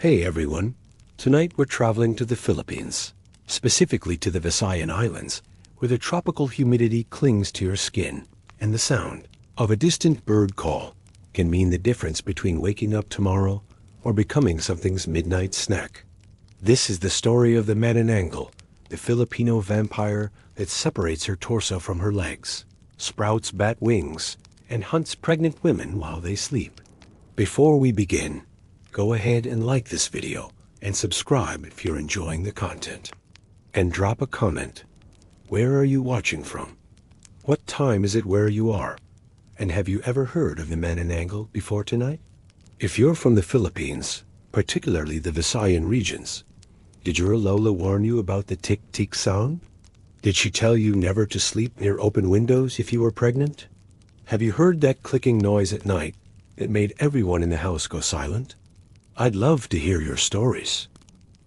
Hey everyone, tonight we're traveling to the Philippines, specifically to the Visayan Islands, where the tropical humidity clings to your skin, and the sound of a distant bird call can mean the difference between waking up tomorrow or becoming something's midnight snack. This is the story of the Manananggal, the Filipino vampire that separates her torso from her legs, sprouts bat wings, and hunts pregnant women while they sleep. Before we begin, go ahead and like this video and subscribe if you're enjoying the content. And drop a comment. Where are you watching from? What time is it where you are? And have you ever heard of the Manananggal before tonight? If you're from the Philippines, particularly the Visayan regions, did your Lola warn you about the tik-tik sound? Did she tell you never to sleep near open windows if you were pregnant? Have you heard that clicking noise at night that made everyone in the house go silent? I'd love to hear your stories.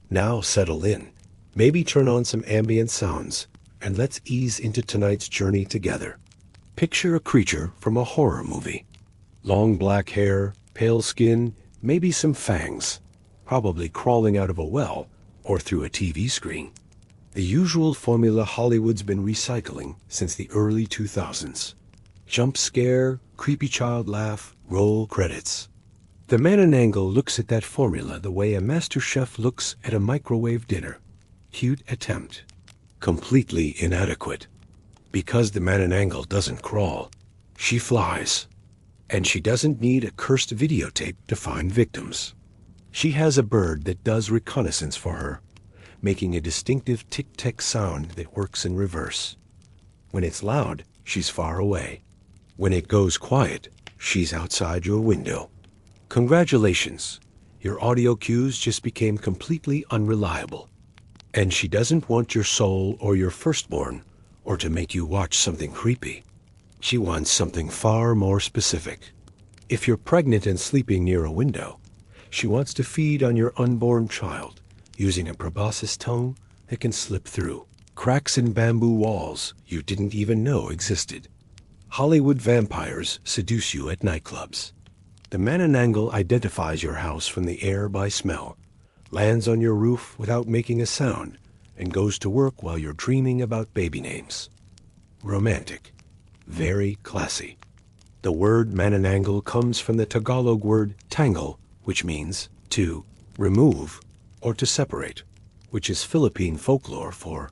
Now settle in, maybe turn on some ambient sounds, and let's ease into tonight's journey together. Picture a creature from a horror movie. Long black hair, pale skin, maybe some fangs, probably crawling out of a well or through a TV screen. The usual formula Hollywood's been recycling since the early 2000s. Jump scare, creepy child laugh, roll credits. The Manananggal looks at that formula the way a master chef looks at a microwave dinner. Cute attempt. Completely inadequate. Because the Manananggal doesn't crawl, she flies. And she doesn't need a cursed videotape to find victims. She has a bird that does reconnaissance for her, making a distinctive tik-tik sound that works in reverse. When it's loud, she's far away. When it goes quiet, she's outside your window. Congratulations, your audio cues just became completely unreliable. And she doesn't want your soul or your firstborn, or to make you watch something creepy. She wants something far more specific. If you're pregnant and sleeping near a window, she wants to feed on your unborn child, using a proboscis tongue that can slip through cracks in bamboo walls you didn't even know existed. Hollywood vampires seduce you at nightclubs. The Manananggal identifies your house from the air by smell, lands on your roof without making a sound, and goes to work while you're dreaming about baby names. Romantic. Very classy. The word Manananggal comes from the Tagalog word tanggal, which means to remove or to separate, which is Philippine folklore for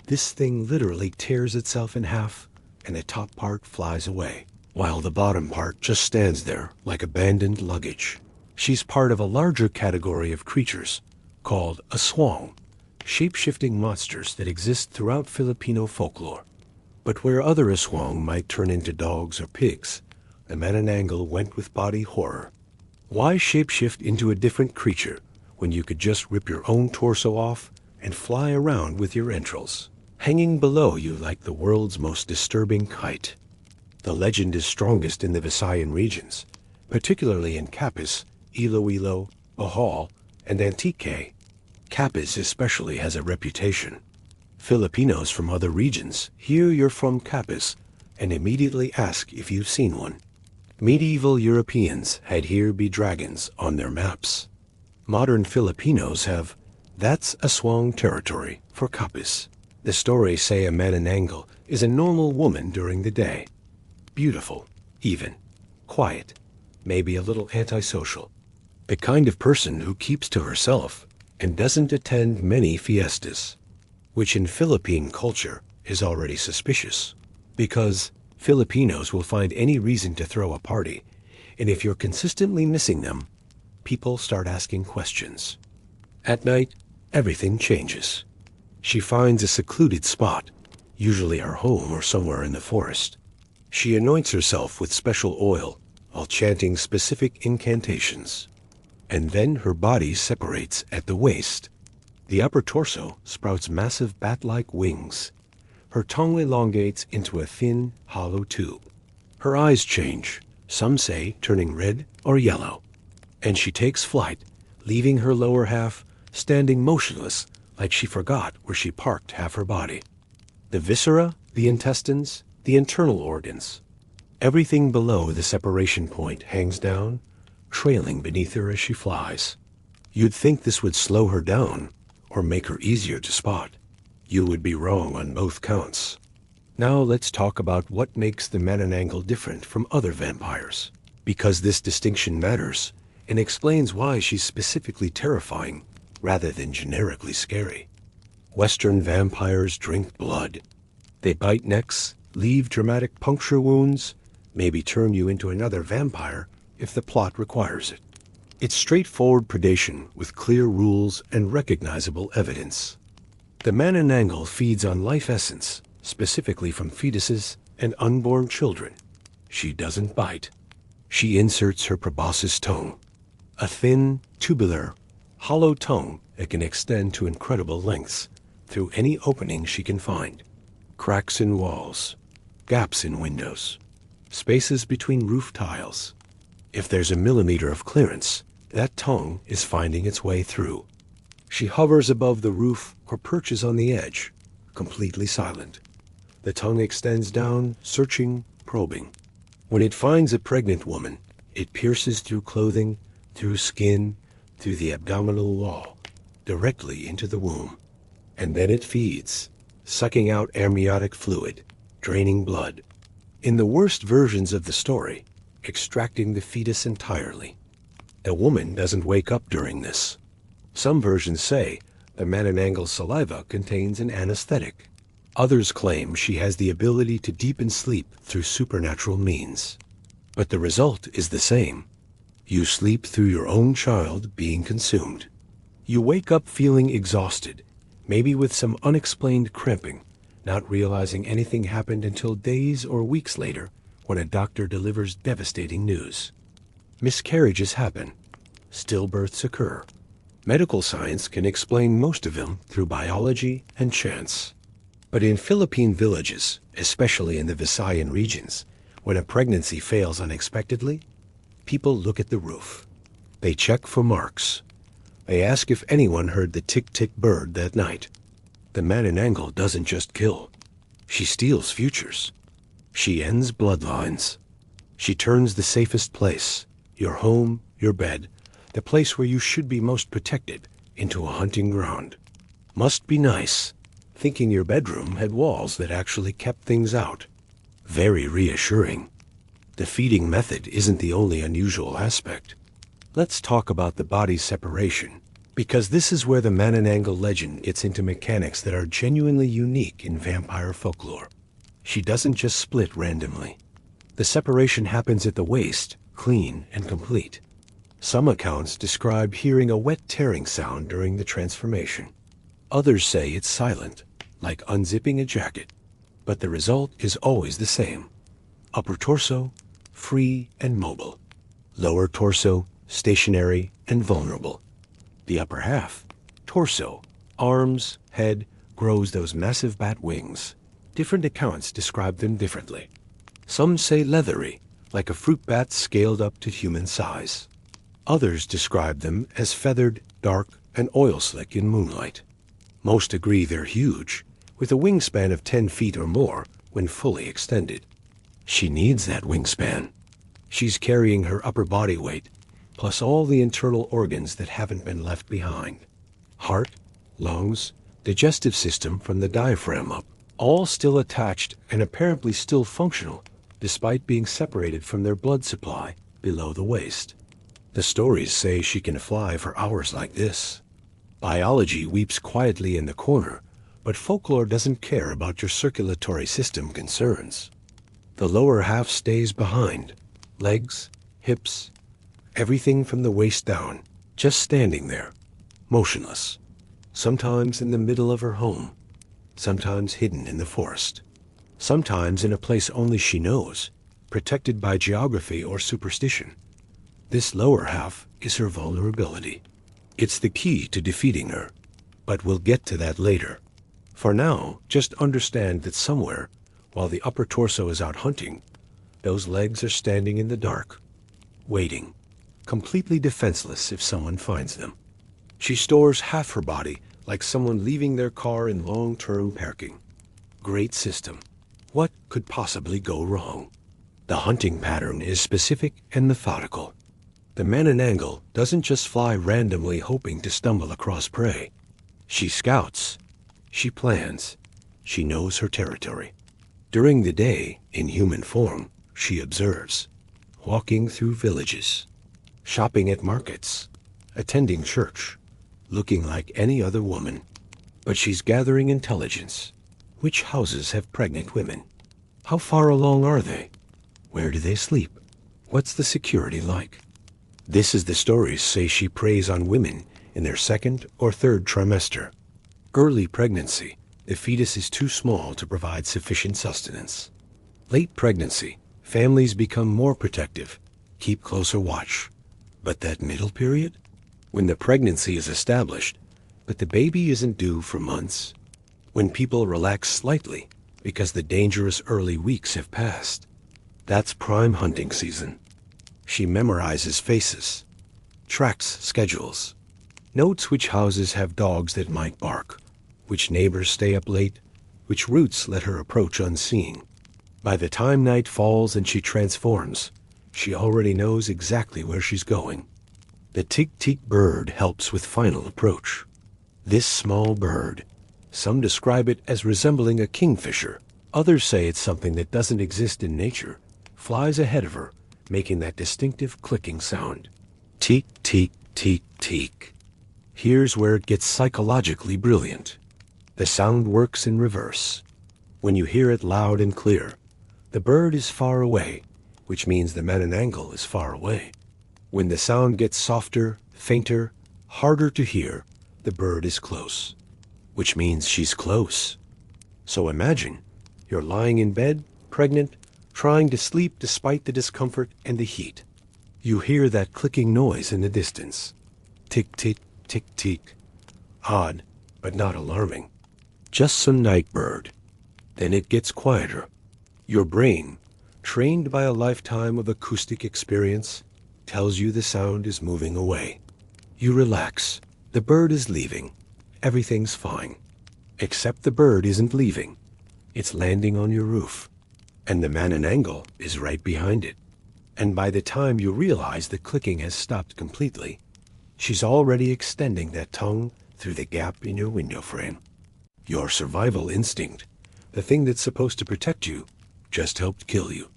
this thing literally tears itself in half and the top part flies away, while the bottom part just stands there like abandoned luggage. She's part of a larger category of creatures called aswang, shape-shifting monsters that exist throughout Filipino folklore. But where other aswang might turn into dogs or pigs, the Manananggal went with body horror. Why shape-shift into a different creature when you could just rip your own torso off and fly around with your entrails, hanging below you like the world's most disturbing kite? The legend is strongest in the Visayan regions, particularly in Capiz, Iloilo, Bohol, and Antique. Capiz especially has a reputation. Filipinos from other regions hear you're from Capiz and immediately ask if you've seen one. Medieval Europeans had here be dragons on their maps. Modern Filipinos have "that's aswang territory" for Capiz. The stories say a Manananggal is a normal woman during the day. Beautiful, even, quiet, maybe a little antisocial. The kind of person who keeps to herself and doesn't attend many fiestas, which in Philippine culture is already suspicious, because Filipinos will find any reason to throw a party, and if you're consistently missing them, people start asking questions. At night, everything changes. She finds a secluded spot, usually her home or somewhere in the forest. She anoints herself with special oil while chanting specific incantations. And then her body separates at the waist. The upper torso sprouts massive bat-like wings. Her tongue elongates into a thin, hollow tube. Her eyes change, some say turning red or yellow. And she takes flight, leaving her lower half standing motionless like she forgot where she parked half her body. The viscera, the intestines, the internal organs. Everything below the separation point hangs down, trailing beneath her as she flies. You'd think this would slow her down or make her easier to spot. You would be wrong on both counts. Now let's talk about what makes the Manananggal different from other vampires, because this distinction matters and explains why she's specifically terrifying rather than generically scary. Western vampires drink blood. They bite necks, leave dramatic puncture wounds, maybe turn you into another vampire if the plot requires it. It's straightforward predation with clear rules and recognizable evidence. The Manananggal feeds on life essence, specifically from fetuses and unborn children. She doesn't bite. She inserts her proboscis tongue, a thin, tubular, hollow tongue that can extend to incredible lengths through any opening she can find. Cracks in walls, gaps in windows, spaces between roof tiles. If there's a millimeter of clearance, that tongue is finding its way through. She hovers above the roof or perches on the edge, completely silent. The tongue extends down, searching, probing. When it finds a pregnant woman, it pierces through clothing, through skin, through the abdominal wall, directly into the womb. And then it feeds, sucking out amniotic fluid, draining blood. In the worst versions of the story, extracting the fetus entirely. The woman doesn't wake up during this. Some versions say the Manananggal saliva contains an anesthetic. Others claim she has the ability to deepen sleep through supernatural means. But the result is the same. You sleep through your own child being consumed. You wake up feeling exhausted, maybe with some unexplained cramping, not realizing anything happened until days or weeks later when a doctor delivers devastating news. Miscarriages happen. Stillbirths occur. Medical science can explain most of them through biology and chance. But in Philippine villages, especially in the Visayan regions, when a pregnancy fails unexpectedly, people look at the roof. They check for marks. They ask if anyone heard the tik-tik bird that night. The Manananggal doesn't just kill. She steals futures. She ends bloodlines. She turns the safest place, your home, your bed, the place where you should be most protected, into a hunting ground. Must be nice, thinking your bedroom had walls that actually kept things out. Very reassuring. The feeding method isn't the only unusual aspect. Let's talk about the body separation, because this is where the Manananggal legend gets into mechanics that are genuinely unique in vampire folklore. She doesn't just split randomly. The separation happens at the waist, clean and complete. Some accounts describe hearing a wet tearing sound during the transformation. Others say it's silent, like unzipping a jacket. But the result is always the same. Upper torso, free and mobile. Lower torso, stationary and vulnerable. The upper half, torso, arms, head, grows those massive bat wings. Different accounts describe them differently. Some say leathery, like a fruit bat scaled up to human size. Others describe them as feathered, dark, and oil-slick in moonlight. Most agree they're huge, with a wingspan of 10 feet or more when fully extended. She needs that wingspan. She's carrying her upper body weight, plus all the internal organs that haven't been left behind. Heart, lungs, digestive system from the diaphragm up, all still attached and apparently still functional, despite being separated from their blood supply below the waist. The stories say she can fly for hours like this. Biology weeps quietly in the corner, but folklore doesn't care about your circulatory system concerns. The lower half stays behind. Legs, hips, everything from the waist down, just standing there, motionless. Sometimes in the middle of her home, sometimes hidden in the forest, sometimes in a place only she knows, protected by geography or superstition. This lower half is her vulnerability. It's the key to defeating her, but we'll get to that later. For now, just understand that somewhere, while the upper torso is out hunting, those legs are standing in the dark, waiting, completely defenseless if someone finds them. She stores half her body like someone leaving their car in long-term parking. Great system. What could possibly go wrong? The hunting pattern is specific and methodical. The Manananggal doesn't just fly randomly hoping to stumble across prey. She scouts. She plans. She knows her territory. During the day, in human form, she observes, walking through villages, shopping at markets, attending church, looking like any other woman. But she's gathering intelligence. Which houses have pregnant women? How far along are they? Where do they sleep? What's the security like? This is the stories say she preys on women in their second or third trimester. Early pregnancy, the fetus is too small to provide sufficient sustenance. Late pregnancy, families become more protective, keep closer watch. But that middle period? When the pregnancy is established, but the baby isn't due for months. When people relax slightly because the dangerous early weeks have passed. That's prime hunting season. She memorizes faces, tracks schedules, notes which houses have dogs that might bark, which neighbors stay up late, which routes let her approach unseen. By the time night falls and she transforms, she already knows exactly where she's going. The tik-tik bird helps with final approach. This small bird, some describe it as resembling a kingfisher. Others say it's something that doesn't exist in nature, flies ahead of her, making that distinctive clicking sound. Tik, tik, tik, tik. Here's where it gets psychologically brilliant. The sound works in reverse. When you hear it loud and clear, the bird is far away, which means the Manananggal is far away. When the sound gets softer, fainter, harder to hear, the bird is close, which means she's close. So imagine, you're lying in bed, pregnant, trying to sleep despite the discomfort and the heat. You hear that clicking noise in the distance. Tick, tick, tick, tick. Odd, but not alarming. Just some night bird. Then it gets quieter. Your brain, trained by a lifetime of acoustic experience, tells you the sound is moving away. You relax. The bird is leaving. Everything's fine. Except the bird isn't leaving. It's landing on your roof. And the Manananggal is right behind it. And by the time you realize the clicking has stopped completely, she's already extending that tongue through the gap in your window frame. Your survival instinct, the thing that's supposed to protect you, just helped kill you.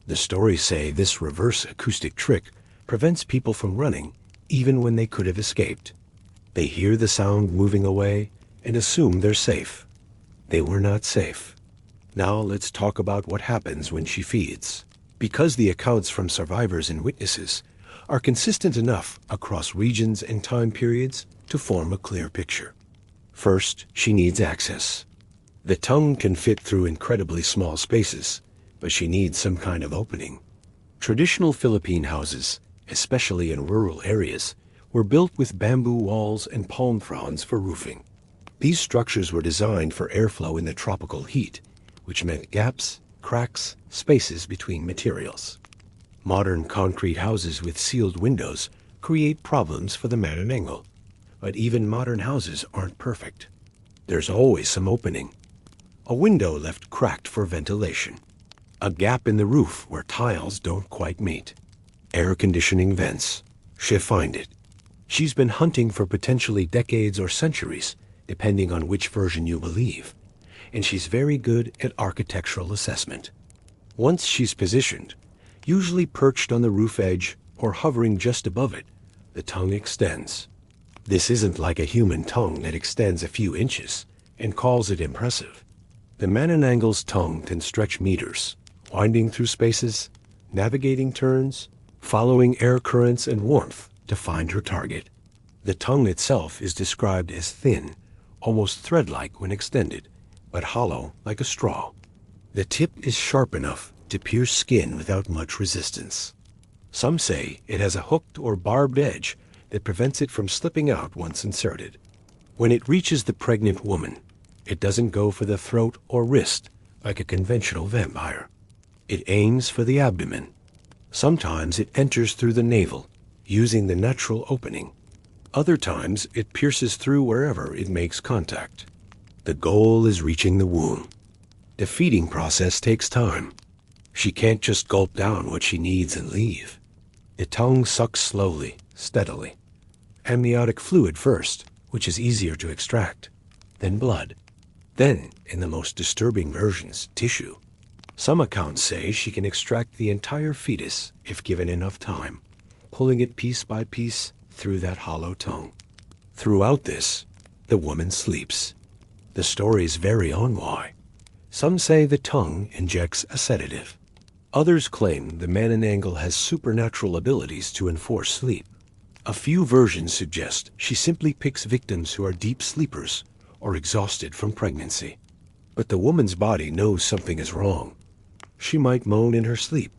The stories say this reverse acoustic trick prevents people from running even when they could have escaped. They hear the sound moving away and assume they're safe. They were not safe. Now let's talk about what happens when she feeds. Because the accounts from survivors and witnesses are consistent enough across regions and time periods to form a clear picture. First, she needs access. The tongue can fit through incredibly small spaces, but she needs some kind of opening. Traditional Philippine houses, especially in rural areas, were built with bamboo walls and palm fronds for roofing. These structures were designed for airflow in the tropical heat, which meant gaps, cracks, spaces between materials. Modern concrete houses with sealed windows create problems for the Manananggal. But even modern houses aren't perfect. There's always some opening. A window left cracked for ventilation. A gap in the roof where tiles don't quite meet. Air conditioning vents. She'll find it. She's been hunting for potentially decades or centuries, depending on which version you believe. And she's very good at architectural assessment. Once she's positioned, usually perched on the roof edge or hovering just above it, the tongue extends. This isn't like a human tongue that extends a few inches and calls it impressive. The Manananggal's tongue can stretch meters, winding through spaces, navigating turns, following air currents and warmth to find her target. The tongue itself is described as thin, almost thread-like when extended, but hollow like a straw. The tip is sharp enough to pierce skin without much resistance. Some say it has a hooked or barbed edge that prevents it from slipping out once inserted. When it reaches the pregnant woman, it doesn't go for the throat or wrist like a conventional vampire. It aims for the abdomen. Sometimes it enters through the navel, using the natural opening. Other times it pierces through wherever it makes contact. The goal is reaching the womb. The feeding process takes time. She can't just gulp down what she needs and leave. The tongue sucks slowly, steadily. Amniotic fluid first, which is easier to extract, then blood. Then, in the most disturbing versions, tissue. Some accounts say she can extract the entire fetus if given enough time, pulling it piece by piece through that hollow tongue. Throughout this, the woman sleeps. The stories vary on why. Some say the tongue injects a sedative. Others claim the Manananggal has supernatural abilities to enforce sleep. A few versions suggest she simply picks victims who are deep sleepers or exhausted from pregnancy. But the woman's body knows something is wrong. She might moan in her sleep,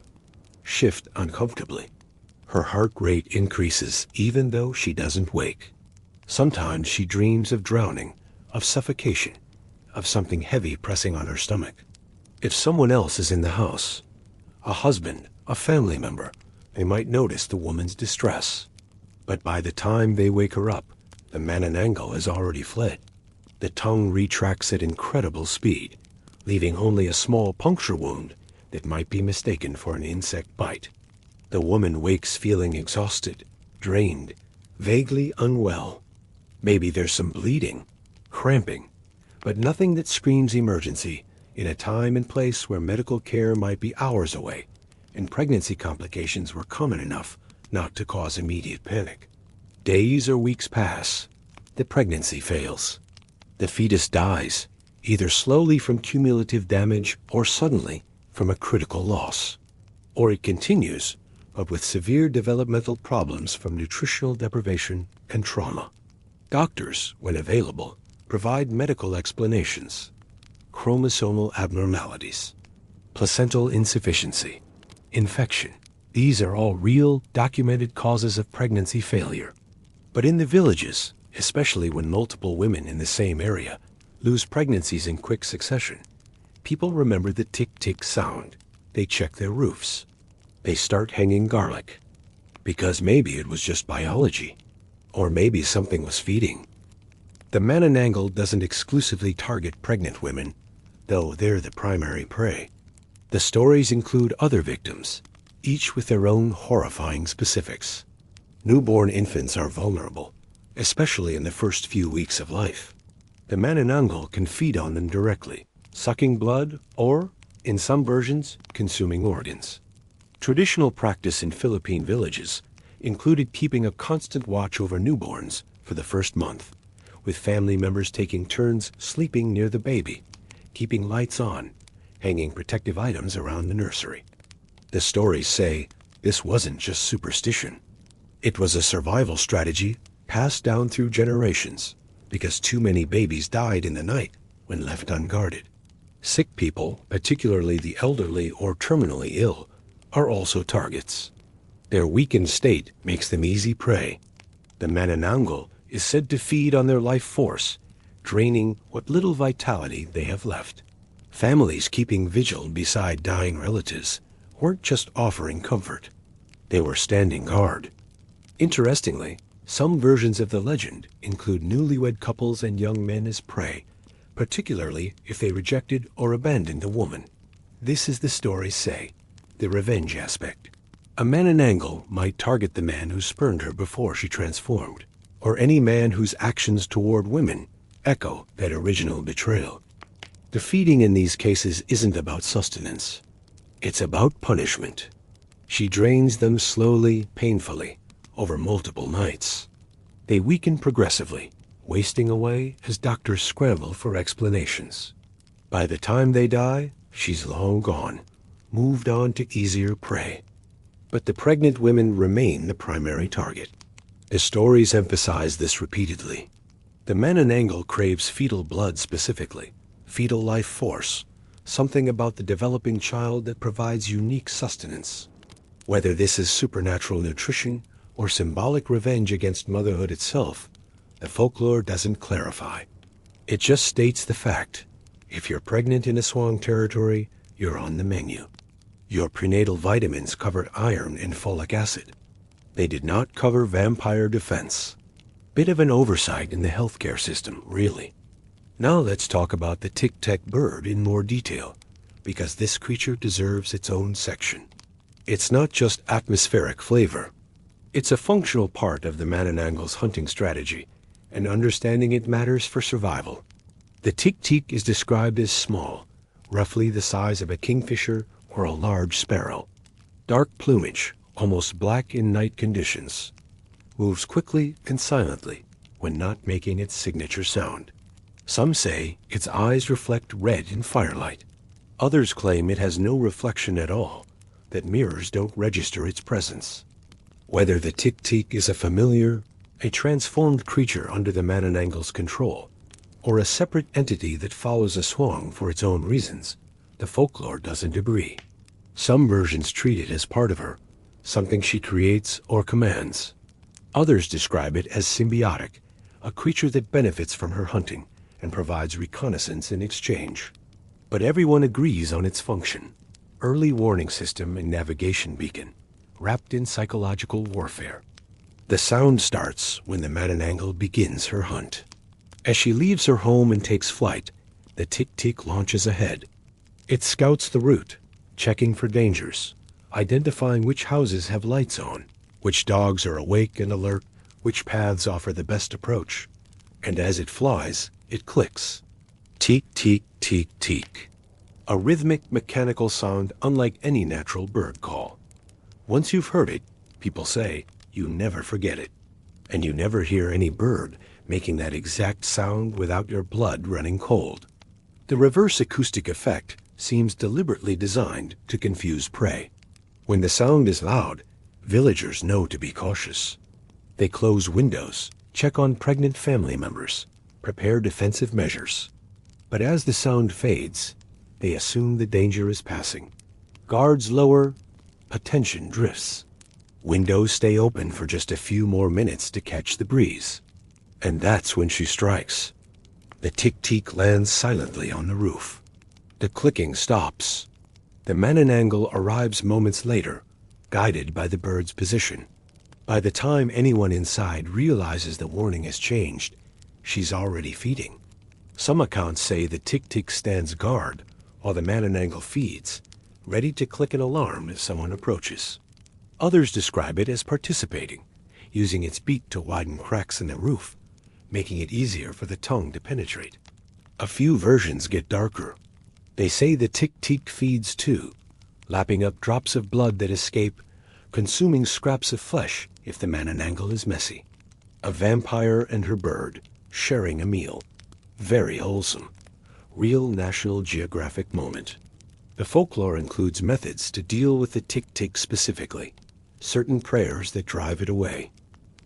shift uncomfortably. Her heart rate increases even though she doesn't wake. Sometimes she dreams of drowning, of suffocation, of something heavy pressing on her stomach. If someone else is in the house, a husband, a family member, they might notice the woman's distress. But by the time they wake her up, the Manananggal has already fled. The tongue retracts at incredible speed, leaving only a small puncture wound that might be mistaken for an insect bite. The woman wakes feeling exhausted, drained, vaguely unwell. Maybe there's some bleeding, cramping, but nothing that screams emergency in a time and place where medical care might be hours away and pregnancy complications were common enough not to cause immediate panic. Days or weeks pass. The pregnancy fails. The fetus dies, either slowly from cumulative damage or suddenly from a critical loss. Or it continues, but with severe developmental problems from nutritional deprivation and trauma. Doctors, when available, provide medical explanations. Chromosomal abnormalities, placental insufficiency, infection. These are all real, documented causes of pregnancy failure. But in the villages, especially when multiple women in the same area lose pregnancies in quick succession, people remember the tik-tik sound. They check their roofs. They start hanging garlic. Because maybe it was just biology. Or maybe something was feeding. The Manananggal doesn't exclusively target pregnant women, though they're the primary prey. The stories include other victims, each with their own horrifying specifics. Newborn infants are vulnerable, especially in the first few weeks of life. The Manananggal can feed on them directly, sucking blood or, in some versions, consuming organs. Traditional practice in Philippine villages included keeping a constant watch over newborns for the first month, with family members taking turns sleeping near the baby, keeping lights on, hanging protective items around the nursery. The stories say this wasn't just superstition. It was a survival strategy passed down through generations because too many babies died in the night when left unguarded. Sick people, particularly the elderly or terminally ill, are also targets. Their weakened state makes them easy prey. The Manananggal is said to feed on their life force, draining what little vitality they have left. Families keeping vigil beside dying relatives weren't just offering comfort. They were standing guard. Interestingly, some versions of the legend include newlywed couples and young men as prey, particularly if they rejected or abandoned the woman. This is the stories say, the revenge aspect. A Manananggal might target the man who spurned her before she transformed, or any man whose actions toward women echo that original betrayal. The feeding in these cases isn't about sustenance. It's about punishment. She drains them slowly, painfully, over multiple nights. They weaken progressively, wasting away as doctors scramble for explanations. By the time they die, she's long gone, moved on to easier prey. But the pregnant women remain the primary target. The stories emphasize this repeatedly. The Manananggal craves fetal blood specifically, fetal life force, something about the developing child that provides unique sustenance. Whether this is supernatural nutrition or symbolic revenge against motherhood itself, the folklore doesn't clarify. It just states the fact. If you're pregnant in Aswang territory, you're on the menu. Your prenatal vitamins covered iron and folic acid. They did not cover vampire defense. Bit of an oversight in the healthcare system, really. Now let's talk about the tik-tik bird in more detail, because this creature deserves its own section. It's not just atmospheric flavor. It's a functional part of the Manananggal's hunting strategy, and understanding it matters for survival. The tik-tik is described as small, roughly the size of a kingfisher or a large sparrow. Dark plumage, almost black in night conditions. Moves quickly and silently when not making its signature sound. Some say its eyes reflect red in firelight. Others claim it has no reflection at all, that mirrors don't register its presence. Whether the tik-tik is a familiar, a transformed creature under the Manananggal's control, or a separate entity that follows a swan for its own reasons, the folklore doesn't agree. Some versions treat it as part of her, something she creates or commands. Others describe it as symbiotic, a creature that benefits from her hunting and provides reconnaissance in exchange. But everyone agrees on its function: early warning system and navigation beacon, wrapped in psychological warfare. The sound starts when the Manananggal begins her hunt. As she leaves her home and takes flight, the tik-tik launches ahead. It scouts the route, checking for dangers, identifying which houses have lights on, which dogs are awake and alert, which paths offer the best approach. And as it flies, it clicks. Tik, tik, tik, tik. A rhythmic, mechanical sound unlike any natural bird call. Once you've heard it, people say, you never forget it. And you never hear any bird making that exact sound without your blood running cold. The reverse acoustic effect seems deliberately designed to confuse prey. When the sound is loud, villagers know to be cautious. They close windows, check on pregnant family members, prepare defensive measures. But as the sound fades, they assume the danger is passing. Guards lower, attention drifts. Windows stay open for just a few more minutes to catch the breeze. And that's when she strikes. The tik-tik lands silently on the roof. The clicking stops. The Manananggal arrives moments later, guided by the bird's position. By the time anyone inside realizes the warning has changed, she's already feeding. Some accounts say the tik-tik stands guard while the Manananggal feeds, ready to click an alarm if someone approaches. Others describe it as participating, using its beak to widen cracks in the roof, making it easier for the tongue to penetrate. A few versions get darker. They say the tik-tik feeds too, lapping up drops of blood that escape, consuming scraps of flesh if the Manananggal is messy. A vampire and her bird, sharing a meal. Very wholesome. Real National Geographic moment. The folklore includes methods to deal with the tik-tik specifically. Certain prayers that drive it away.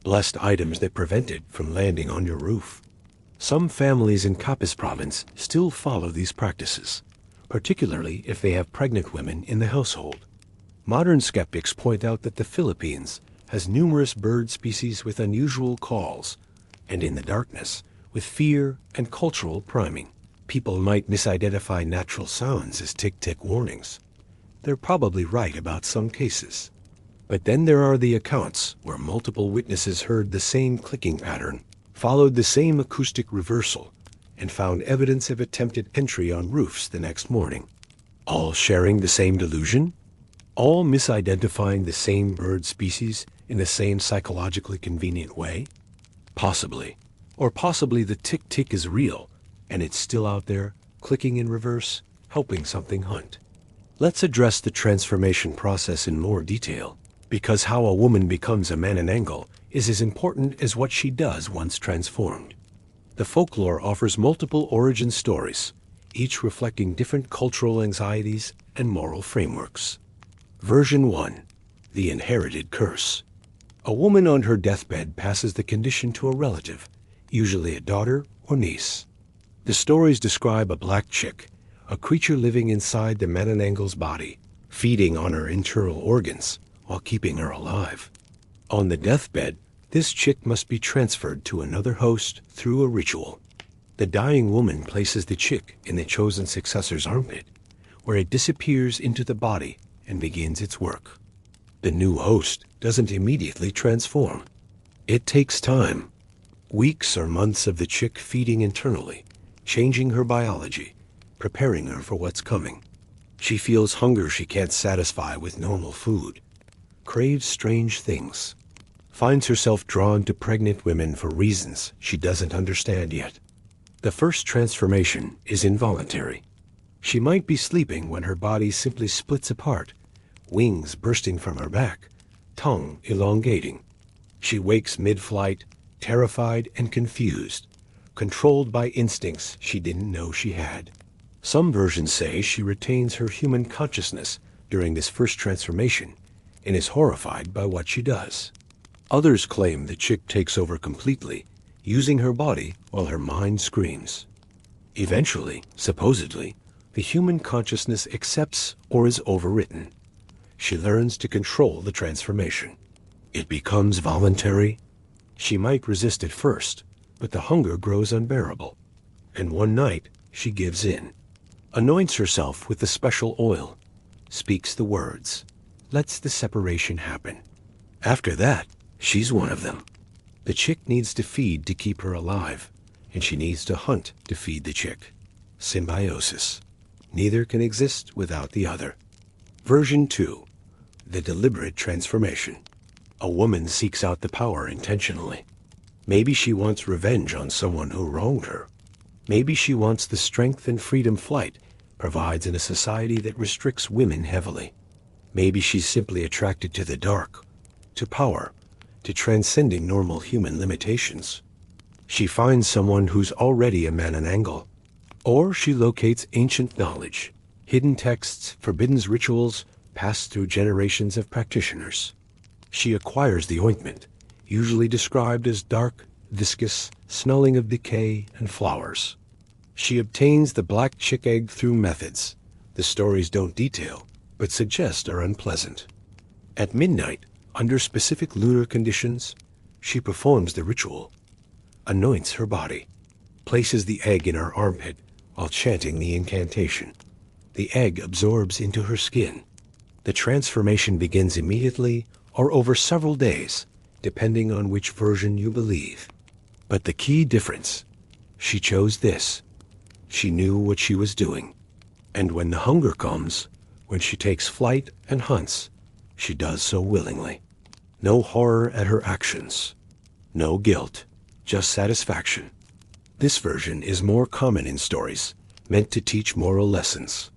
Blessed items that prevent it from landing on your roof. Some families in Capiz province still follow these practices, particularly if they have pregnant women in the household. Modern skeptics point out that the Philippines has numerous bird species with unusual calls, and in the darkness, with fear and cultural priming. People might misidentify natural sounds as tik-tik warnings. They're probably right about some cases. But then there are the accounts where multiple witnesses heard the same clicking pattern, followed the same acoustic reversal, and found evidence of attempted entry on roofs the next morning. All sharing the same delusion? All misidentifying the same bird species in the same psychologically convenient way? Possibly. Or possibly the tik-tik is real, and it's still out there, clicking in reverse, helping something hunt. Let's address the transformation process in more detail, because how a woman becomes a Manananggal is as important as what she does once transformed. The folklore offers multiple origin stories, each reflecting different cultural anxieties and moral frameworks. Version 1. The Inherited Curse. A woman on her deathbed passes the condition to a relative, usually a daughter or niece. The stories describe a black chick, a creature living inside the Manananggal's body, feeding on her internal organs while keeping her alive. On the deathbed, this chick must be transferred to another host through a ritual. The dying woman places the chick in the chosen successor's armpit, where it disappears into the body and begins its work. The new host doesn't immediately transform. It takes time. Weeks or months of the chick feeding internally, changing her biology, preparing her for what's coming. She feels hunger she can't satisfy with normal food, craves strange things, finds herself drawn to pregnant women for reasons she doesn't understand yet. The first transformation is involuntary. She might be sleeping when her body simply splits apart, wings bursting from her back, tongue elongating. She wakes mid-flight, terrified and confused, controlled by instincts she didn't know she had. Some versions say she retains her human consciousness during this first transformation and is horrified by what she does. Others claim the chick takes over completely, using her body while her mind screams. Eventually, supposedly, the human consciousness accepts or is overwritten. She learns to control the transformation. It becomes voluntary. She might resist at first, but the hunger grows unbearable. And one night, she gives in, anoints herself with the special oil, speaks the words, lets the separation happen. After that, she's one of them. The chick needs to feed to keep her alive, and she needs to hunt to feed the chick. Symbiosis. Neither can exist without the other. Version 2. The deliberate transformation. A woman seeks out the power intentionally. Maybe she wants revenge on someone who wronged her. Maybe she wants the strength and freedom flight provides in a society that restricts women heavily. Maybe she's simply attracted to the dark, to power, to transcending normal human limitations. She finds someone who's already a Manananggal. Or she locates ancient knowledge, hidden texts, forbidden rituals passed through generations of practitioners. She acquires the ointment, usually described as dark, viscous, smelling of decay and flowers. She obtains the black chick egg through methods the stories don't detail, but suggest are unpleasant. At midnight, under specific lunar conditions, she performs the ritual, anoints her body, places the egg in her armpit while chanting the incantation. The egg absorbs into her skin. The transformation begins immediately or over several days, depending on which version you believe. But the key difference, she chose this. She knew what she was doing. And when the hunger comes, when she takes flight and hunts, she does so willingly. No horror at her actions. No guilt, just satisfaction. This version is more common in stories, meant to teach moral lessons.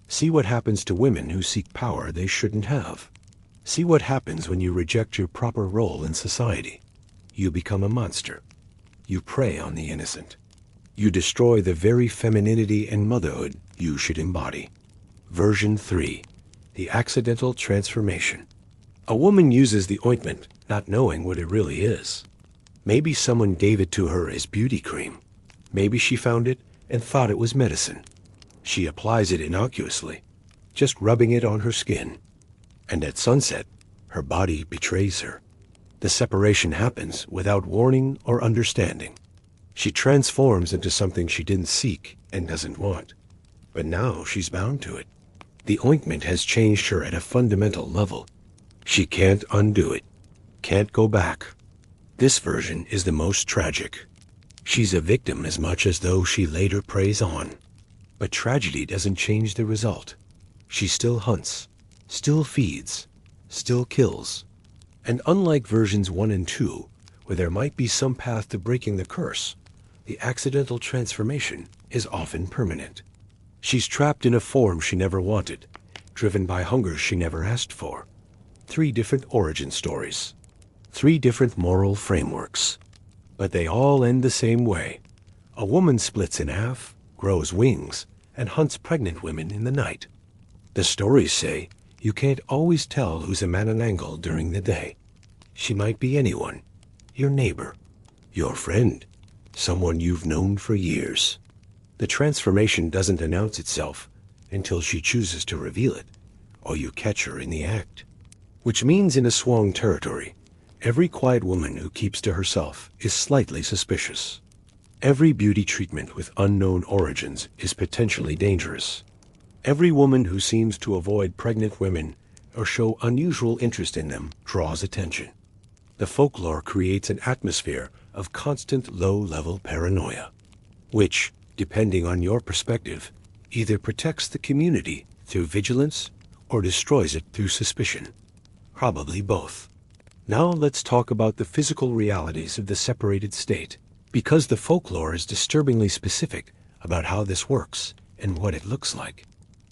See what happens to women who seek power they shouldn't have. See what happens when you reject your proper role in society. You become a monster. You prey on the innocent. You destroy the very femininity and motherhood you should embody. Version 3. The accidental transformation. A woman uses the ointment, not knowing what it really is. Maybe someone gave it to her as beauty cream. Maybe she found it and thought it was medicine. She applies it innocuously, just rubbing it on her skin. And at sunset, her body betrays her. The separation happens without warning or understanding. She transforms into something she didn't seek and doesn't want. But now she's bound to it. The ointment has changed her at a fundamental level. She can't undo it, can't go back. This version is the most tragic. She's a victim as much as though she later preys on. But tragedy doesn't change the result. She still hunts, still feeds, still kills. And unlike versions 1 and 2, where there might be some path to breaking the curse, the accidental transformation is often permanent. She's trapped in a form she never wanted, driven by hunger she never asked for. 3 different origin stories. 3 different moral frameworks. But they all end the same way. A woman splits in half, grows wings, and hunts pregnant women in the night. The stories say you can't always tell who's a Manananggal during the day. She might be anyone. Your neighbor, your friend, someone you've known for years. The transformation doesn't announce itself until she chooses to reveal it, or you catch her in the act. Which means in a swung territory, every quiet woman who keeps to herself is slightly suspicious. Every beauty treatment with unknown origins is potentially dangerous. Every woman who seems to avoid pregnant women or show unusual interest in them draws attention. The folklore creates an atmosphere of constant low-level paranoia, which, depending on your perspective, either protects the community through vigilance or destroys it through suspicion? Probably both. Now let's talk about the physical realities of the separated state, because the folklore is disturbingly specific about how this works and what it looks like.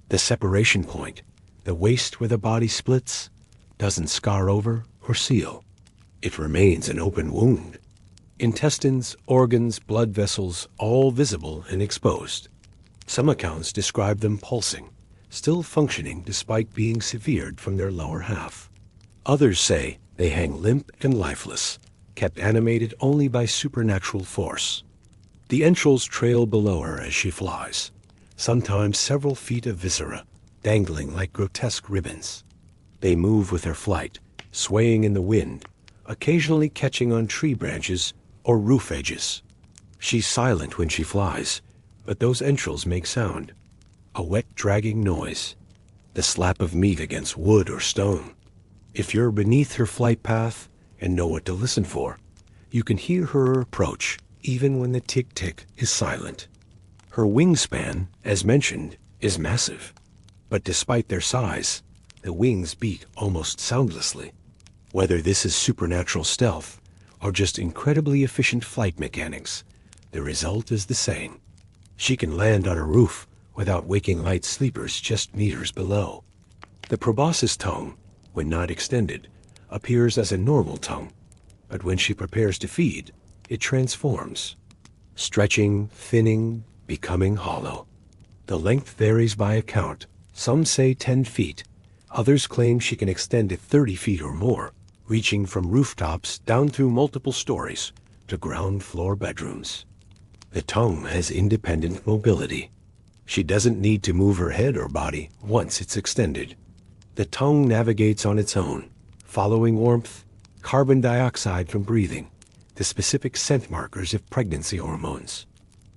The separation point, the waist where the body splits, doesn't scar over or seal. It remains an open wound. Intestines, organs, blood vessels, all visible and exposed. Some accounts describe them pulsing, still functioning despite being severed from their lower half. Others say they hang limp and lifeless, kept animated only by supernatural force. The entrails trail below her as she flies, sometimes several feet of viscera, dangling like grotesque ribbons. They move with her flight, swaying in the wind, occasionally catching on tree branches or roof edges. She's silent when she flies, but those entrails make sound, a wet dragging noise, the slap of meat against wood or stone. If you're beneath her flight path and know what to listen for, you can hear her approach even when the tik-tik is silent. Her wingspan, as mentioned, is massive, but despite their size, the wings beat almost soundlessly. Whether this is supernatural stealth or just incredibly efficient flight mechanics, the result is the same. She can land on a roof without waking light sleepers just meters below. The proboscis tongue, when not extended, appears as a normal tongue, but when she prepares to feed, it transforms, stretching, thinning, becoming hollow. The length varies by account. Some say 10 feet. Others claim she can extend to 30 feet or more, reaching from rooftops down through multiple stories to ground floor bedrooms. The tongue has independent mobility. She doesn't need to move her head or body once it's extended. The tongue navigates on its own, following warmth, carbon dioxide from breathing, the specific scent markers of pregnancy hormones.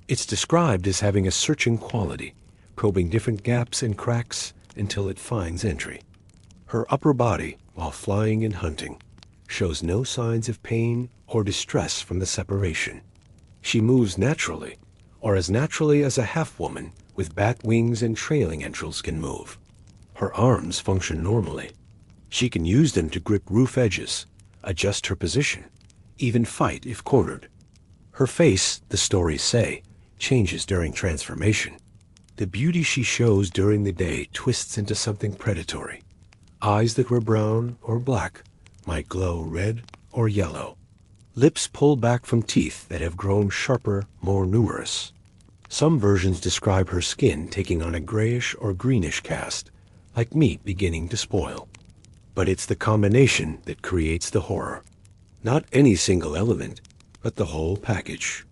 It's described as having a searching quality, probing different gaps and cracks until it finds entry. Her upper body, while flying and hunting, shows no signs of pain or distress from the separation. She moves naturally, or as naturally as a half-woman with bat wings and trailing entrails can move. Her arms function normally. She can use them to grip roof edges, adjust her position, even fight if cornered. Her face, the stories say, changes during transformation. The beauty she shows during the day twists into something predatory. Eyes that were brown or black might glow red or yellow. Lips pull back from teeth that have grown sharper, more numerous. Some versions describe her skin taking on a grayish or greenish cast, like meat beginning to spoil. But it's the combination that creates the horror. Not any single element, but the whole package.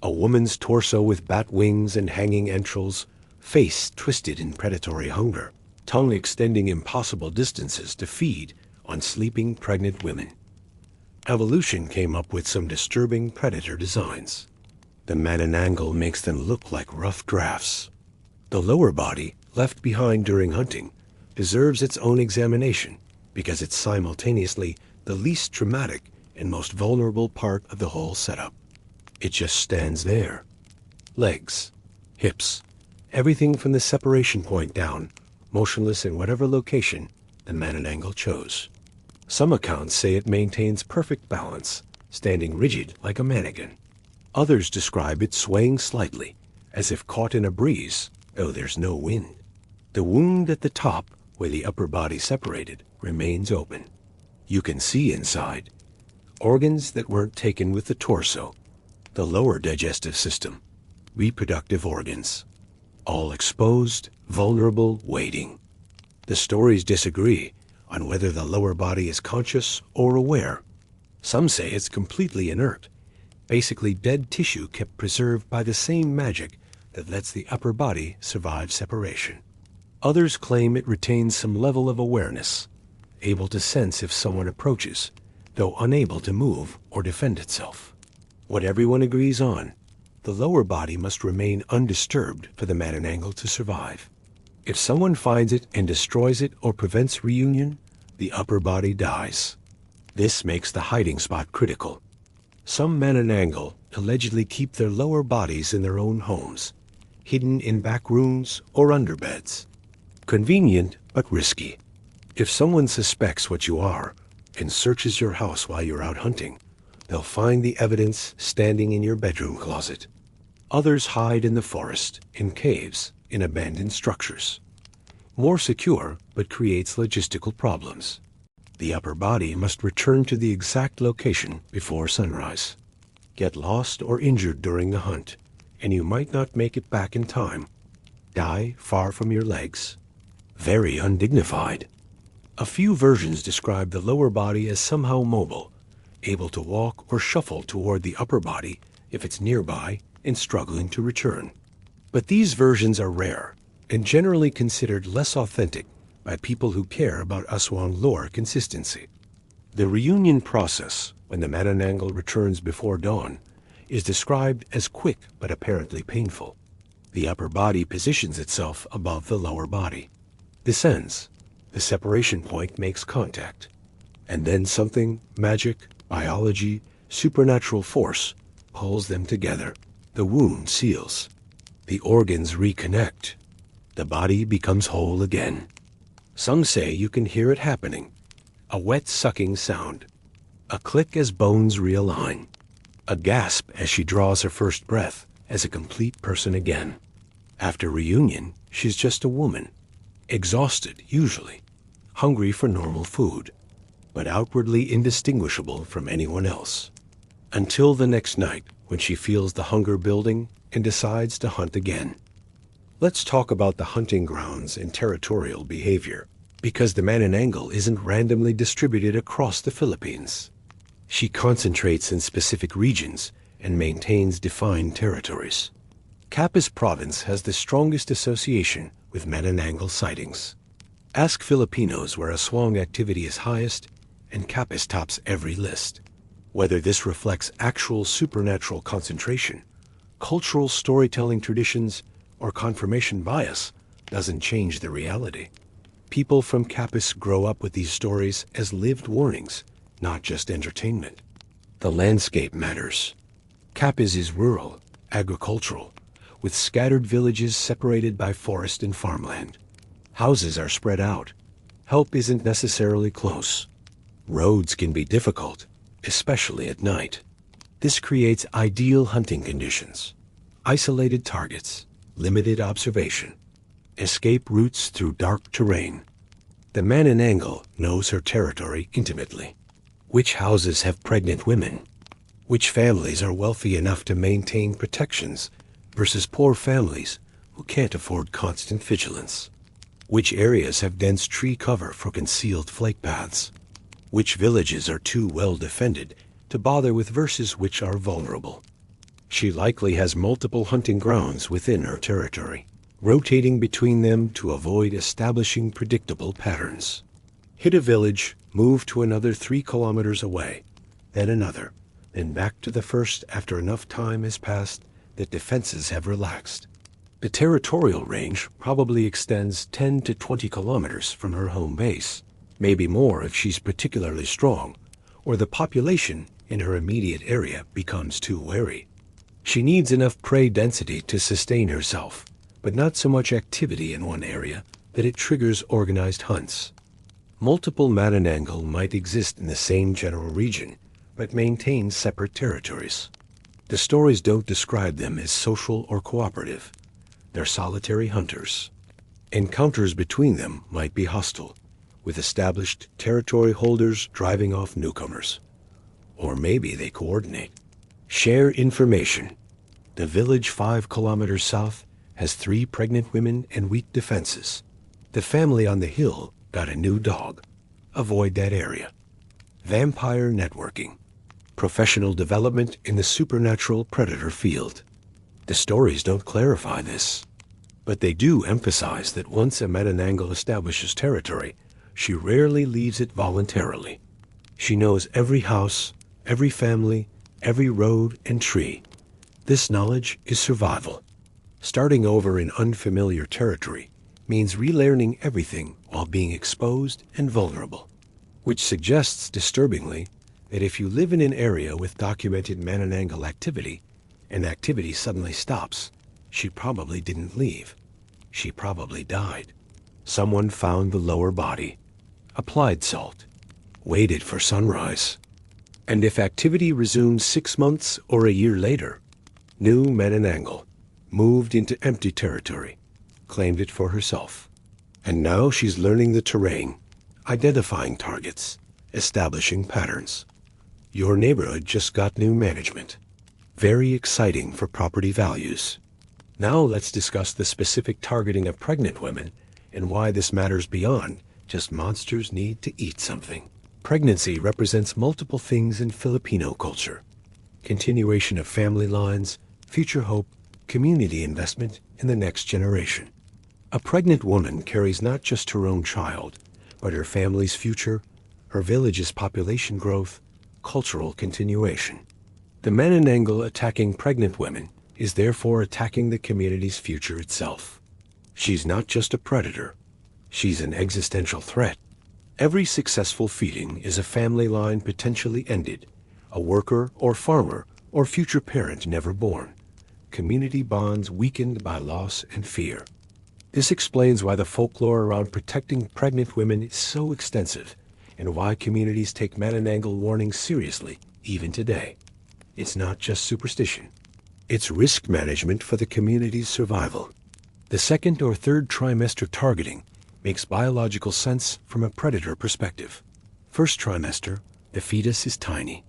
A woman's torso with bat wings and hanging entrails, face twisted in predatory hunger, tongue extending impossible distances to feed on sleeping pregnant women. Evolution came up with some disturbing predator designs. The Manananggal makes them look like rough drafts. The lower body, left behind during hunting, deserves its own examination because it's simultaneously the least traumatic and most vulnerable part of the whole setup. It just stands there. Legs, hips, everything from the separation point down, motionless in whatever location the Manananggal chose. Some accounts say it maintains perfect balance, standing rigid like a mannequin. Others describe it swaying slightly, as if caught in a breeze, though there's no wind. The wound at the top, where the upper body separated, remains open. You can see inside. Organs that weren't taken with the torso, the lower digestive system, reproductive organs. All exposed, vulnerable, waiting. The stories disagree on whether the lower body is conscious or aware. Some say it's completely inert, basically dead tissue kept preserved by the same magic that lets the upper body survive separation. Others claim it retains some level of awareness, able to sense if someone approaches, though unable to move or defend itself. What everyone agrees on, the lower body must remain undisturbed for the Manananggal to survive. If someone finds it and destroys it or prevents reunion, the upper body dies. This makes the hiding spot critical. Some Manananggal allegedly keep their lower bodies in their own homes, hidden in back rooms or under beds. Convenient but risky. If someone suspects what you are and searches your house while you're out hunting, they'll find the evidence standing in your bedroom closet. Others hide in the forest, in caves, in abandoned structures. More secure, but creates logistical problems. The upper body must return to the exact location before sunrise. Get lost or injured during the hunt, and you might not make it back in time. Die far from your legs. Very undignified. A few versions describe the lower body as somehow mobile, able to walk or shuffle toward the upper body if it's nearby and struggling to return. But these versions are rare and generally considered less authentic by people who care about Aswang lore consistency. The reunion process, when the Manananggal returns before dawn, is described as quick but apparently painful. The upper body positions itself above the lower body, descends. The separation point makes contact. And then something, magic, biology, supernatural force, pulls them together. The wound seals. The organs reconnect. The body becomes whole again. Some say you can hear it happening. A wet sucking sound. A click as bones realign. A gasp as she draws her first breath as a complete person again. After reunion, she's just a woman. Exhausted, usually. Hungry for normal food, but outwardly indistinguishable from anyone else. Until the next night, when she feels the hunger building and decides to hunt again. Let's talk about the hunting grounds and territorial behavior, because the Manananggal isn't randomly distributed across the Philippines. She concentrates in specific regions and maintains defined territories. Capiz Province has the strongest association with Manananggal sightings. Ask Filipinos where Aswang activity is highest, and Capiz tops every list. Whether this reflects actual supernatural concentration, cultural storytelling traditions, or confirmation bias doesn't change the reality. People from Capiz grow up with these stories as lived warnings, not just entertainment. The landscape matters. Capiz is rural, agricultural, with scattered villages separated by forest and farmland. Houses are spread out. Help isn't necessarily close. Roads can be difficult, especially at night. This creates ideal hunting conditions. Isolated targets, limited observation, escape routes through dark terrain. The Manananggal knows her territory intimately. Which houses have pregnant women? Which families are wealthy enough to maintain protections versus poor families who can't afford constant vigilance? Which areas have dense tree cover for concealed flake paths? Which villages are too well defended to bother with versus which are vulnerable? She likely has multiple hunting grounds within her territory, rotating between them to avoid establishing predictable patterns. Hit a village, move to another 3 kilometers away, then another, then back to the first after enough time has passed that defenses have relaxed. The territorial range probably extends 10 to 20 kilometers from her home base, maybe more if she's particularly strong, or the population in her immediate area becomes too wary. She needs enough prey density to sustain herself, but not so much activity in one area that it triggers organized hunts. Multiple Manananggal might exist in the same general region, but maintain separate territories. The stories don't describe them as social or cooperative. They're solitary hunters. Encounters between them might be hostile, with established territory holders driving off newcomers. Or maybe they coordinate. Share information. The village 5 kilometers south has 3 pregnant women and weak defenses. The family on the hill got a new dog. Avoid that area. Vampire networking. Professional development in the supernatural predator field. The stories don't clarify this, but they do emphasize that once a Manananggal establishes territory, she rarely leaves it voluntarily. She knows every house, every family, every road and tree. This knowledge is survival. Starting over in unfamiliar territory means relearning everything while being exposed and vulnerable, which suggests disturbingly that if you live in an area with documented Manananggal activity, and activity suddenly stops, she probably didn't leave. She probably died. Someone found the lower body, applied salt, waited for sunrise. And if activity resumed 6 months or a year later, new Manananggal moved into empty territory, claimed it for herself. And now she's learning the terrain, identifying targets, establishing patterns. Your neighborhood just got new management. Very exciting for property values. Now let's discuss the specific targeting of pregnant women and why this matters beyond just monsters need to eat something. Pregnancy represents multiple things in Filipino culture: continuation of family lines, future hope, community investment in the next generation. A pregnant woman carries not just her own child, but her family's future, her village's population growth, cultural continuation. The Manananggal attacking pregnant women is therefore attacking the community's future itself. She's not just a predator, she's an existential threat. Every successful feeding is a family line potentially ended, a worker or farmer or future parent never born, community bonds weakened by loss and fear. This explains why the folklore around protecting pregnant women is so extensive, and why communities take Manananggal warnings seriously, even today. It's not just superstition. It's risk management for the community's survival. The second or third trimester targeting makes biological sense from a predator perspective. First trimester, the fetus is tiny.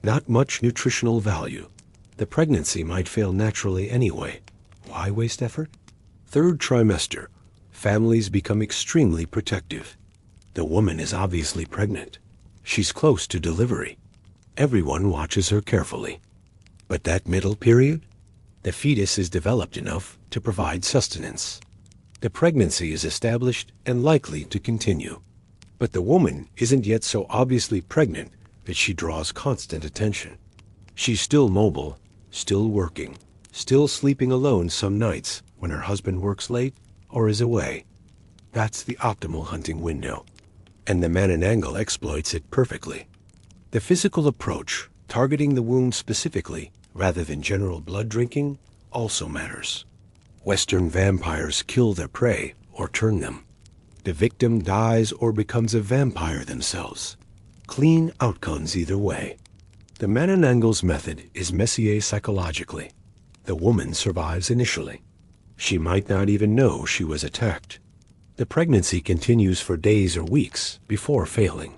Not much nutritional value. The pregnancy might fail naturally anyway. Why waste effort? Third trimester, families become extremely protective. The woman is obviously pregnant. She's close to delivery. Everyone watches her carefully. But that middle period? The fetus is developed enough to provide sustenance. The pregnancy is established and likely to continue. But the woman isn't yet so obviously pregnant that she draws constant attention. She's still mobile, still working, still sleeping alone some nights when her husband works late or is away. That's the optimal hunting window. And the Manananggal exploits it perfectly. The physical approach, targeting the wound specifically rather than general blood drinking, also matters. Western vampires kill their prey or turn them. The victim dies or becomes a vampire themselves. Clean outcomes either way. The Manananggal's method is messier psychologically. The woman survives initially. She might not even know she was attacked. The pregnancy continues for days or weeks before failing.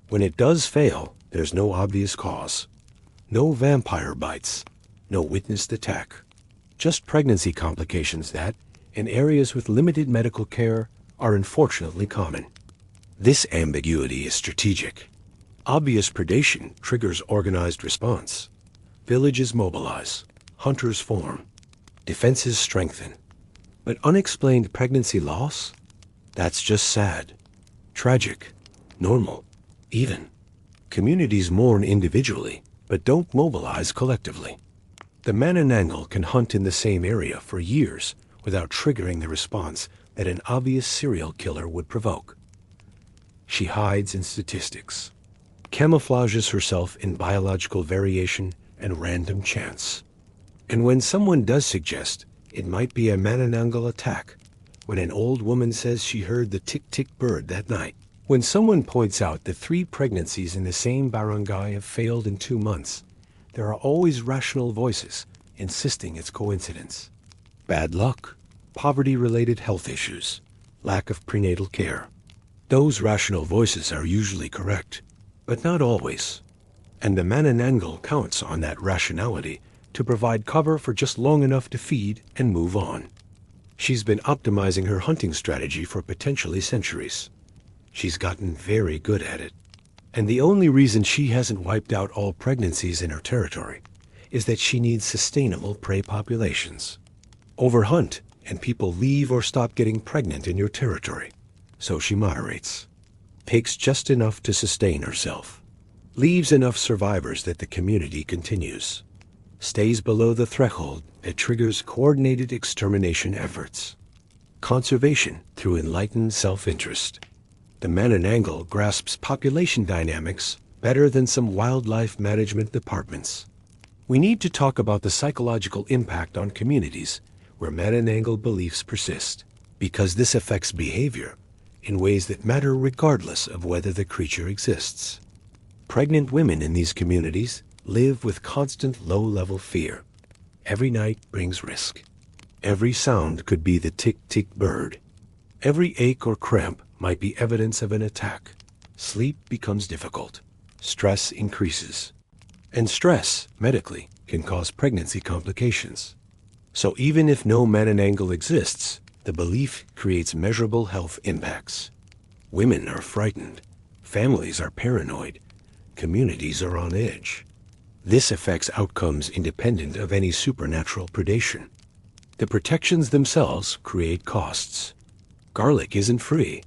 When it does fail, there's no obvious cause. No vampire bites. No witnessed attack. Just pregnancy complications that, in areas with limited medical care, are unfortunately common. This ambiguity is strategic. Obvious predation triggers organized response. Villages mobilize. Hunters form. Defenses strengthen. But unexplained pregnancy loss? That's just sad. Tragic. Normal. Even. Communities mourn individually, but don't mobilize collectively. The Manananggal can hunt in the same area for years without triggering the response that an obvious serial killer would provoke. She hides in statistics, camouflages herself in biological variation and random chance. And when someone does suggest it might be a Manananggal attack, when an old woman says she heard the tik-tik bird that night, when someone points out that 3 pregnancies in the same barangay have failed in 2 months, there are always rational voices insisting it's coincidence. Bad luck, poverty-related health issues, lack of prenatal care. Those rational voices are usually correct, but not always. And the Manananggal counts on that rationality to provide cover for just long enough to feed and move on. She's been optimizing her hunting strategy for potentially centuries. She's gotten very good at it. And the only reason she hasn't wiped out all pregnancies in her territory is that she needs sustainable prey populations. Overhunt, and people leave or stop getting pregnant in your territory. So she moderates. Takes just enough to sustain herself. Leaves enough survivors that the community continues. Stays below the threshold that triggers coordinated extermination efforts. Conservation through enlightened self-interest. The Manananggal grasps population dynamics better than some wildlife management departments. We need to talk about the psychological impact on communities where Manananggal beliefs persist. because this affects behavior in ways that matter regardless of whether the creature exists. Pregnant women in these communities live with constant low-level fear. Every night brings risk. Every sound could be the tik-tik bird. Every ache or cramp might be evidence of an attack. Sleep becomes difficult. Stress increases. And stress, medically, can cause pregnancy complications. So even if no Manananggal exists, the belief creates measurable health impacts. Women are frightened. Families are paranoid. Communities are on edge. This affects outcomes independent of any supernatural predation. The protections themselves create costs. Garlic isn't free.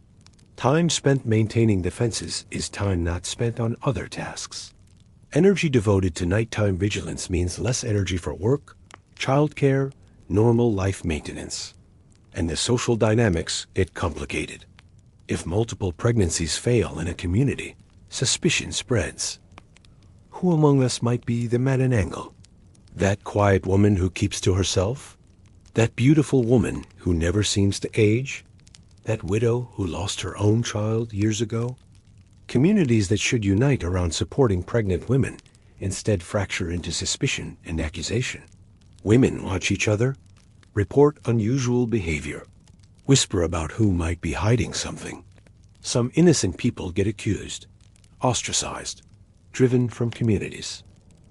Time spent maintaining defenses is time not spent on other tasks. Energy devoted to nighttime vigilance means less energy for work, childcare, normal life maintenance. And the social dynamics get complicated. If multiple pregnancies fail in a community, suspicion spreads. Who among us might be the Manananggal? That quiet woman who keeps to herself? That beautiful woman who never seems to age? That widow who lost her own child years ago? Communities that should unite around supporting pregnant women instead fracture into suspicion and accusation. Women watch each other, report unusual behavior, whisper about who might be hiding something. Some innocent people get accused, ostracized, driven from communities,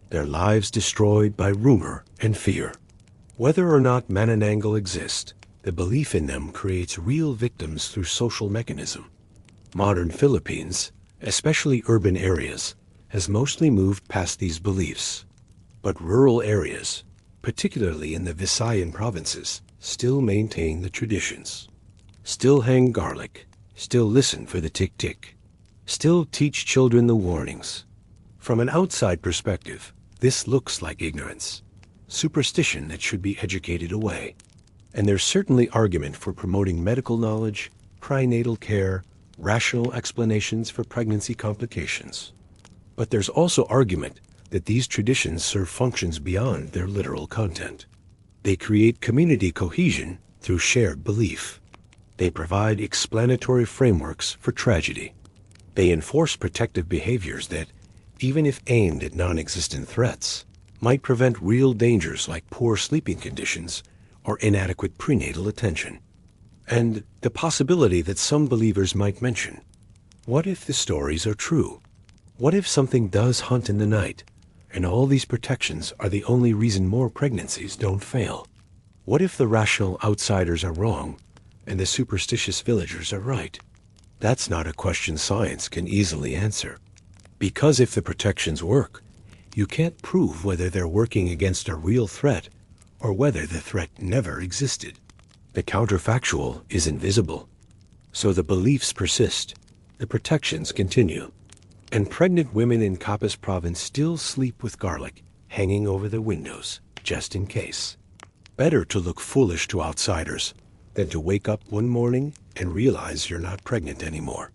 their lives destroyed by rumor and fear. Whether or not Manananggal exist, the belief in them creates real victims through social mechanism. Modern Philippines, especially urban areas, has mostly moved past these beliefs. But rural areas, particularly in the Visayan provinces, still maintain the traditions. Still hang garlic, still listen for the tik-tik, still teach children the warnings. From an outside perspective, this looks like ignorance, superstition that should be educated away. And there's certainly argument for promoting medical knowledge, prenatal care, rational explanations for pregnancy complications. But there's also argument that these traditions serve functions beyond their literal content. They create community cohesion through shared belief. They provide explanatory frameworks for tragedy. They enforce protective behaviors that, even if aimed at non-existent threats, might prevent real dangers like poor sleeping conditions or inadequate prenatal attention. And the possibility that some believers might mention, what if the stories are true? What if something does hunt in the night, and all these protections are the only reason more pregnancies don't fail? What if the rational outsiders are wrong, and the superstitious villagers are right? That's not a question science can easily answer. Because if the protections work, you can't prove whether they're working against a real threat or whether the threat never existed. The counterfactual is invisible. So the beliefs persist, the protections continue, and pregnant women in Capiz province still sleep with garlic hanging over their windows, just in case. Better to look foolish to outsiders than to wake up one morning and realize you're not pregnant anymore.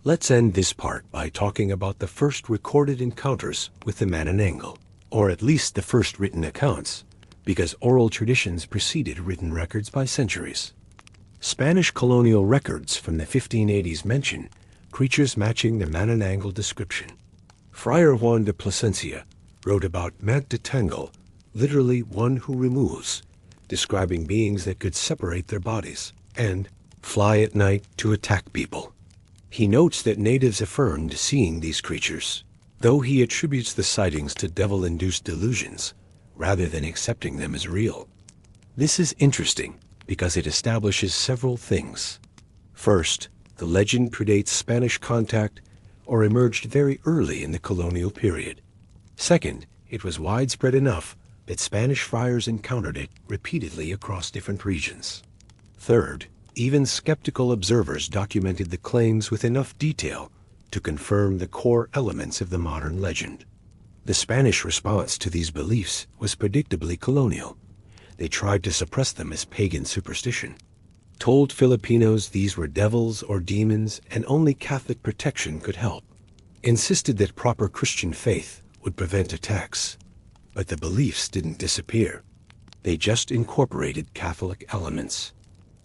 Let's end this part by talking about the first recorded encounters with the Manananggal, or at least the first written accounts, because oral traditions preceded written records by centuries. Spanish colonial records from the 1580s mention creatures matching the Manananggal description. Friar Juan de Plasencia wrote about Manananggal, literally one who removes, describing beings that could separate their bodies and fly at night to attack people. He notes that natives affirmed seeing these creatures, though he attributes the sightings to devil-induced delusions rather than accepting them as real. This is interesting because it establishes several things. First, the legend predates Spanish contact or emerged very early in the colonial period. Second, it was widespread enough that Spanish friars encountered it repeatedly across different regions. Third, even skeptical observers documented the claims with enough detail to confirm the core elements of the modern legend. The Spanish response to these beliefs was predictably colonial. They tried to suppress them as pagan superstition, told Filipinos these were devils or demons and only Catholic protection could help, insisted that proper Christian faith would prevent attacks. But the beliefs didn't disappear. They just incorporated Catholic elements.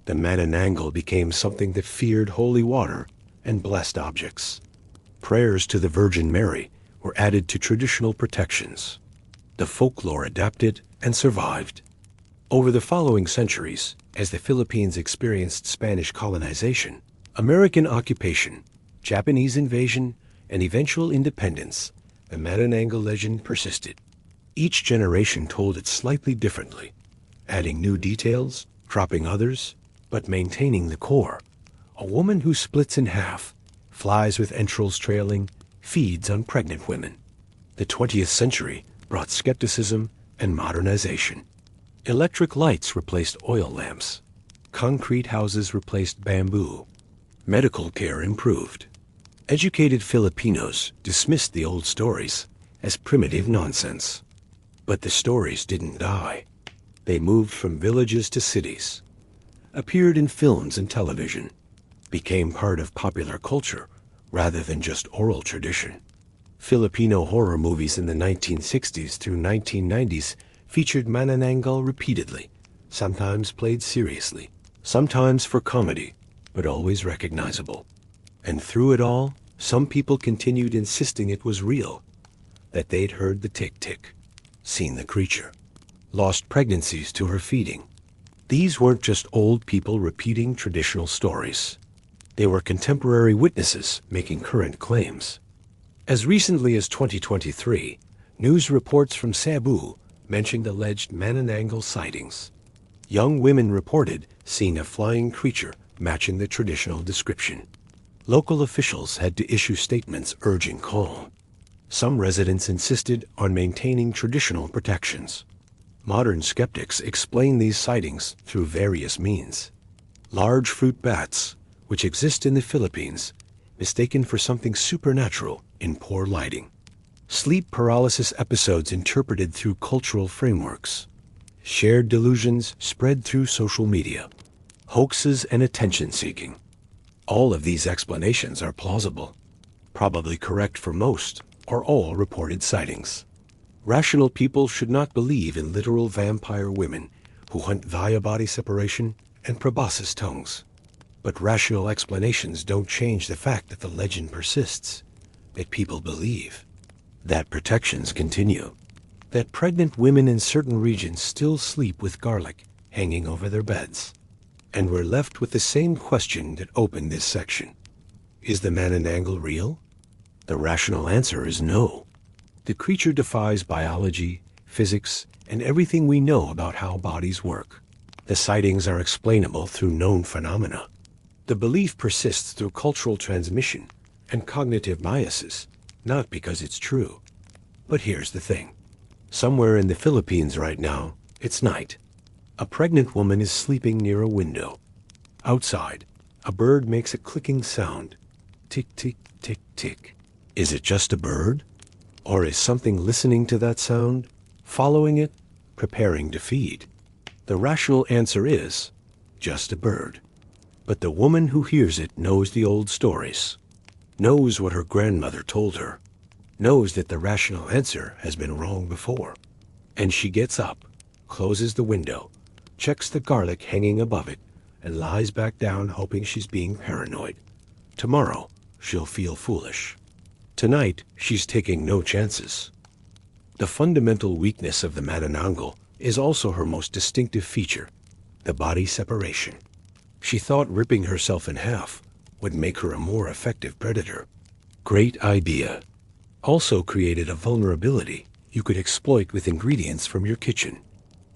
The Manananggal became something that feared holy water and blessed objects. Prayers to the Virgin Mary were added to traditional protections. The folklore adapted and survived. Over the following centuries, as the Philippines experienced Spanish colonization, American occupation, Japanese invasion, and eventual independence, the Manananggal legend persisted. Each generation told it slightly differently, adding new details, dropping others, but maintaining the core. A woman who splits in half, flies with entrails trailing, feeds on pregnant women. The 20th century brought skepticism and modernization. Electric lights replaced oil lamps. Concrete houses replaced bamboo. Medical care improved. Educated Filipinos dismissed the old stories as primitive nonsense. But the stories didn't die. They moved from villages to cities, appeared in films and television, became part of popular culture rather than just oral tradition. Filipino horror movies in the 1960s through 1990s featured Manananggal repeatedly, sometimes played seriously, sometimes for comedy, but always recognizable. And through it all, some people continued insisting it was real, that they'd heard the tik-tik, seen the creature, lost pregnancies to her feeding. These weren't just old people repeating traditional stories. They were contemporary witnesses making current claims. As recently as 2023, news reports from Cebu mentioned alleged Manananggal sightings. Young women reported seeing a flying creature matching the traditional description. Local officials had to issue statements urging calm. Some residents insisted on maintaining traditional protections. Modern skeptics explain these sightings through various means. Large fruit bats, which exist in the Philippines, mistaken for something supernatural in poor lighting. Sleep paralysis episodes interpreted through cultural frameworks. Shared delusions spread through social media. Hoaxes and attention-seeking. All of these explanations are plausible, probably correct for most or all reported sightings. Rational people should not believe in literal vampire women who hunt via body separation and proboscis tongues. But rational explanations don't change the fact that the legend persists, that people believe, that protections continue, that pregnant women in certain regions still sleep with garlic hanging over their beds. And we're left with the same question that opened this section. Is the Manananggal real? The rational answer is no. The creature defies biology, physics, and everything we know about how bodies work. The sightings are explainable through known phenomena. The belief persists through cultural transmission and cognitive biases, not because it's true. But here's the thing. Somewhere in the Philippines right now, it's night. A pregnant woman is sleeping near a window. Outside, a bird makes a clicking sound. Tick, tick, tick, tick. Is it just a bird? Or is something listening to that sound, following it, preparing to feed? The rational answer is just a bird. But the woman who hears it knows the old stories, knows what her grandmother told her, knows that the rational answer has been wrong before. And she gets up, closes the window, checks the garlic hanging above it, and lies back down hoping she's being paranoid. Tomorrow, she'll feel foolish. Tonight, she's taking no chances. The fundamental weakness of the Manananggal is also her most distinctive feature, the body separation. She thought ripping herself in half would make her a more effective predator. Great idea. Also created a vulnerability you could exploit with ingredients from your kitchen.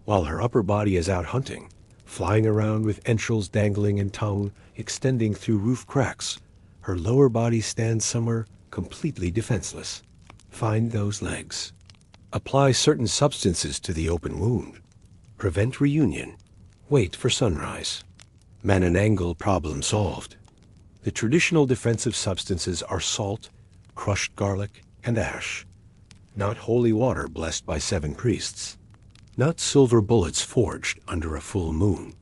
While her upper body is out hunting, flying around with entrails dangling and tongue extending through roof cracks, her lower body stands somewhere completely defenseless. Find those legs. Apply certain substances to the open wound. Prevent reunion. Wait for sunrise. Manananggal problem solved. The traditional defensive substances are salt, crushed garlic, and ash. Not holy water blessed by 7 priests. Not silver bullets forged under a full moon.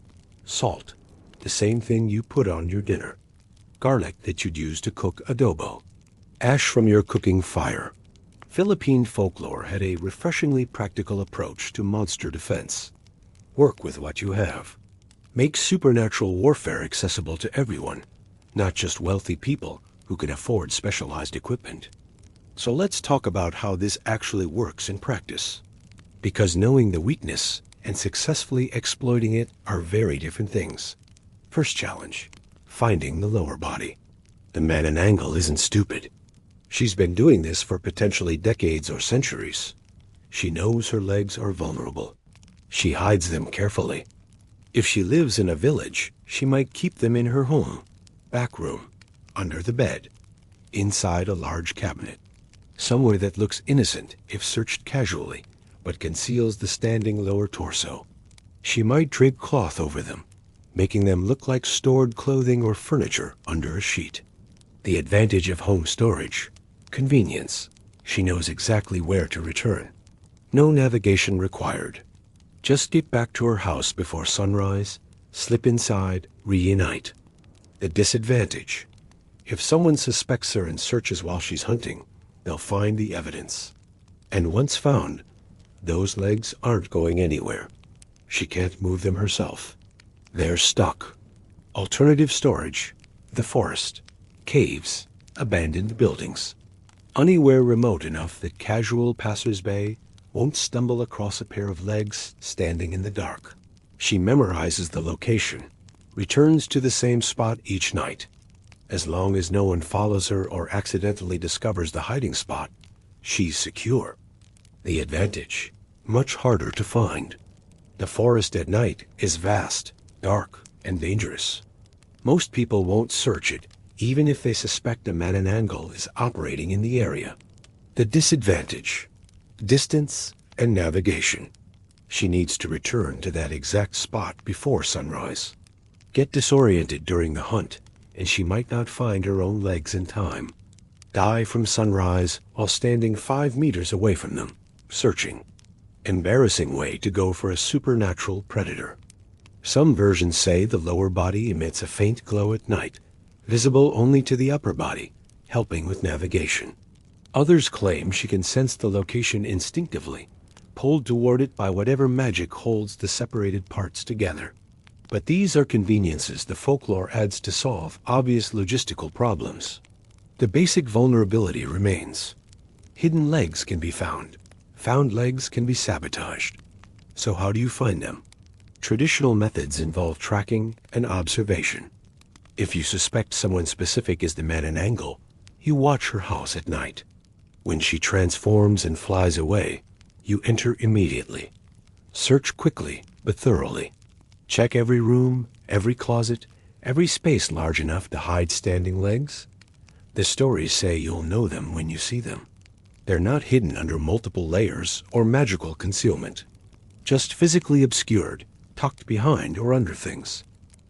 Salt, the same thing you put on your dinner. Garlic that you'd use to cook adobo. Ash from your cooking fire. Philippine folklore had a refreshingly practical approach to monster defense. Work with what you have. Make supernatural warfare accessible to everyone, not just wealthy people who can afford specialized equipment. So let's talk about how this actually works in practice. Because knowing the weakness and successfully exploiting it are very different things. First challenge, finding the lower body. The Manananggal isn't stupid. She's been doing this for potentially decades or centuries. She knows her legs are vulnerable. She hides them carefully. If she lives in a village, she might keep them in her home, back room, under the bed, inside a large cabinet, somewhere that looks innocent if searched casually, but conceals the standing lower torso. She might drape cloth over them, making them look like stored clothing or furniture under a sheet. The advantage of home storage: convenience. She knows exactly where to return. No navigation required. Just get back to her house before sunrise, slip inside, reunite. The disadvantage: if someone suspects her and searches while she's hunting, they'll find the evidence. And once found, those legs aren't going anywhere. She can't move them herself. They're stuck. Alternative storage: the forest, caves, abandoned buildings. Anywhere remote enough that casual passers-by won't stumble across a pair of legs standing in the dark. She memorizes the location, returns to the same spot each night. As long as no one follows her or accidentally discovers the hiding spot, she's secure. The advantage: much harder to find. The forest at night is vast, dark, and dangerous. Most people won't search it, even if they suspect a Manananggal is operating in the area. The disadvantage: distance and navigation. She needs to return to that exact spot before sunrise. Get disoriented during the hunt, and she might not find her own legs in time. Die from sunrise while standing 5 meters away from them, searching. Embarrassing way to go for a supernatural predator. Some versions say the lower body emits a faint glow at night, visible only to the upper body, helping with navigation. Others claim she can sense the location instinctively, pulled toward it by whatever magic holds the separated parts together. But these are conveniences the folklore adds to solve obvious logistical problems. The basic vulnerability remains. Hidden legs can be found. Found legs can be sabotaged. So how do you find them? Traditional methods involve tracking and observation. If you suspect someone specific is the Manananggal, you watch her house at night. When she transforms and flies away, you enter immediately. Search quickly but thoroughly. Check every room, every closet, every space large enough to hide standing legs. The stories say you'll know them when you see them. They're not hidden under multiple layers or magical concealment. Just physically obscured, tucked behind or under things.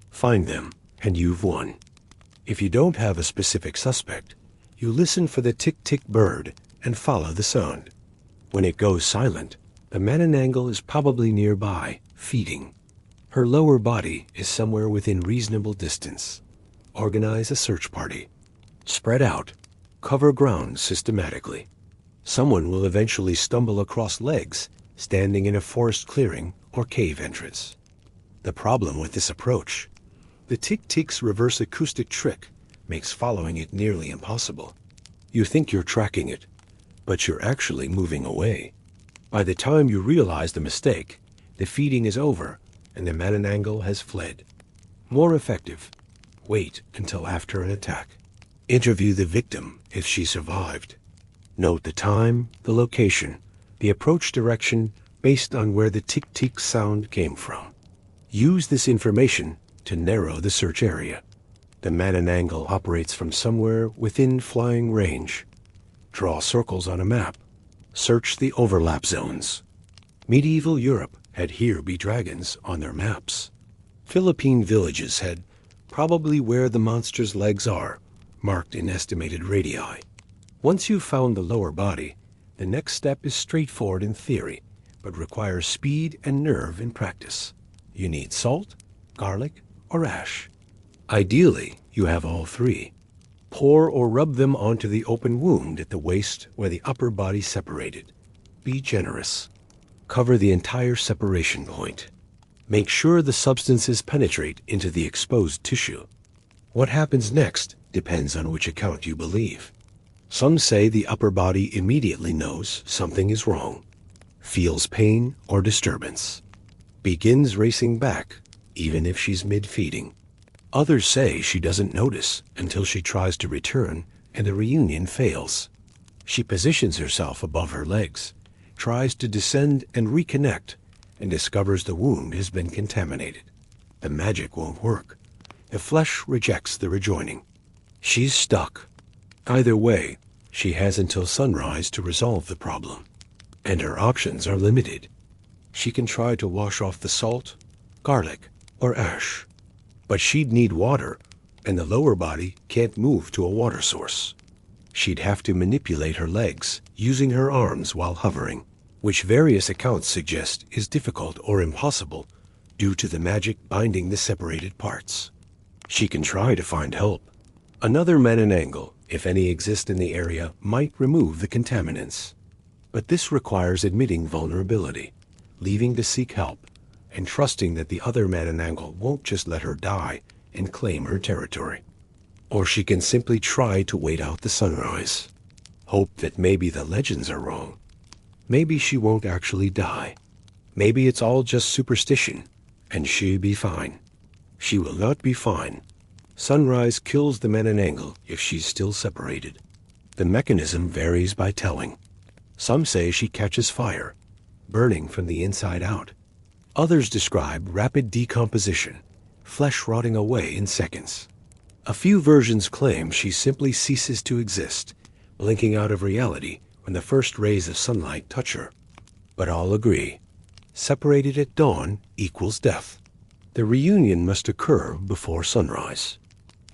Find them, and you've won. If you don't have a specific suspect, you listen for the tik-tik bird and follow the sound. When it goes silent, the Manananggal is probably nearby, feeding. Her lower body is somewhere within reasonable distance. Organize a search party. Spread out. Cover ground systematically. Someone will eventually stumble across legs standing in a forest clearing or cave entrance. The problem with this approach: the tik-tik's reverse acoustic trick makes following it nearly impossible. You think you're tracking it, but you're actually moving away. By the time you realize the mistake, the feeding is over and the Manananggal has fled. More effective: wait until after an attack. Interview the victim if she survived. Note the time, the location, the approach direction based on where the tik-tik sound came from. Use this information to narrow the search area. The Manananggal operates from somewhere within flying range. Draw circles on a map. Search the overlap zones. Medieval Europe had "here be dragons" on their maps. Philippine villages had "probably where the monster's legs are" marked in estimated radii. Once you've found the lower body, the next step is straightforward in theory, but requires speed and nerve in practice. You need salt, garlic, or ash. Ideally, you have all three. Pour or rub them onto the open wound at the waist where the upper body separated. Be generous. Cover the entire separation point. Make sure the substances penetrate into the exposed tissue. What happens next depends on which account you believe. Some say the upper body immediately knows something is wrong, feels pain or disturbance, begins racing back, even if she's mid-feeding. Others say she doesn't notice until she tries to return and the reunion fails. She positions herself above her legs, tries to descend and reconnect, and discovers the wound has been contaminated. The magic won't work. The flesh rejects the rejoining. She's stuck. Either way, she has until sunrise to resolve the problem, and her options are limited. She can try to wash off the salt, garlic, or ash, but she'd need water, and the lower body can't move to a water source. She'd have to manipulate her legs, using her arms while hovering, which various accounts suggest is difficult or impossible due to the magic binding the separated parts. She can try to find help. Another Manananggal, if any exist in the area, might remove the contaminants. But this requires admitting vulnerability, leaving to seek help, and trusting that the other Manananggal won't just let her die and claim her territory. Or she can simply try to wait out the sunrise. Hope that maybe the legends are wrong. Maybe she won't actually die. Maybe it's all just superstition, and she'll be fine. She will not be fine. Sunrise kills the Manananggal if she's still separated. The mechanism varies by telling. Some say she catches fire, burning from the inside out. Others describe rapid decomposition, flesh rotting away in seconds. A few versions claim she simply ceases to exist, blinking out of reality when the first rays of sunlight touch her. But all agree, separated at dawn equals death. The reunion must occur before sunrise.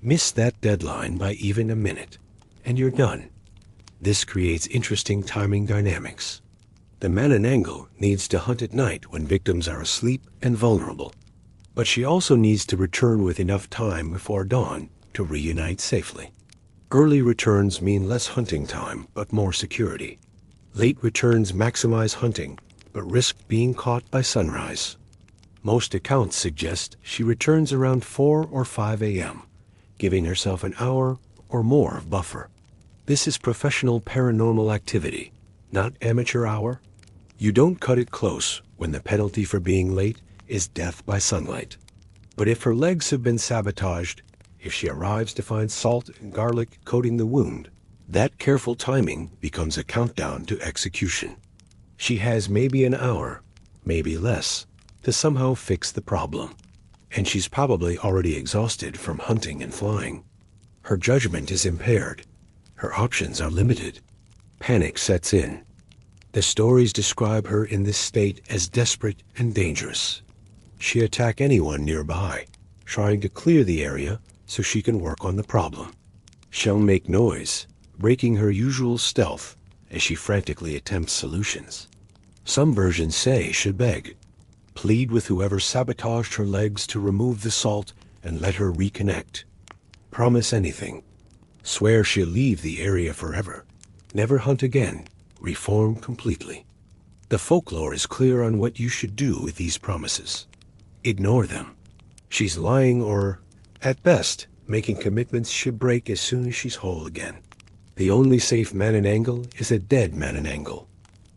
Miss that deadline by even a minute, and you're done. This creates interesting timing dynamics. The Manananggal needs to hunt at night when victims are asleep and vulnerable, but she also needs to return with enough time before dawn to reunite safely. Early returns mean less hunting time, but more security. Late returns maximize hunting, but risk being caught by sunrise. Most accounts suggest she returns around 4 or 5 a.m., giving herself an hour or more of buffer. This is professional paranormal activity, not amateur hour. You don't cut it close when the penalty for being late is death by sunlight. But if her legs have been sabotaged, if she arrives to find salt and garlic coating the wound, that careful timing becomes a countdown to execution. She has maybe an hour, maybe less, to somehow fix the problem. And she's probably already exhausted from hunting and flying. Her judgment is impaired. Her options are limited. Panic sets in. The stories describe her in this state as desperate and dangerous. She attacks anyone nearby, trying to clear the area so she can work on the problem. She'll make noise, breaking her usual stealth as she frantically attempts solutions. Some versions say she'll beg, plead with whoever sabotaged her legs to remove the salt and let her reconnect. Promise anything. Swear she'll leave the area forever, never hunt again, reform completely. The folklore is clear on what you should do with these promises. Ignore them. She's lying or, at best, making commitments she'll break as soon as she's whole again. The only safe Manananggal is a dead Manananggal.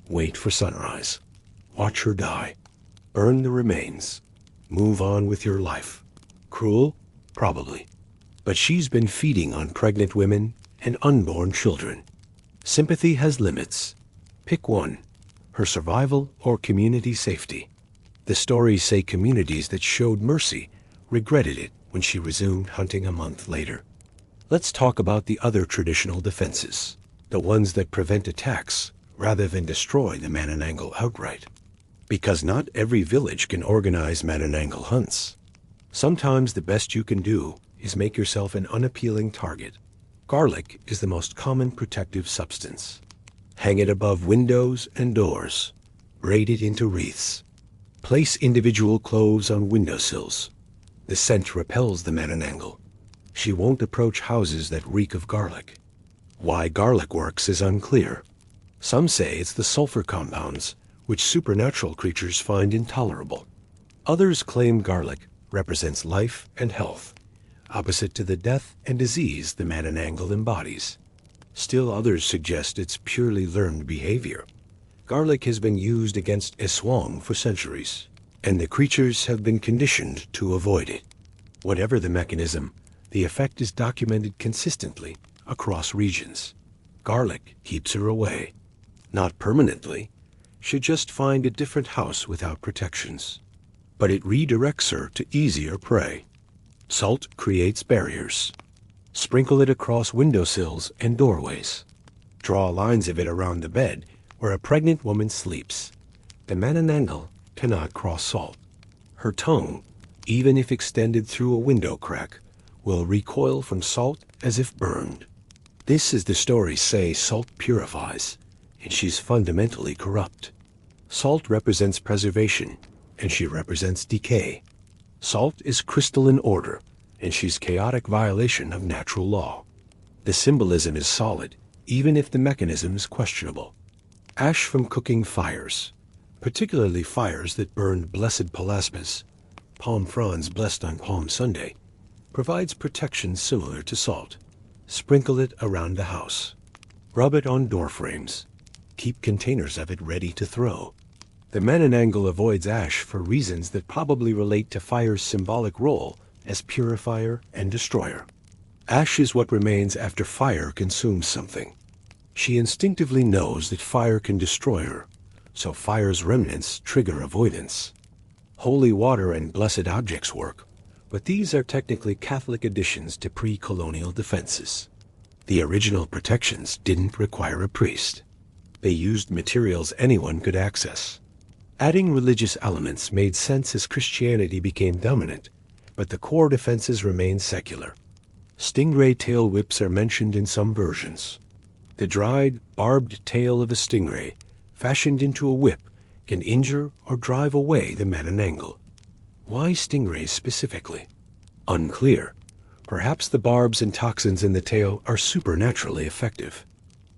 Wait for sunrise. Watch her die. Burn the remains. Move on with your life. Cruel? Probably. But she's been feeding on pregnant women and unborn children. Sympathy has limits. Pick one: her survival or community safety. The stories say communities that showed mercy regretted it when she resumed hunting a month later. Let's talk about the other traditional defenses, the ones that prevent attacks rather than destroy the Manananggal outright. Because not every village can organize Manananggal hunts. Sometimes the best you can do is make yourself an unappealing target. Garlic is the most common protective substance. Hang it above windows and doors. Braid it into wreaths. Place individual cloves on windowsills. The scent repels the Manananggal. She won't approach houses that reek of garlic. Why garlic works is unclear. Some say it's the sulfur compounds, which supernatural creatures find intolerable. Others claim garlic represents life and health, opposite to the death and disease the Manananggal embodies. Still others suggest it's purely learned behavior. Garlic has been used against aswang for centuries, and the creatures have been conditioned to avoid it. Whatever the mechanism, the effect is documented consistently across regions. Garlic keeps her away. Not permanently. She'd just find a different house without protections. But it redirects her to easier prey. Salt creates barriers. Sprinkle it across windowsills and doorways. Draw lines of it around the bed where a pregnant woman sleeps. The Manananggal cannot cross salt. Her tongue, even if extended through a window crack, will recoil from salt as if burned. This is the stories say salt purifies, and she's fundamentally corrupt. Salt represents preservation, and she represents decay. Salt is crystalline order, and she's chaotic violation of natural law. The symbolism is solid, even if the mechanism is questionable. Ash from cooking fires, particularly fires that burned blessed palaspas, palm fronds blessed on Palm Sunday, provides protection similar to salt. Sprinkle it around the house. Rub it on door frames. Keep containers of it ready to throw. The Manananggal avoids ash for reasons that probably relate to fire's symbolic role as purifier and destroyer. Ash is what remains after fire consumes something. She instinctively knows that fire can destroy her, so fire's remnants trigger avoidance. Holy water and blessed objects work, but these are technically Catholic additions to pre-colonial defenses. The original protections didn't require a priest. They used materials anyone could access. Adding religious elements made sense as Christianity became dominant, but the core defenses remained secular. Stingray tail whips are mentioned in some versions. The dried, barbed tail of a stingray, fashioned into a whip, can injure or drive away the Manananggal. Why stingrays specifically? Unclear. Perhaps the barbs and toxins in the tail are supernaturally effective.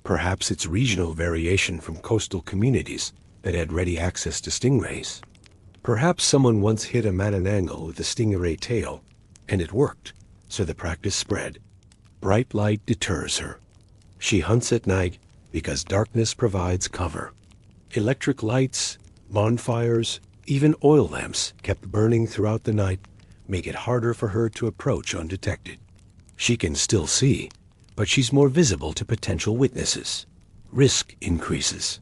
Perhaps it's regional variation from coastal communities that had ready access to stingrays. Perhaps someone once hit a Manananggal with a stingray tail, and it worked, so the practice spread. Bright light deters her. She hunts at night because darkness provides cover. Electric lights, bonfires, even oil lamps kept burning throughout the night make it harder for her to approach undetected. She can still see, but she's more visible to potential witnesses. Risk increases.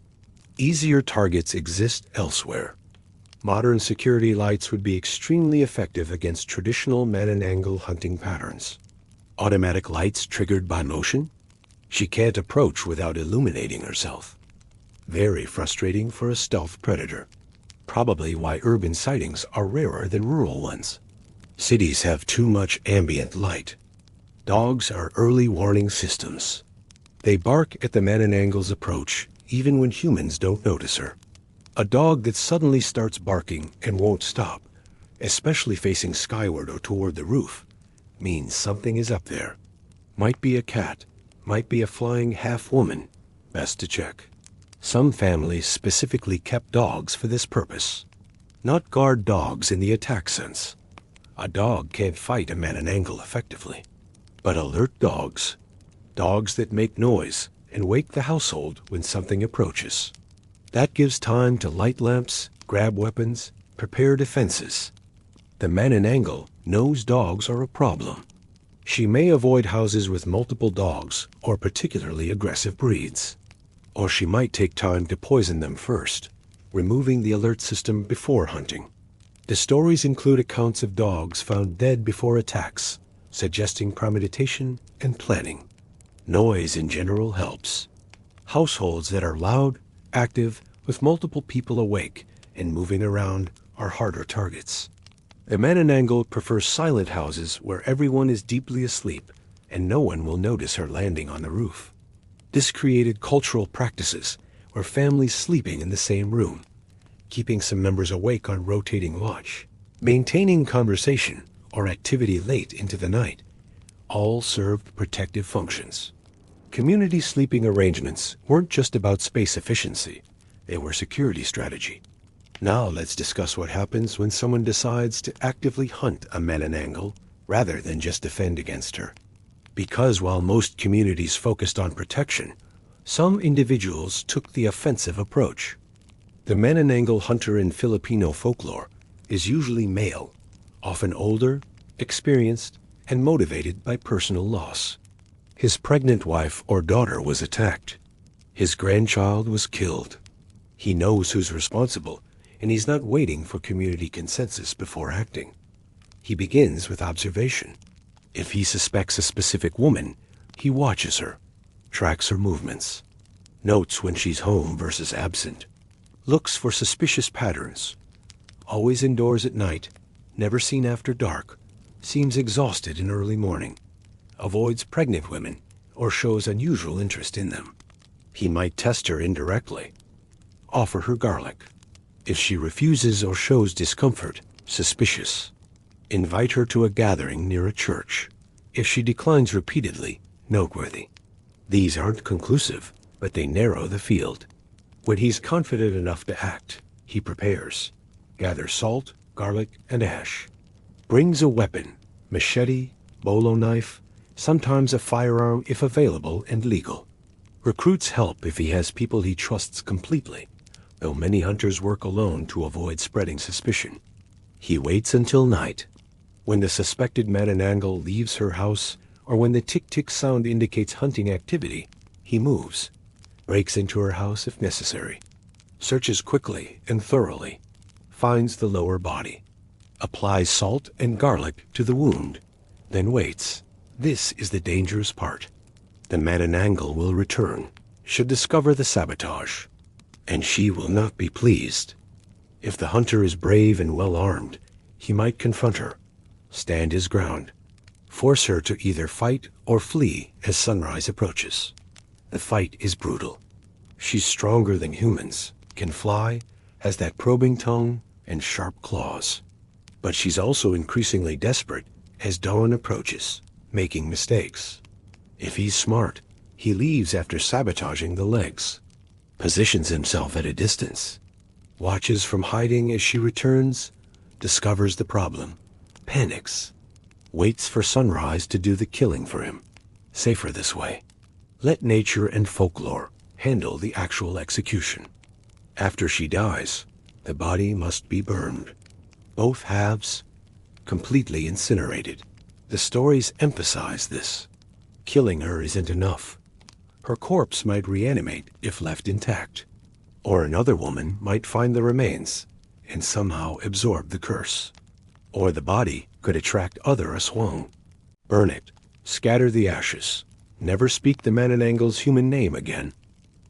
Easier targets exist elsewhere. Modern security lights would be extremely effective against traditional Manananggal hunting patterns. Automatic lights triggered by motion? She can't approach without illuminating herself. Very frustrating for a stealth predator. Probably why urban sightings are rarer than rural ones. Cities have too much ambient light. Dogs are early warning systems. They bark at the Manananggal's approach, even when humans don't notice her. A dog that suddenly starts barking and won't stop, especially facing skyward or toward the roof, means something is up there. Might be a cat, might be a flying half-woman. Best to check. Some families specifically kept dogs for this purpose. Not guard dogs in the attack sense. A dog can't fight a Manananggal effectively. But alert dogs. Dogs that make noise and wake the household when something approaches. That gives time to light lamps, grab weapons, prepare defenses. The Manananggal knows dogs are a problem. She may avoid houses with multiple dogs or particularly aggressive breeds. Or she might take time to poison them first, removing the alert system before hunting. The stories include accounts of dogs found dead before attacks, suggesting premeditation and planning. Noise in general helps. Households that are loud, active, with multiple people awake and moving around are harder targets. The Manananggal prefers silent houses where everyone is deeply asleep and no one will notice her landing on the roof. This created cultural practices where families sleeping in the same room, keeping some members awake on rotating watch, maintaining conversation or activity late into the night, all served protective functions. Community sleeping arrangements weren't just about space efficiency, they were security strategy. Now let's discuss what happens when someone decides to actively hunt a Manananggal rather than just defend against her. Because while most communities focused on protection, some individuals took the offensive approach. The Manananggal hunter in Filipino folklore is usually male, often older, experienced, and motivated by personal loss. His pregnant wife or daughter was attacked. His grandchild was killed. He knows who's responsible, and he's not waiting for community consensus before acting. He begins with observation. If he suspects a specific woman, he watches her, tracks her movements, notes when she's home versus absent, looks for suspicious patterns. Always indoors at night, never seen after dark, seems exhausted in early morning, avoids pregnant women, or shows unusual interest in them. He might test her indirectly. Offer her garlic. If she refuses or shows discomfort, suspicious. Invite her to a gathering near a church. If she declines repeatedly, noteworthy. These aren't conclusive, but they narrow the field. When he's confident enough to act, he prepares. Gathers salt, garlic, and ash. Brings a weapon, machete, bolo knife, sometimes a firearm if available and legal. Recruits help if he has people he trusts completely, though many hunters work alone to avoid spreading suspicion. He waits until night. When the suspected Manananggal leaves her house, or when the tik-tik sound indicates hunting activity, he moves, breaks into her house if necessary, searches quickly and thoroughly, finds the lower body, applies salt and garlic to the wound, then waits. This is the dangerous part. The Manananggal will return, should discover the sabotage, and she will not be pleased. If the hunter is brave and well-armed, he might confront her, stand his ground, force her to either fight or flee as sunrise approaches. The fight is brutal. She's stronger than humans, can fly, has that probing tongue and sharp claws. But she's also increasingly desperate as dawn approaches, making mistakes. If he's smart, he leaves after sabotaging the legs, positions himself at a distance, watches from hiding as she returns, discovers the problem, panics, waits for sunrise to do the killing for him. Safer this way. Let nature and folklore handle the actual execution. After she dies, the body must be burned. Both halves completely incinerated. The stories emphasize this. Killing her isn't enough. Her corpse might reanimate if left intact. Or another woman might find the remains and somehow absorb the curse. Or the body could attract other aswang. Burn it, scatter the ashes, never speak the Manananggal's human name again.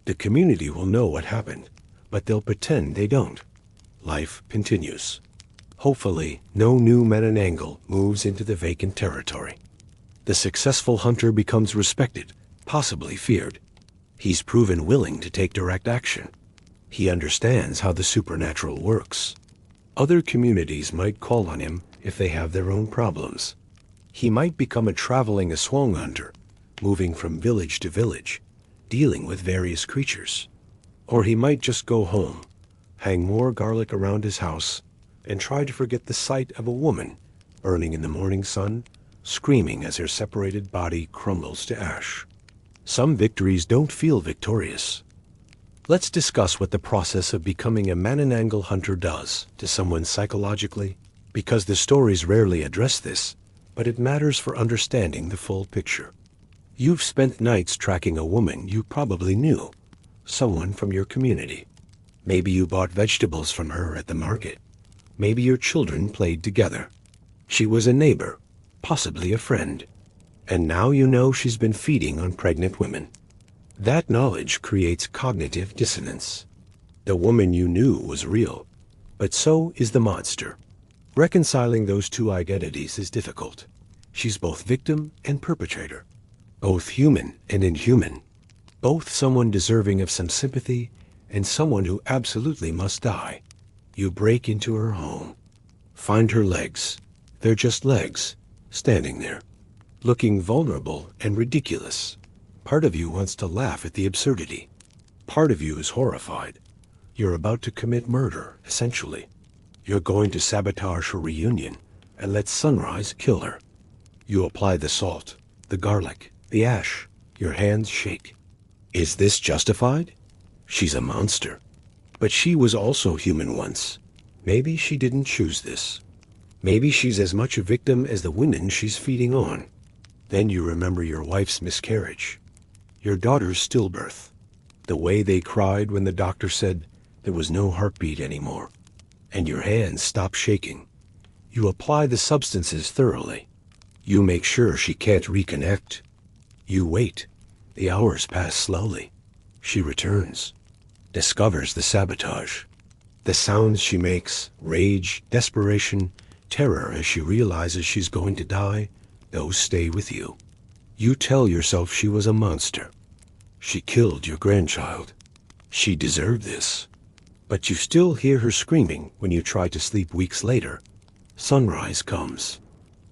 The community will know what happened, but they'll pretend they don't. Life continues. Hopefully, no new Manananggal moves into the vacant territory. The successful hunter becomes respected, possibly feared. He's proven willing to take direct action. He understands how the supernatural works. Other communities might call on him if they have their own problems. He might become a traveling aswang hunter, moving from village to village, dealing with various creatures. Or he might just go home, hang more garlic around his house, and try to forget the sight of a woman burning in the morning sun, screaming as her separated body crumbles to ash. Some victories don't feel victorious. Let's discuss what the process of becoming a Manananggal hunter does to someone psychologically, because the stories rarely address this, but it matters for understanding the full picture. You've spent nights tracking a woman you probably knew, someone from your community. Maybe you bought vegetables from her at the market. Maybe your children played together. She was a neighbor, possibly a friend. And now you know she's been feeding on pregnant women. That knowledge creates cognitive dissonance. The woman you knew was real, but so is the monster. Reconciling those two identities is difficult. She's both victim and perpetrator, both human and inhuman, both someone deserving of some sympathy and someone who absolutely must die. You break into her home, find her legs. They're just legs, standing there, looking vulnerable and ridiculous. Part of you wants to laugh at the absurdity. Part of you is horrified. You're about to commit murder, essentially. You're going to sabotage her reunion and let sunrise kill her. You apply the salt, the garlic, the ash. Your hands shake. Is this justified? She's a monster. But she was also human once. Maybe she didn't choose this. Maybe she's as much a victim as the women she's feeding on. Then you remember your wife's miscarriage, your daughter's stillbirth, the way they cried when the doctor said there was no heartbeat anymore, and your hands stop shaking. You apply the substances thoroughly. You make sure she can't reconnect. You wait. The hours pass slowly. She returns, discovers the sabotage. The sounds she makes, rage, desperation, terror as she realizes she's going to die, those stay with you. You tell yourself she was a monster. She killed your grandchild. She deserved this. But you still hear her screaming when you try to sleep weeks later. Sunrise comes.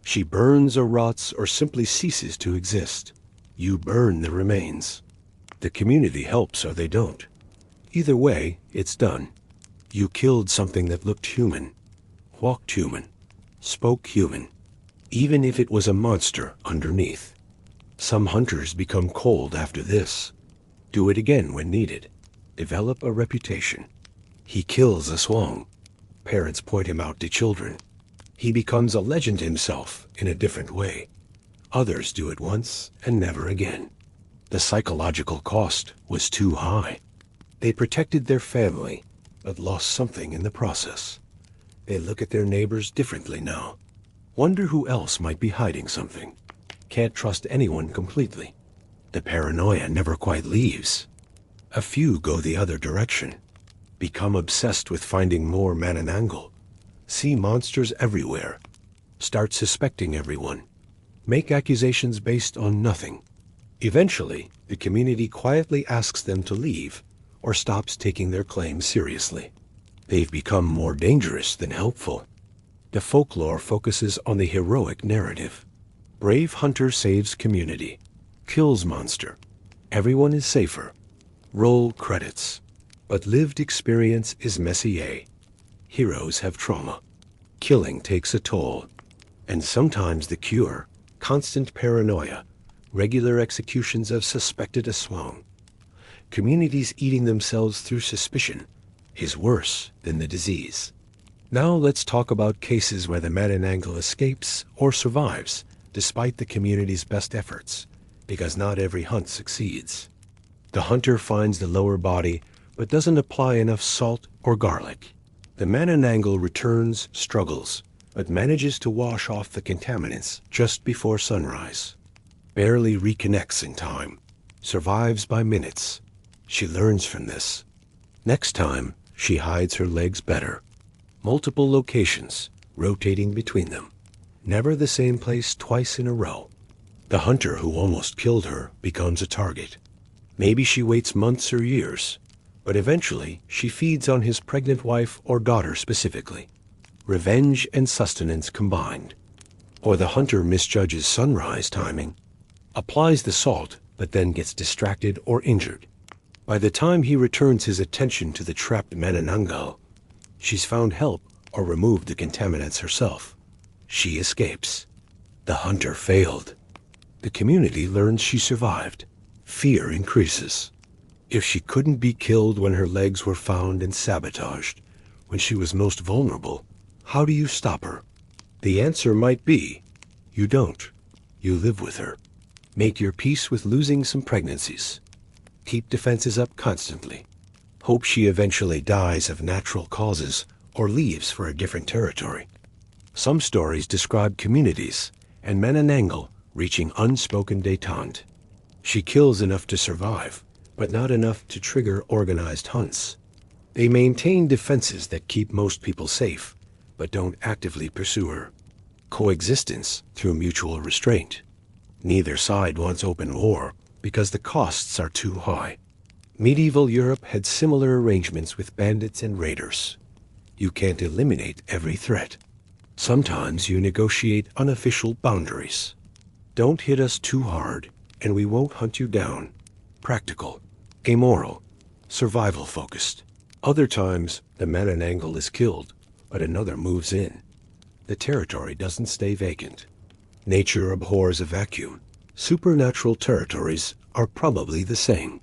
She burns or rots or simply ceases to exist. You burn the remains. The community helps or they don't. Either way, it's done. You killed something that looked human, walked human, spoke human, even if it was a monster underneath. Some hunters become cold after this. Do it again when needed. Develop a reputation. He kills a swang. Parents point him out to children. He becomes a legend himself in a different way. Others do it once and never again. The psychological cost was too high. They protected their family, but lost something in the process. They look at their neighbors differently now. Wonder who else might be hiding something. Can't trust anyone completely. The paranoia never quite leaves. A few go the other direction. Become obsessed with finding more Manananggal. See monsters everywhere. Start suspecting everyone. Make accusations based on nothing. Eventually, the community quietly asks them to leave or stops taking their claims seriously. They've become more dangerous than helpful. The folklore focuses on the heroic narrative. Brave hunter saves community, kills monster. Everyone is safer. Roll credits. But lived experience is messier. Heroes have trauma. Killing takes a toll. And sometimes the cure, constant paranoia, regular executions of suspected aswang. Communities eating themselves through suspicion is worse than the disease. Now let's talk about cases where the Manananggal escapes or survives despite the community's best efforts, because not every hunt succeeds. The hunter finds the lower body but doesn't apply enough salt or garlic. The Manananggal returns, struggles, but manages to wash off the contaminants just before sunrise. Barely reconnects in time, survives by minutes. She learns from this. Next time, she hides her legs better. Multiple locations, rotating between them. Never the same place twice in a row. The hunter who almost killed her becomes a target. Maybe she waits months or years, but eventually she feeds on his pregnant wife or daughter specifically. Revenge and sustenance combined. Or the hunter misjudges sunrise timing, applies the salt, but then gets distracted or injured. By the time he returns his attention to the trapped Manananggal, she's found help or removed the contaminants herself. She escapes. The hunter failed. The community learns she survived. Fear increases. If she couldn't be killed when her legs were found and sabotaged, when she was most vulnerable, how do you stop her? The answer might be, you don't. You live with her. Make your peace with losing some pregnancies. Keep defenses up constantly. Hope she eventually dies of natural causes or leaves for a different territory. Some stories describe communities and Manananggal reaching unspoken détente. She kills enough to survive, but not enough to trigger organized hunts. They maintain defenses that keep most people safe, but don't actively pursue her. Coexistence through mutual restraint. Neither side wants open war because the costs are too high. Medieval Europe had similar arrangements with bandits and raiders. You can't eliminate every threat. Sometimes you negotiate unofficial boundaries. Don't hit us too hard, and we won't hunt you down. Practical, amoral, survival-focused. Other times, the Manananggal is killed, but another moves in. The territory doesn't stay vacant. Nature abhors a vacuum. Supernatural territories are probably the same.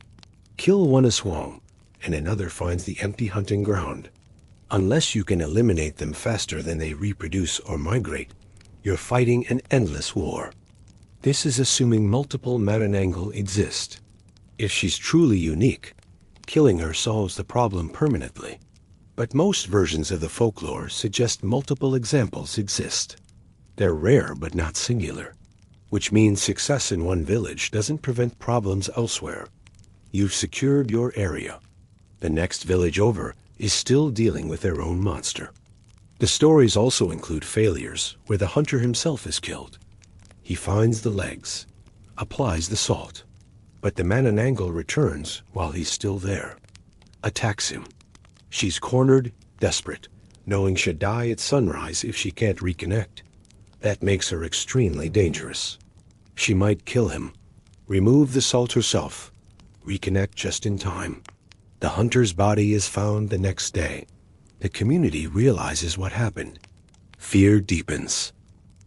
Kill one aswang, and another finds the empty hunting ground. Unless you can eliminate them faster than they reproduce or migrate, you're fighting an endless war. This is assuming multiple Manananggal exist. If she's truly unique, killing her solves the problem permanently. But most versions of the folklore suggest multiple examples exist. They're rare but not singular, which means success in one village doesn't prevent problems elsewhere. You've secured your area. The next village over is still dealing with their own monster. The stories also include failures where the hunter himself is killed. He finds the legs, applies the salt, but the Manananggal returns while he's still there, attacks him. She's cornered, desperate, knowing she'll die at sunrise if she can't reconnect. That makes her extremely dangerous. She might kill him, remove the salt herself, reconnect just in time. The hunter's body is found the next day. The community realizes what happened. Fear deepens.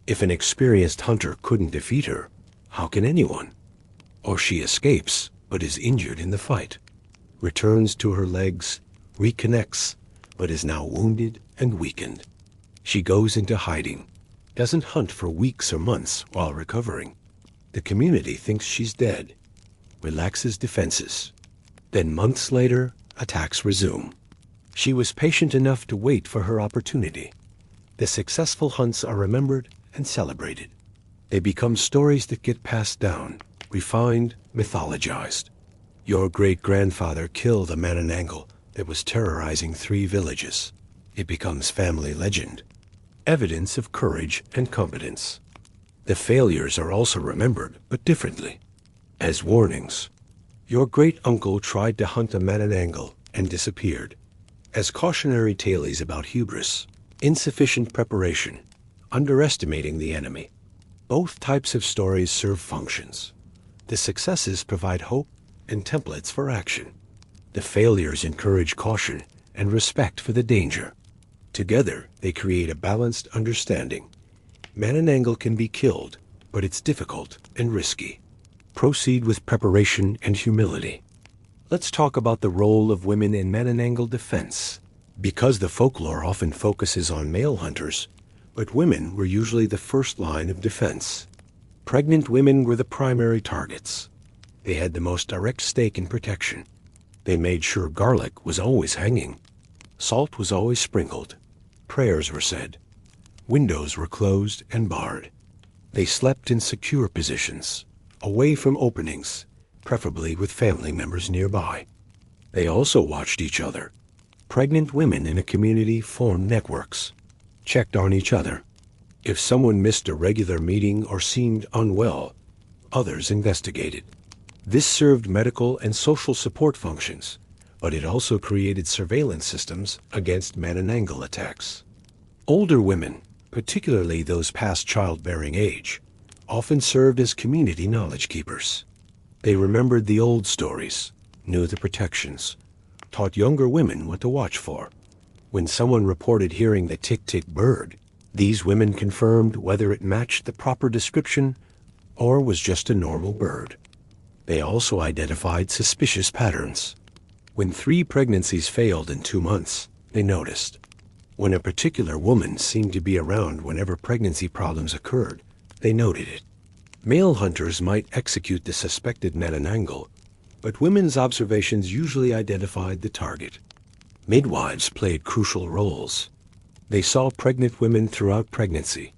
If an experienced hunter couldn't defeat her, how can anyone? Or she escapes, but is injured in the fight, returns to her legs, reconnects, but is now wounded and weakened. She goes into hiding, doesn't hunt for weeks or months while recovering. The community thinks she's dead, relaxes defenses. Then months later, attacks resume. She was patient enough to wait for her opportunity. The successful hunts are remembered and celebrated. They become stories that get passed down, refined, mythologized. Your great-grandfather killed a Manananggal that was terrorizing 3 villages. It becomes family legend, evidence of courage and competence. The failures are also remembered, but differently, as warnings. Your great-uncle tried to hunt a Manananggal and disappeared, as cautionary tales about hubris, insufficient preparation, underestimating the enemy. Both types of stories serve functions. The successes provide hope and templates for action. The failures encourage caution and respect for the danger. Together, they create a balanced understanding. Manananggal can be killed, but it's difficult and risky. Proceed with preparation and humility. Let's talk about the role of women in Manananggal defense. Because the folklore often focuses on male hunters, but women were usually the first line of defense. Pregnant women were the primary targets. They had the most direct stake in protection. They made sure garlic was always hanging. Salt was always sprinkled. Prayers were said. Windows were closed and barred. They slept in secure positions, away from openings, preferably with family members nearby. They also watched each other. Pregnant women in a community formed networks, checked on each other. If someone missed a regular meeting or seemed unwell, others investigated. This served medical and social support functions, but it also created surveillance systems against Manananggal attacks. Older women, particularly those past childbearing age, often served as community knowledge keepers. They remembered the old stories, knew the protections, taught younger women what to watch for. When someone reported hearing the tik-tik bird, these women confirmed whether it matched the proper description or was just a normal bird. They also identified suspicious patterns. When 3 pregnancies failed in 2 months, they noticed. When a particular woman seemed to be around whenever pregnancy problems occurred, they noted it. Male hunters might execute the suspected Manananggal, but women's observations usually identified the target. Midwives played crucial roles. They saw pregnant women throughout pregnancy,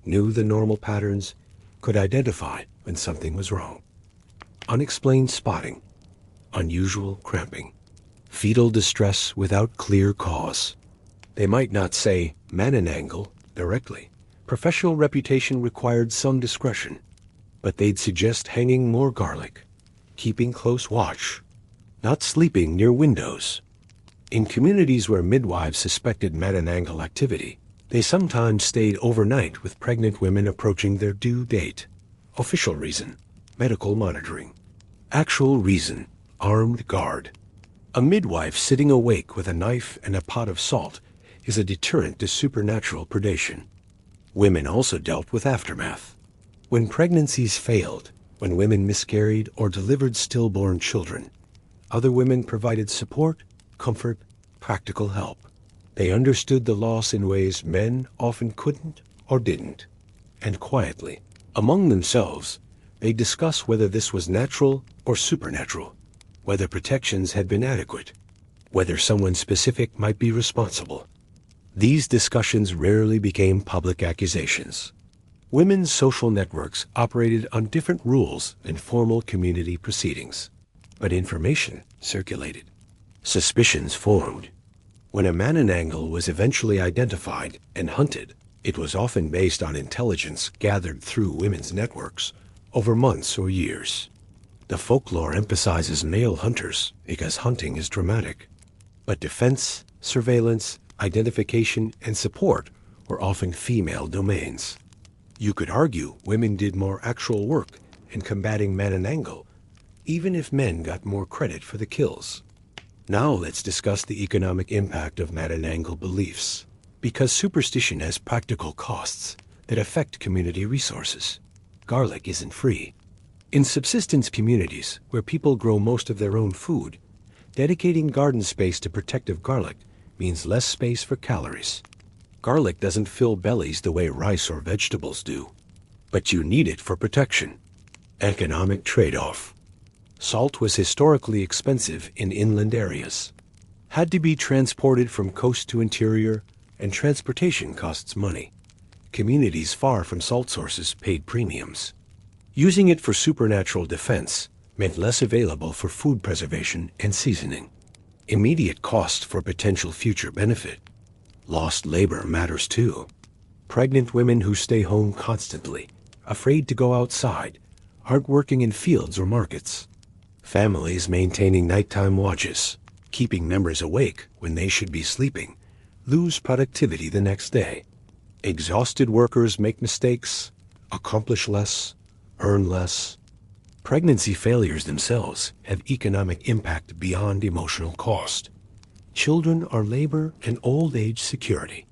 knew the normal patterns, could identify when something was wrong. Unexplained spotting, unusual cramping, fetal distress without clear cause. They might not say Manananggal directly. Professional reputation required some discretion, but they'd suggest hanging more garlic, keeping close watch, not sleeping near windows. In communities where midwives suspected Manananggal activity, they sometimes stayed overnight with pregnant women approaching their due date. Official reason, medical monitoring. Actual reason, armed guard. A midwife sitting awake with a knife and a pot of salt is a deterrent to supernatural predation. Women also dealt with aftermath. When pregnancies failed, when women miscarried or delivered stillborn children, other women provided support, comfort, practical help. They understood the loss in ways men often couldn't or didn't. And quietly, among themselves, they discuss whether this was natural or supernatural, whether protections had been adequate, whether someone specific might be responsible. These discussions rarely became public accusations. Women's social networks operated on different rules than formal community proceedings, but information circulated. Suspicions formed. When a Manananggal was eventually identified and hunted, it was often based on intelligence gathered through women's networks over months or years. The folklore emphasizes male hunters because hunting is dramatic, but defense, surveillance, identification, and support were often female domains. You could argue women did more actual work in combating Manananggal, even if men got more credit for the kills. Now let's discuss the economic impact of Manananggal beliefs, because superstition has practical costs that affect community resources. Garlic isn't free. In subsistence communities, where people grow most of their own food, dedicating garden space to protective garlic means less space for calories. Garlic doesn't fill bellies the way rice or vegetables do, but you need it for protection. Economic trade-off. Salt was historically expensive in inland areas, had to be transported from coast to interior, and transportation costs money. Communities far from salt sources paid premiums. Using it for supernatural defense meant less available for food preservation and seasoning. Immediate cost for potential future benefit. Lost labor matters too. Pregnant women who stay home constantly, afraid to go outside, aren't working in fields or markets. Families maintaining nighttime watches, keeping members awake when they should be sleeping, lose productivity the next day. Exhausted workers make mistakes, accomplish less, earn less. Pregnancy failures themselves have economic impact beyond emotional cost. Children are labor and old age security.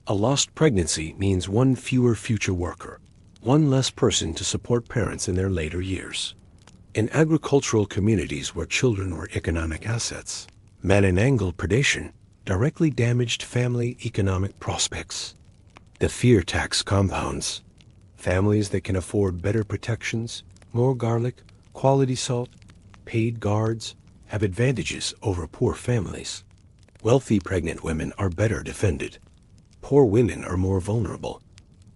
A lost pregnancy means one fewer future worker, one less person to support parents in their later years. In agricultural communities where children were economic assets, Manananggal predation directly damaged family economic prospects. The fear tax compounds. Families that can afford better protections, more garlic, quality salt, paid guards, have advantages over poor families. Wealthy pregnant women are better defended. Poor women are more vulnerable.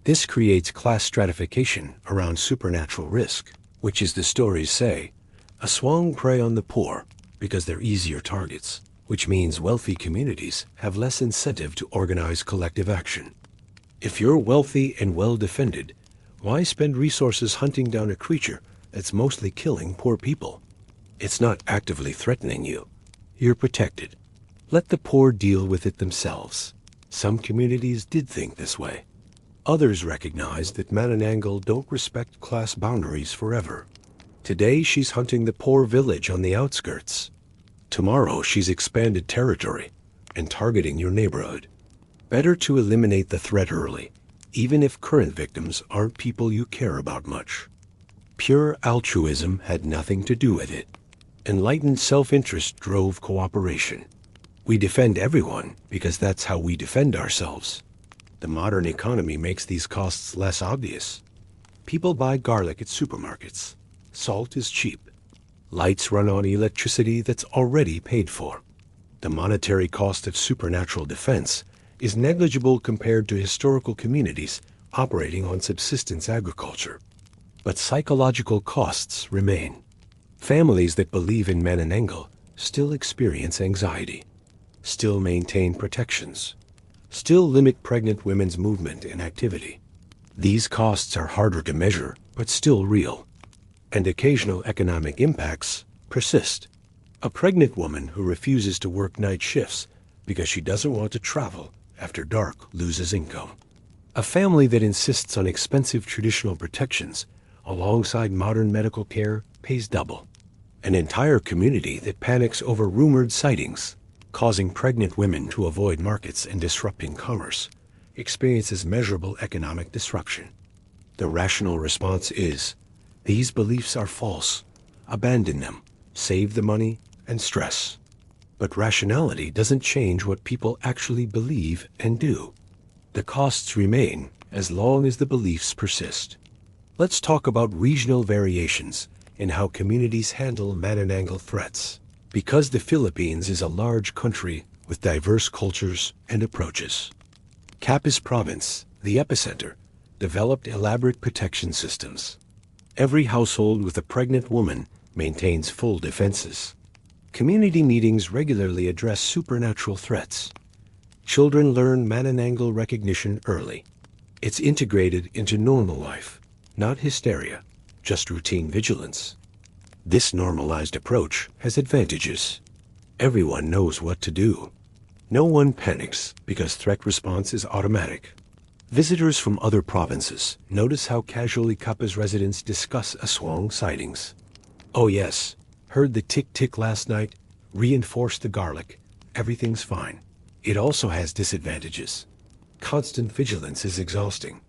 This creates class stratification around supernatural risk, which, as the stories say, aswang prey on the poor because they're easier targets, which means wealthy communities have less incentive to organize collective action. If you're wealthy and well defended, why spend resources hunting down a creature that's mostly killing poor people? It's not actively threatening you. You're protected. Let the poor deal with it themselves. Some communities did think this way. Others recognized that Manananggal don't respect class boundaries forever. Today she's hunting the poor village on the outskirts. Tomorrow she's expanded territory and targeting your neighborhood. Better to eliminate the threat early, even if current victims aren't people you care about much. Pure altruism had nothing to do with it. Enlightened self-interest drove cooperation. We defend everyone because that's how we defend ourselves. The modern economy makes these costs less obvious. People buy garlic at supermarkets. Salt is cheap. Lights run on electricity that's already paid for. The monetary cost of supernatural defense is negligible compared to historical communities operating on subsistence agriculture. But psychological costs remain. Families that believe in Manananggal still experience anxiety, still maintain protections, still limit pregnant women's movement and activity. These costs are harder to measure, but still real. And occasional economic impacts persist. A pregnant woman who refuses to work night shifts because she doesn't want to travel after dark loses income. A family that insists on expensive traditional protections alongside modern medical care pays double. An entire community that panics over rumored sightings, causing pregnant women to avoid markets and disrupting commerce, experiences measurable economic disruption. The rational response is, these beliefs are false. Abandon them. Save the money and stress. But rationality doesn't change what people actually believe and do. The costs remain as long as the beliefs persist. Let's talk about regional variations in how communities handle Manananggal threats. Because the Philippines is a large country with diverse cultures and approaches. Capiz Province, the epicenter, developed elaborate protection systems. Every household with a pregnant woman maintains full defenses. Community meetings regularly address supernatural threats. Children learn Manananggal recognition early. It's integrated into normal life, not hysteria, just routine vigilance. This normalized approach has advantages. Everyone knows what to do. No one panics because threat response is automatic. Visitors from other provinces notice how casually Capiz residents discuss aswang sightings. Oh yes, heard the tik-tik last night, reinforced the garlic, everything's fine. It also has disadvantages. Constant vigilance is exhausting.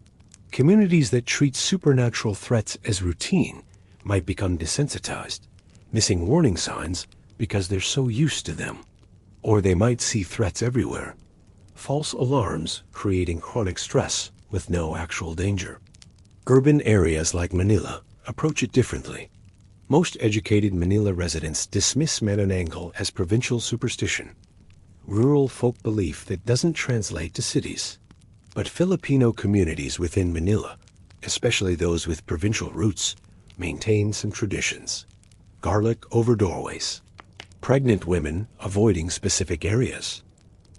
Communities that treat supernatural threats as routine might become desensitized, missing warning signs because they're so used to them. Or they might see threats everywhere. False alarms creating chronic stress with no actual danger. Urban areas like Manila approach it differently. Most educated Manila residents dismiss Manananggal as provincial superstition, rural folk belief that doesn't translate to cities. But Filipino communities within Manila, especially those with provincial roots, maintain some traditions. Garlic over doorways. Pregnant women avoiding specific areas.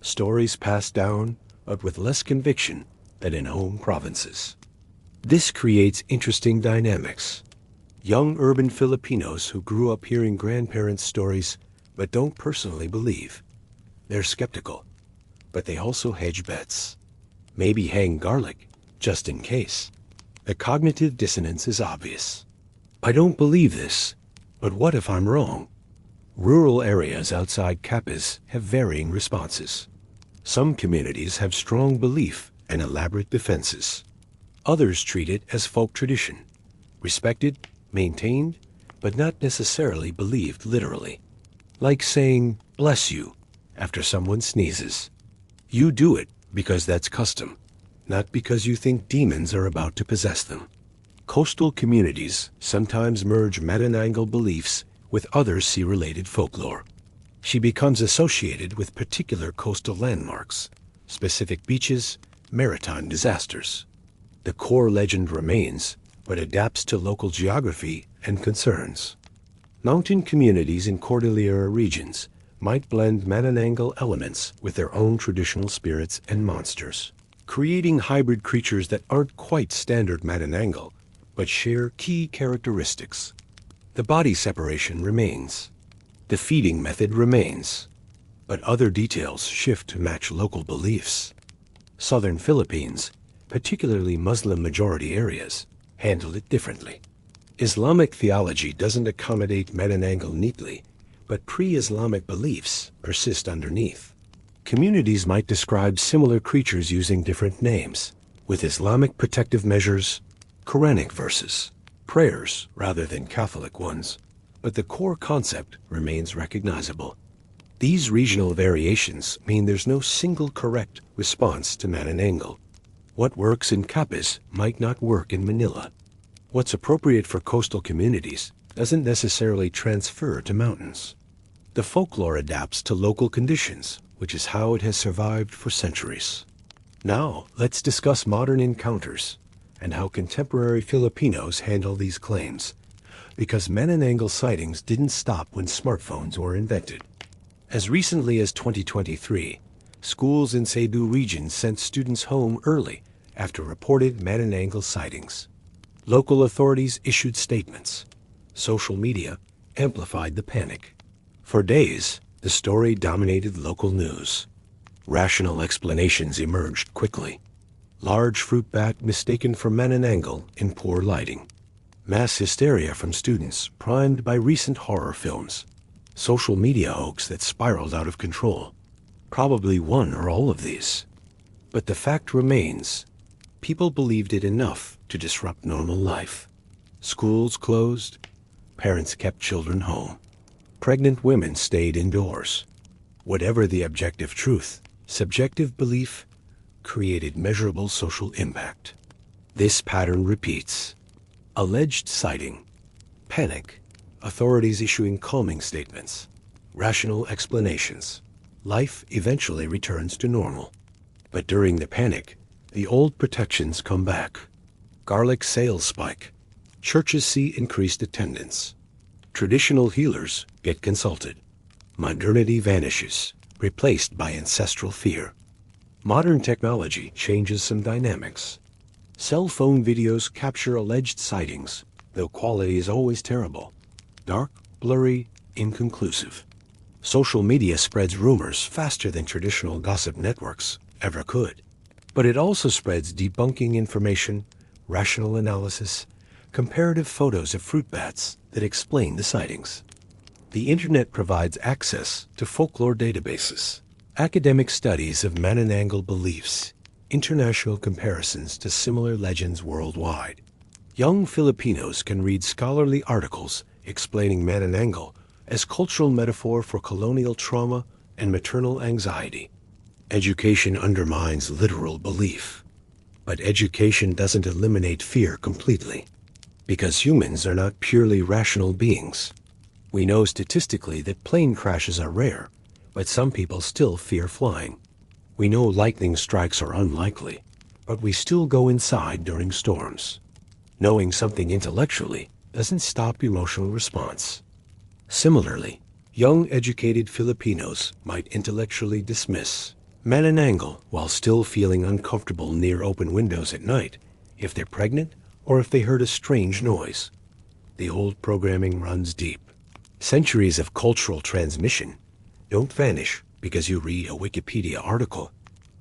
Stories passed down, but with less conviction than in home provinces. This creates interesting dynamics. Young urban Filipinos who grew up hearing grandparents' stories but don't personally believe. They're skeptical, but they also hedge bets. Maybe hang garlic, just in case. The cognitive dissonance is obvious. I don't believe this, but what if I'm wrong? Rural areas outside Capiz have varying responses. Some communities have strong belief and elaborate defenses. Others treat it as folk tradition, respected, maintained, but not necessarily believed literally. Like saying, bless you, after someone sneezes. You do it because that's custom, not because you think demons are about to possess them. Coastal communities sometimes merge Manananggal beliefs with other sea-related folklore. She becomes associated with particular coastal landmarks, specific beaches, maritime disasters. The core legend remains, but adapts to local geography and concerns. Mountain communities in Cordillera regions might blend Manananggal elements with their own traditional spirits and monsters, creating hybrid creatures that aren't quite standard Manananggal, but share key characteristics. The body separation remains. The feeding method remains. But other details shift to match local beliefs. Southern Philippines, particularly Muslim-majority areas, handle it differently. Islamic theology doesn't accommodate Manananggal neatly, but pre-Islamic beliefs persist underneath. Communities might describe similar creatures using different names, with Islamic protective measures, Quranic verses, prayers rather than Catholic ones, but the core concept remains recognizable. These regional variations mean there's no single correct response to Manananggal. What works in Capiz might not work in Manila. What's appropriate for coastal communities doesn't necessarily transfer to mountains. The folklore adapts to local conditions, which is how it has survived for centuries. Now, let's discuss modern encounters and how contemporary Filipinos handle these claims, because Manananggal sightings didn't stop when smartphones were invented. As recently as 2023, schools in Cebu region sent students home early after reported Manananggal sightings. Local authorities issued statements. Social media amplified the panic. For days, the story dominated local news. Rational explanations emerged quickly. Large fruit bat mistaken for Manananggal in poor lighting. Mass hysteria from students primed by recent horror films. Social media hoax that spiraled out of control. Probably one or all of these. But the fact remains, people believed it enough to disrupt normal life. Schools closed, parents kept children home. Pregnant women stayed indoors. Whatever the objective truth, subjective belief created measurable social impact. This pattern repeats. Alleged sighting, panic, authorities issuing calming statements, rational explanations. Life eventually returns to normal. But during the panic, the old protections come back. Garlic sales spike. Churches see increased attendance. Traditional healers get consulted. Modernity vanishes, replaced by ancestral fear. Modern technology changes some dynamics. Cell phone videos capture alleged sightings, though quality is always terrible. Dark, blurry, inconclusive. Social media spreads rumors faster than traditional gossip networks ever could. But it also spreads debunking information, rational analysis, comparative photos of fruit bats that explain the sightings. The internet provides access to folklore databases, academic studies of Manananggal beliefs, international comparisons to similar legends worldwide. Young Filipinos can read scholarly articles explaining Manananggal as cultural metaphor for colonial trauma and maternal anxiety. Education undermines literal belief. But education doesn't eliminate fear completely, because humans are not purely rational beings. We know statistically that plane crashes are rare, but some people still fear flying. We know lightning strikes are unlikely, but we still go inside during storms. Knowing something intellectually doesn't stop emotional response. Similarly, young educated Filipinos might intellectually dismiss Manananggal while still feeling uncomfortable near open windows at night if they're pregnant or if they heard a strange noise. The old programming runs deep. Centuries of cultural transmission don't vanish because you read a Wikipedia article.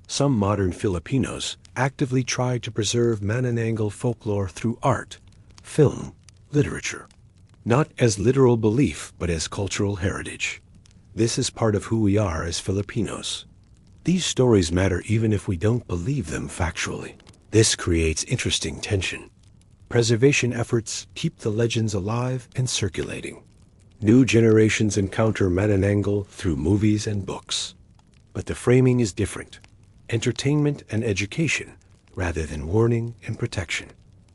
Some modern Filipinos actively try to preserve Manananggal folklore through art, film, literature. Not as literal belief, but as cultural heritage. This is part of who we are as Filipinos. These stories matter even if we don't believe them factually. This creates interesting tension. Preservation efforts keep the legends alive and circulating. New generations encounter Manananggal through movies and books. But the framing is different. Entertainment and education, rather than warning and protection.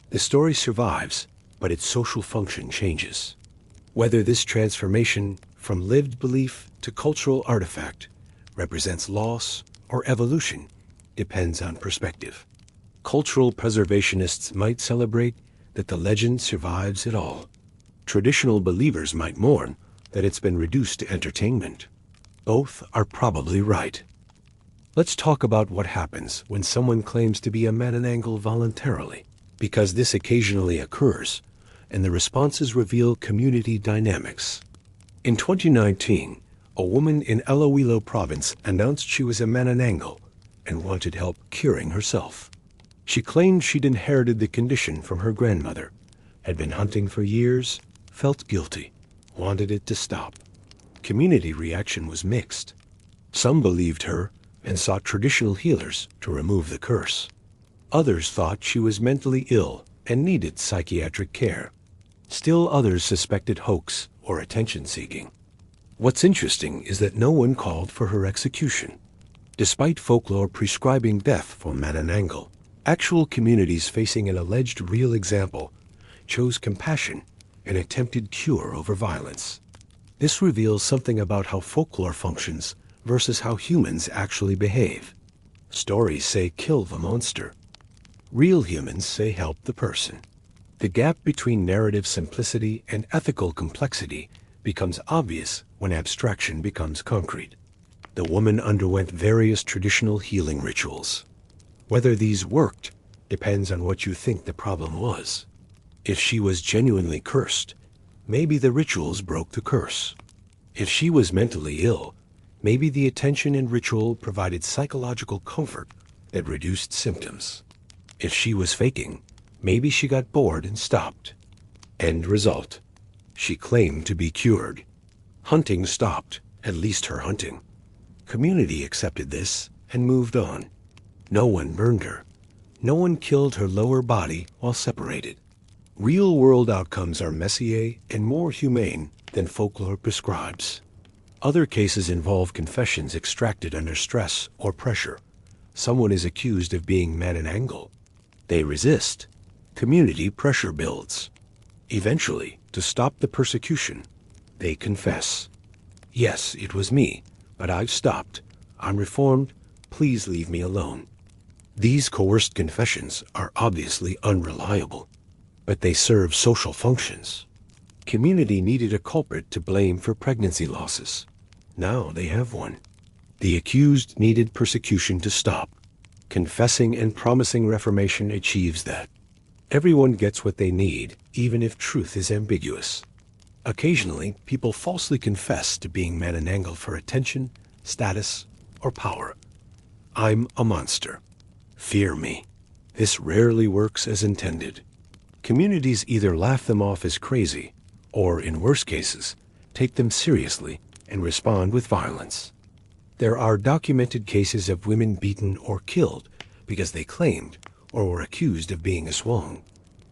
The story survives, but its social function changes. Whether this transformation from lived belief to cultural artifact represents loss or evolution depends on perspective. Cultural preservationists might celebrate that the legend survives it all. Traditional believers might mourn that it's been reduced to entertainment. Both are probably right. Let's talk about what happens when someone claims to be a Manananggal voluntarily, because this occasionally occurs, and the responses reveal community dynamics. In 2019, a woman in Iloilo province announced she was a Manananggal and wanted help curing herself. She claimed she'd inherited the condition from her grandmother, had been hunting for years, felt guilty, wanted it to stop. Community reaction was mixed. Some believed her and sought traditional healers to remove the curse. Others thought she was mentally ill and needed psychiatric care. Still others suspected hoax or attention-seeking. What's interesting is that no one called for her execution. Despite folklore prescribing death for Manananggal, actual communities facing an alleged real example chose compassion and attempted cure over violence. This reveals something about how folklore functions versus how humans actually behave. Stories say kill the monster. Real humans say help the person. The gap between narrative simplicity and ethical complexity becomes obvious when abstraction becomes concrete. The woman underwent various traditional healing rituals. Whether these worked depends on what you think the problem was. If she was genuinely cursed, maybe the rituals broke the curse. If she was mentally ill, maybe the attention and ritual provided psychological comfort that reduced symptoms. If she was faking, maybe she got bored and stopped. End result. She claimed to be cured. Hunting stopped, at least her hunting. Community accepted this and moved on. No one burned her. No one killed her lower body while separated. Real-world outcomes are messier and more humane than folklore prescribes. Other cases involve confessions extracted under stress or pressure. Someone is accused of being Manananggal. They resist. Community pressure builds. Eventually, to stop the persecution, they confess. Yes, it was me, but I've stopped. I'm reformed. Please leave me alone. These coerced confessions are obviously unreliable, but they serve social functions. Community needed a culprit to blame for pregnancy losses. Now they have one. The accused needed persecution to stop. Confessing and promising reformation achieves that. Everyone gets what they need, even if truth is ambiguous. Occasionally, people falsely confess to being Manananggal for attention, status, or power. I'm a monster. Fear me. This rarely works as intended. Communities either laugh them off as crazy, or, in worse cases, take them seriously and respond with violence. There are documented cases of women beaten or killed because they claimed or were accused of being aswang.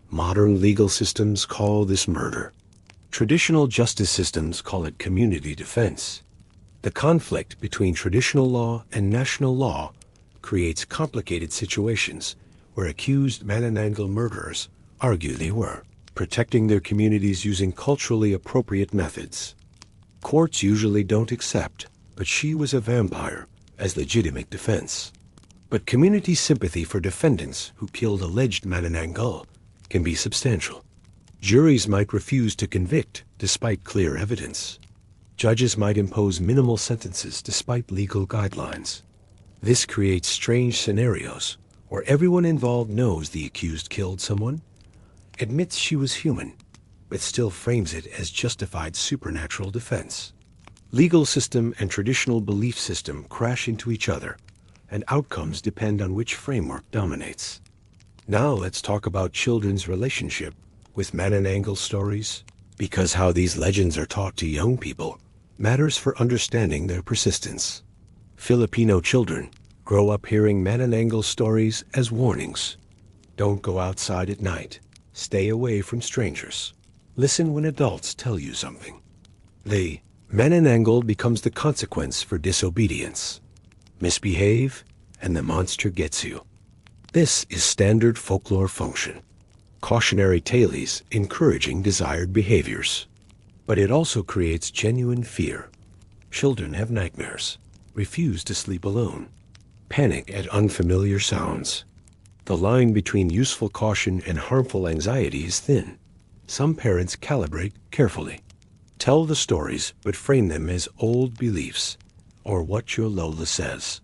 Modern legal systems call this murder. Traditional justice systems call it community defense. The conflict between traditional law and national law creates complicated situations where accused Manananggal murderers argue they were protecting their communities using culturally appropriate methods. Courts usually don't accept, but she was a vampire, as legitimate defense. But community sympathy for defendants who killed alleged Manananggal can be substantial. Juries might refuse to convict despite clear evidence. Judges might impose minimal sentences despite legal guidelines. This creates strange scenarios where everyone involved knows the accused killed someone, admits she was human, but still frames it as justified supernatural defense. Legal system and traditional belief system crash into each other, and outcomes depend on which framework dominates. Now let's talk about children's relationship with Manananggal stories, because how these legends are taught to young people matters for understanding their persistence. Filipino children grow up hearing Manananggal stories as warnings. Don't go outside at night. Stay away from strangers. Listen when adults tell you something. The Manananggal becomes the consequence for disobedience. Misbehave, and the monster gets you. This is standard folklore function. Cautionary tales encouraging desired behaviors. But it also creates genuine fear. Children have nightmares, refuse to sleep alone, panic at unfamiliar sounds. The line between useful caution and harmful anxiety is thin. Some parents calibrate carefully. Tell the stories, but frame them as old beliefs, or what your Lola says.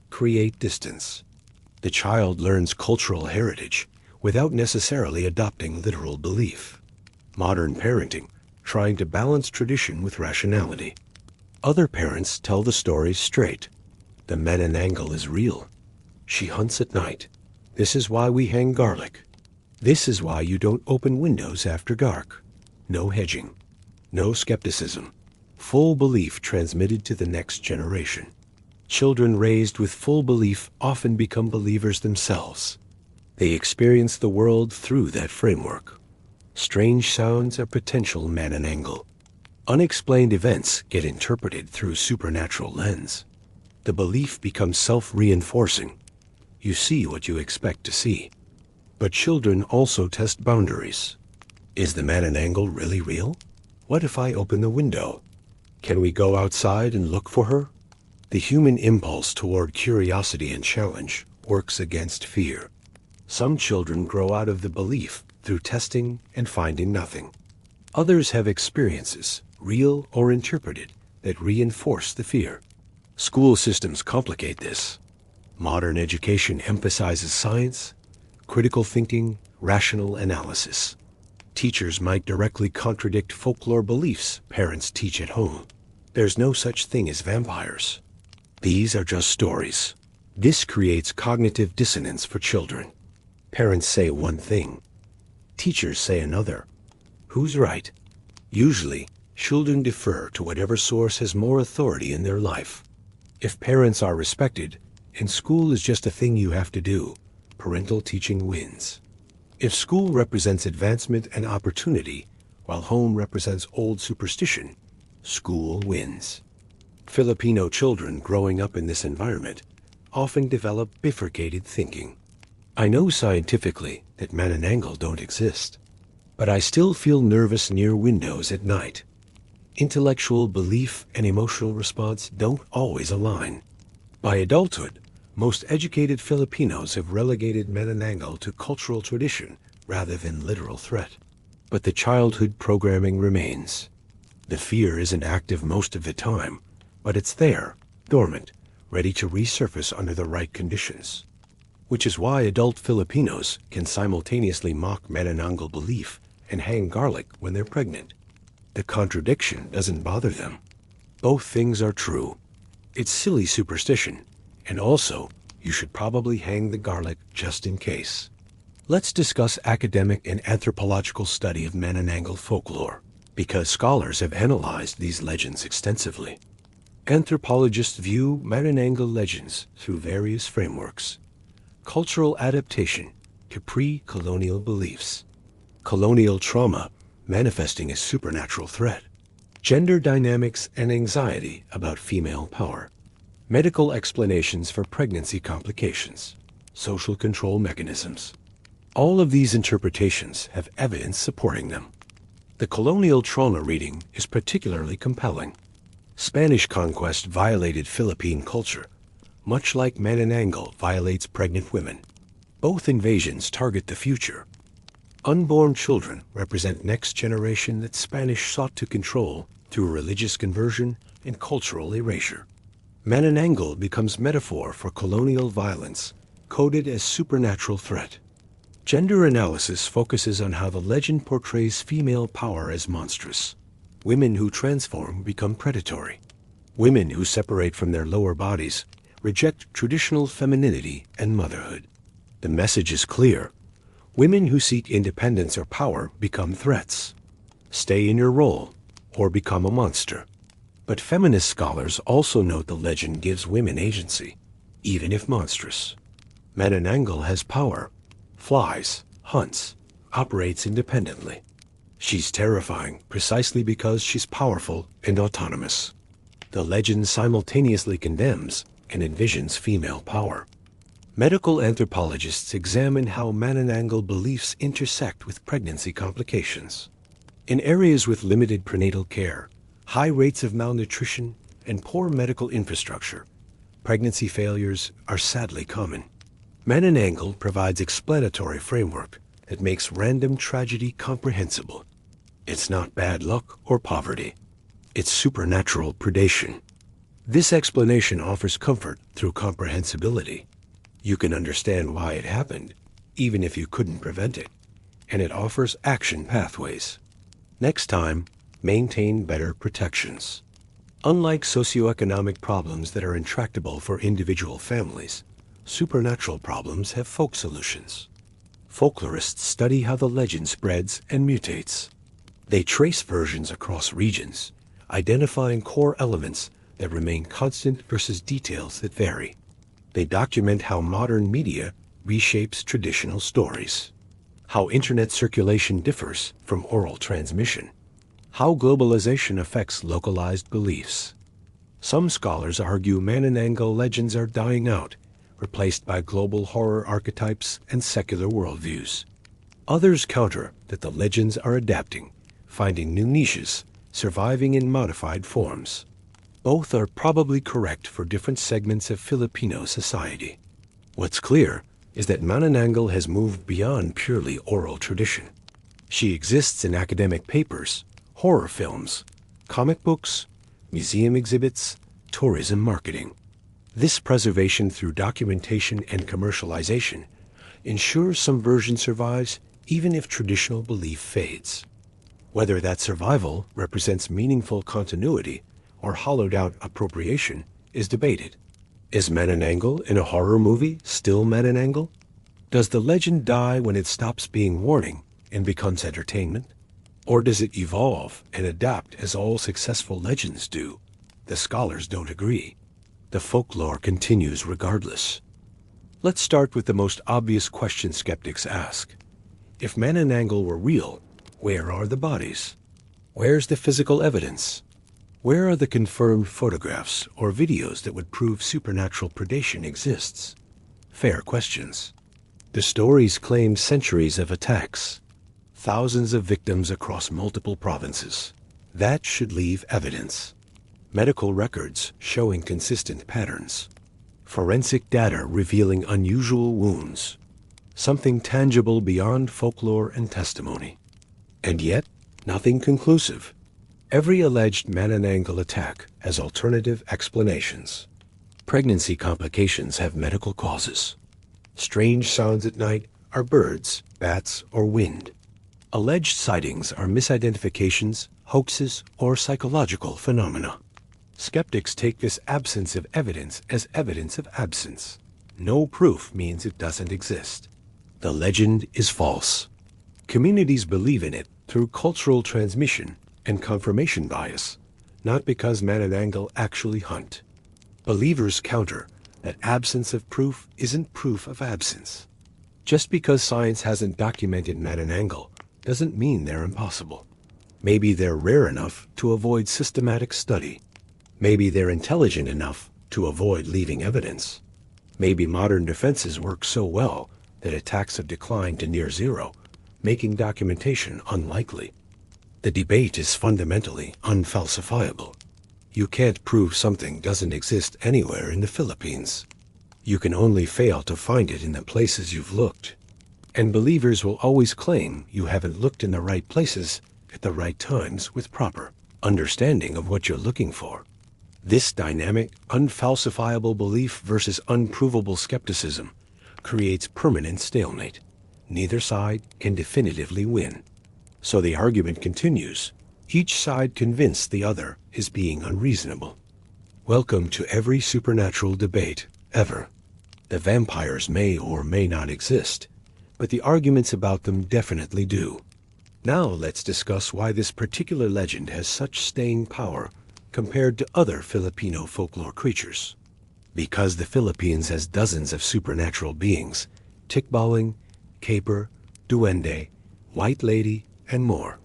Create distance. The child learns cultural heritage without necessarily adopting literal belief. Modern parenting, trying to balance tradition with rationality. Other parents tell the stories straight. The Manananggal is real. She hunts at night. This is why we hang garlic. This is why you don't open windows after dark. No hedging. No skepticism. Full belief transmitted to the next generation. Children raised with full belief often become believers themselves. They experience the world through that framework. Strange sounds are potential Manananggal. Unexplained events get interpreted through supernatural lens. The belief becomes self-reinforcing. You see what you expect to see. But children also test boundaries. Is the Manananggal really real? What if I open the window? Can we go outside and look for her? The human impulse toward curiosity and challenge works against fear. Some children grow out of the belief through testing and finding nothing. Others have experiences, real or interpreted, that reinforce the fear. School systems complicate this. Modern education emphasizes science, critical thinking, rational analysis. Teachers might directly contradict folklore beliefs parents teach at home. There's no such thing as vampires. These are just stories. This creates cognitive dissonance for children. Parents say one thing. Teachers say another. Who's right? Usually, children defer to whatever source has more authority in their life. If parents are respected, and school is just a thing you have to do, parental teaching wins. If school represents advancement and opportunity, while home represents old superstition, school wins. Filipino children growing up in this environment often develop bifurcated thinking. I know scientifically that Manananggal don't exist, but I still feel nervous near windows at night. Intellectual belief and emotional response don't always align. By adulthood, most educated Filipinos have relegated Manananggal to cultural tradition rather than literal threat. But the childhood programming remains. The fear isn't active most of the time, but it's there, dormant, ready to resurface under the right conditions. Which is why adult Filipinos can simultaneously mock Manananggal belief and hang garlic when they're pregnant. The contradiction doesn't bother them. Both things are true. It's silly superstition, and also, you should probably hang the garlic just in case. Let's discuss academic and anthropological study of Manananggal folklore, because scholars have analyzed these legends extensively. Anthropologists view Manananggal legends through various frameworks. Cultural adaptation to pre-colonial beliefs. Colonial trauma manifesting as supernatural threat. Gender dynamics and anxiety about female power. Medical explanations for pregnancy complications. Social control mechanisms. All of these interpretations have evidence supporting them. The colonial trauma reading is particularly compelling. Spanish conquest violated Philippine culture, much like Manananggal violates pregnant women. Both invasions target the future. Unborn children represent next generation that Spanish sought to control through religious conversion and cultural erasure. Manananggal becomes metaphor for colonial violence, coded as supernatural threat. Gender analysis focuses on how the legend portrays female power as monstrous. Women who transform become predatory. Women who separate from their lower bodies reject traditional femininity and motherhood. The message is clear. Women who seek independence or power become threats. Stay in your role or become a monster. But feminist scholars also note the legend gives women agency, even if monstrous. Manananggal has power, flies, hunts, operates independently. She's terrifying precisely because she's powerful and autonomous. The legend simultaneously condemns and envisions female power. Medical anthropologists examine how Manananggal beliefs intersect with pregnancy complications. In areas with limited prenatal care, high rates of malnutrition, and poor medical infrastructure, pregnancy failures are sadly common. Manananggal provides explanatory framework that makes random tragedy comprehensible. It's not bad luck or poverty. It's supernatural predation. This explanation offers comfort through comprehensibility. You can understand why it happened, even if you couldn't prevent it, and it offers action pathways. Next time, maintain better protections. Unlike socioeconomic problems that are intractable for individual families, supernatural problems have folk solutions. Folklorists study how the legend spreads and mutates. They trace versions across regions, identifying core elements that remain constant versus details that vary. They document how modern media reshapes traditional stories, how internet circulation differs from oral transmission, how globalization affects localized beliefs. Some scholars argue Manananggal legends are dying out, replaced by global horror archetypes and secular worldviews. Others counter that the legends are adapting, finding new niches, surviving in modified forms. Both are probably correct for different segments of Filipino society. What's clear is that Manananggal has moved beyond purely oral tradition. She exists in academic papers, horror films, comic books, museum exhibits, tourism marketing. This preservation through documentation and commercialization ensures some version survives even if traditional belief fades. Whether that survival represents meaningful continuity or hollowed-out appropriation is debated. Is Manananggal in a horror movie still Manananggal? Does the legend die when it stops being warning and becomes entertainment? Or does it evolve and adapt as all successful legends do? The scholars don't agree. The folklore continues regardless. Let's start with the most obvious question skeptics ask. If Manananggal were real, where are the bodies? Where's the physical evidence? Where are the confirmed photographs or videos that would prove supernatural predation exists? Fair questions. The stories claim centuries of attacks, thousands of victims across multiple provinces. That should leave evidence. Medical records showing consistent patterns. Forensic data revealing unusual wounds. Something tangible beyond folklore and testimony. And yet, nothing conclusive. Every alleged Manananggal attack has alternative explanations. Pregnancy complications have medical causes. Strange sounds at night are birds, bats, or wind. Alleged sightings are misidentifications, hoaxes, or psychological phenomena. Skeptics take this absence of evidence as evidence of absence. No proof means it doesn't exist. The legend is false. Communities believe in it through cultural transmission and confirmation bias, not because Manananggal actually hunt. Believers counter that absence of proof isn't proof of absence. Just because science hasn't documented Manananggal doesn't mean they're impossible. Maybe they're rare enough to avoid systematic study. Maybe they're intelligent enough to avoid leaving evidence. Maybe modern defenses work so well that attacks have declined to near zero, making documentation unlikely. The debate is fundamentally unfalsifiable. You can't prove something doesn't exist anywhere in the Philippines. You can only fail to find it in the places you've looked. And believers will always claim you haven't looked in the right places at the right times with proper understanding of what you're looking for. This dynamic, unfalsifiable belief versus unprovable skepticism creates permanent stalemate. Neither side can definitively win. So the argument continues, each side convinced the other is being unreasonable. Welcome to every supernatural debate ever. The vampires may or may not exist, but the arguments about them definitely do. Now let's discuss why this particular legend has such staying power compared to other Filipino folklore creatures. Because the Philippines has dozens of supernatural beings, tikbaling, caper, duende, white lady, and more.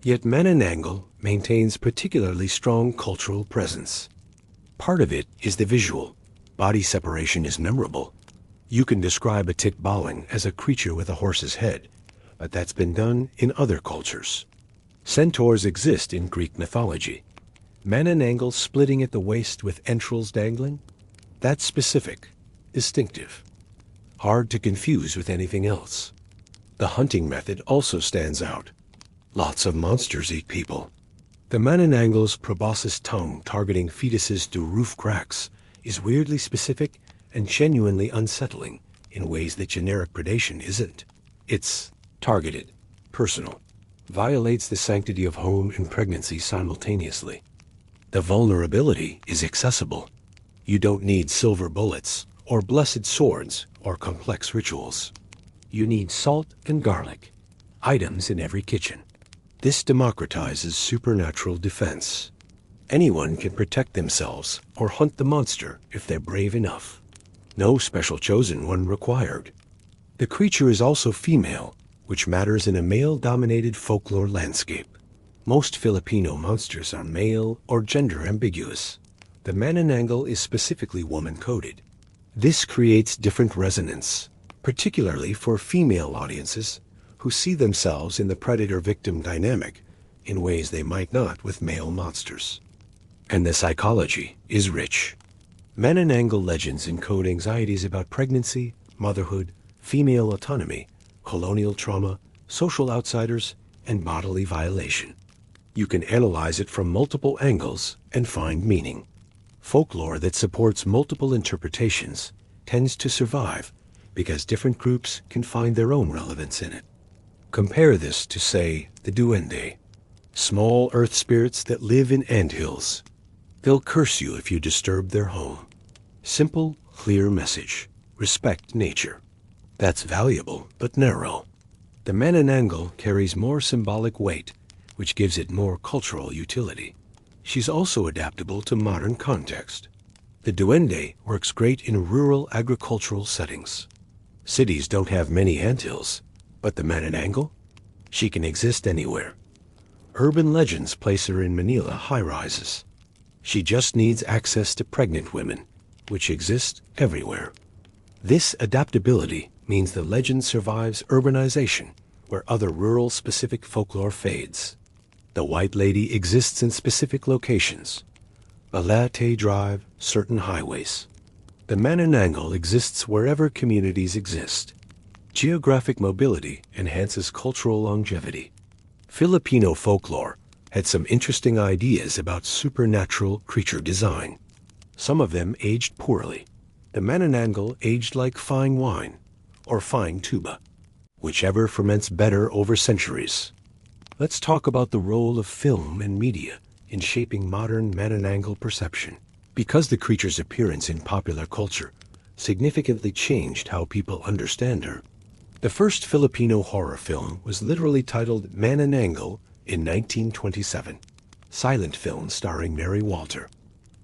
Yet Manananggal maintains particularly strong cultural presence. Part of it is the visual. Body separation is memorable. You can describe a tikbaling as a creature with a horse's head, but that's been done in other cultures. Centaurs exist in Greek mythology. Manananggal splitting at the waist with entrails dangling? That's specific, distinctive. Hard to confuse with anything else. The hunting method also stands out. Lots of monsters eat people. The Manananggal's proboscis tongue targeting fetuses through roof cracks is weirdly specific and genuinely unsettling in ways that generic predation isn't. It's targeted, personal, violates the sanctity of home and pregnancy simultaneously. The vulnerability is accessible. You don't need silver bullets or blessed swords or complex rituals. You need salt and garlic, items in every kitchen. This democratizes supernatural defense. Anyone can protect themselves or hunt the monster if they're brave enough. No special chosen one required. The creature is also female, which matters in a male-dominated folklore landscape. Most Filipino monsters are male or gender ambiguous. The Manananggal is specifically woman-coded. This creates different resonance, particularly for female audiences who see themselves in the predator-victim dynamic in ways they might not with male monsters. And the psychology is rich. Manananggal legends encode anxieties about pregnancy, motherhood, female autonomy, colonial trauma, social outsiders, and bodily violation. You can analyze it from multiple angles and find meaning. Folklore that supports multiple interpretations tends to survive because different groups can find their own relevance in it. Compare this to, say, the duende, small earth spirits that live in anthills. They'll curse you if you disturb their home. Simple, clear message. Respect nature. That's valuable, but narrow. The Manananggal carries more symbolic weight which gives it more cultural utility. She's also adaptable to modern context. The duende works great in rural agricultural settings. Cities don't have many anthills, but the Manananggal? She can exist anywhere. Urban legends place her in Manila high-rises. She just needs access to pregnant women, which exist everywhere. This adaptability means the legend survives urbanization, where other rural-specific folklore fades. The White Lady exists in specific locations. Balete Drive, certain highways. The Manananggal exists wherever communities exist. Geographic mobility enhances cultural longevity. Filipino folklore had some interesting ideas about supernatural creature design. Some of them aged poorly. The Manananggal aged like fine wine, or fine tuba, whichever ferments better over centuries. Let's talk about the role of film and media in shaping modern Manananggal perception. Because the creature's appearance in popular culture significantly changed how people understand her. The first Filipino horror film was literally titled Manananggal in 1927. Silent film starring Mary Walter.